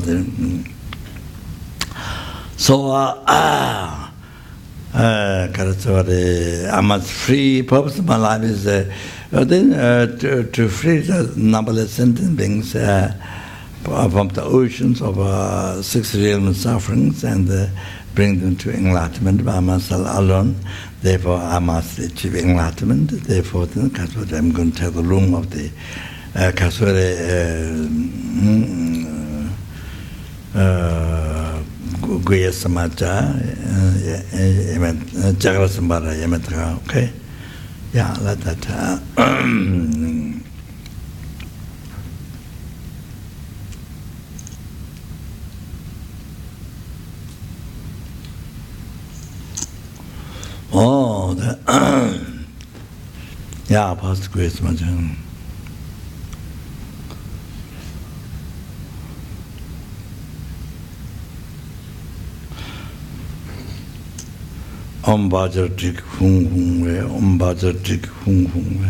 I must free. Purpose of my life is to free the numberless sentient beings from the oceans of 6 realm sufferings and bring them to enlightenment by myself alone. Therefore, I must achieve enlightenment. Therefore, I'm going to take the room of the Guya Samaja, Jagra Sambara, Yamatra, okay? Yeah, like that. Oh, yeah, past Guya Samaja. Om Bajar Tik Hung Hung We, Om Bajar Tik Hung Hung We,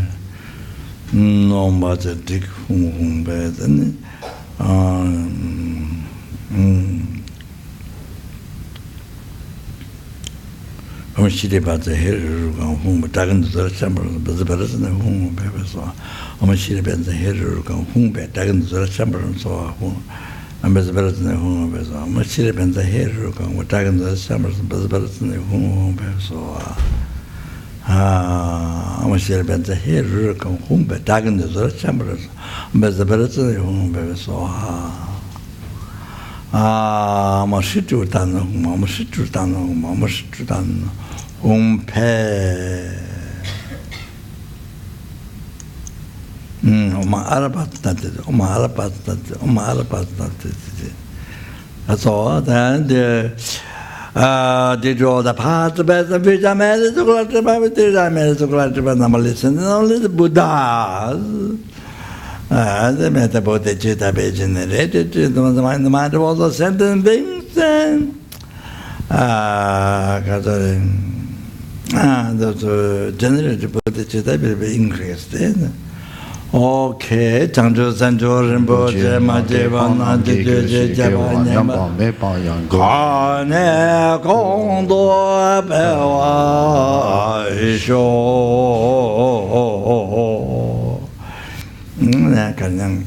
Om Bajar Tik Hung Hung We, then Om Shiri Bajar Heru Hung, but Dagan the Chamber, but the person Hung Be so. Om Shiri Bajar Heru Hung, but Dagan the Chamber and so. I'm better than the home of so much depends the hair come with tagging the summers, but better than the home of so. How much depends the hair come home, but tagging the chambers, but the better than the home of so. Must to done, must to done, must to done, pay. That's all. Then they draw the path the best of which I made it to collect about it. I made it to collect about number listen, only the Buddhas. They met about the Chitta be generated, the mind of all the sentient beings. Those generated by the Chitta will be increased. Okay, Chanjo Sanjo Rinpoche Majeva Nandi Jeje Java Nyama Kane Kondo Bewa Isho Kanyang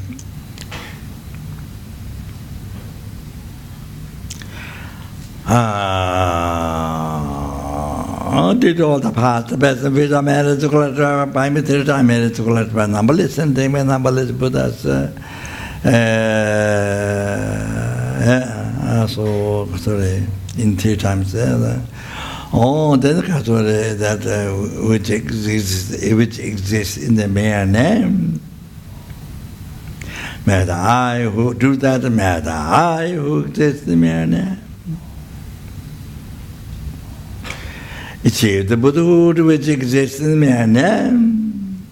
did all the past, the best of which I made to collect by material, I made to collect by numberless and they made numberless Buddhas. So, sorry, in 3 times there. Oh, then that which exists in the mere name. May the I who do that, may the I who exists in the mere name. Achieve the Buddhahood which exists in the mere name.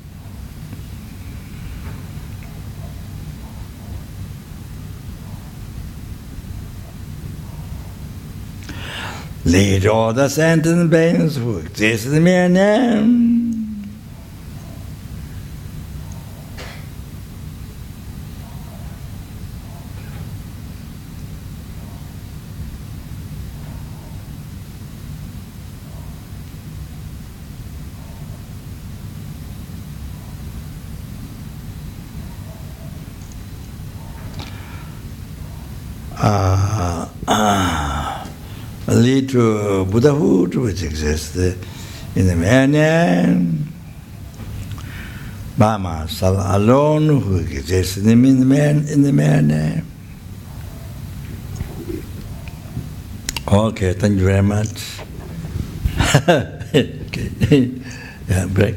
Lead all the sentient beings who exist in the mere name. Lead to Buddhahood which exists in the mere name. By myself alone who exists in the mere name. Okay, thank you very much. Okay. Yeah, break.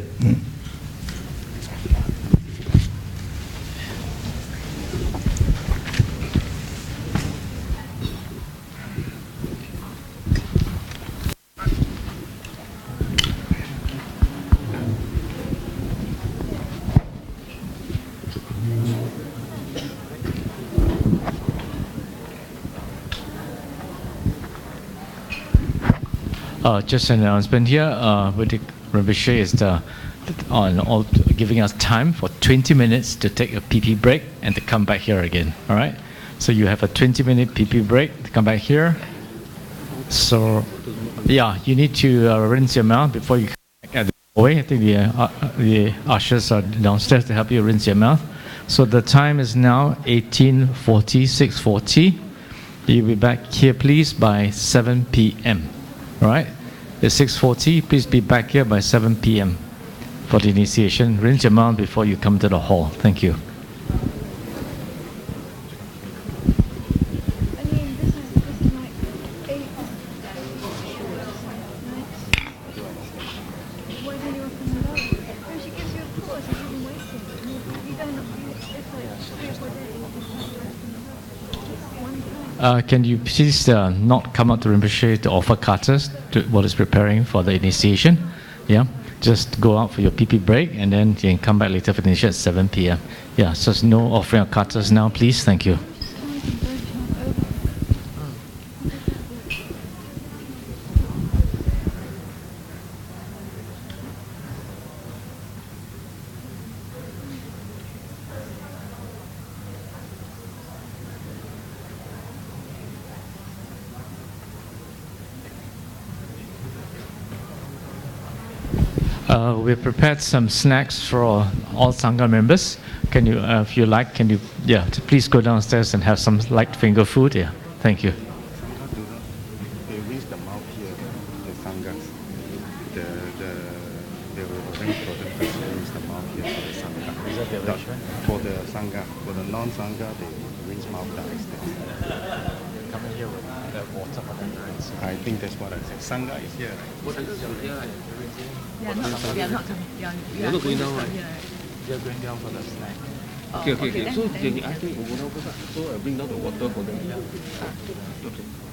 Just an announcement here. Rinpoche is giving us time for 20 minutes to take a PP break and to come back here again. All right? So you have a 20-minute PP break to come back here. So Yeah, you need to rinse your mouth before you come back at the doorway. I think the ushers are downstairs to help you rinse your mouth. So the time is now 18:40, 6:40. You'll be back here, please, by 7 p.m. All right? It's 6:40. Please be back here by 7 p.m. for the initiation. Rinse your mouth before you come to the hall. Thank you. Can you please not come out to Rinpoche to offer katas to what is preparing for the initiation? Yeah, just go out for your pee break and then you can come back later for the initiation at 7 p.m. Yeah, so no offering of katas now, please. Thank you. We've prepared some snacks for all Sangha members. Can you, if you like, can you, please go downstairs and have some light finger food. Yeah, thank you. They rinse the mouth here, the Sanghas. They will arrange for them to rinse the mouth here for the Sangha. Is that the arrangement? For the Sangha. For the non-Sangha, they rinse mouth downstairs. Coming here with the water for them to rinse. I think that's what I said. Sangha is here. What is your They are not coming. You're not going down, right? You're going down for the snack. Okay. So can you ask me over now first? So I bring down the water for them. Ah. Okay.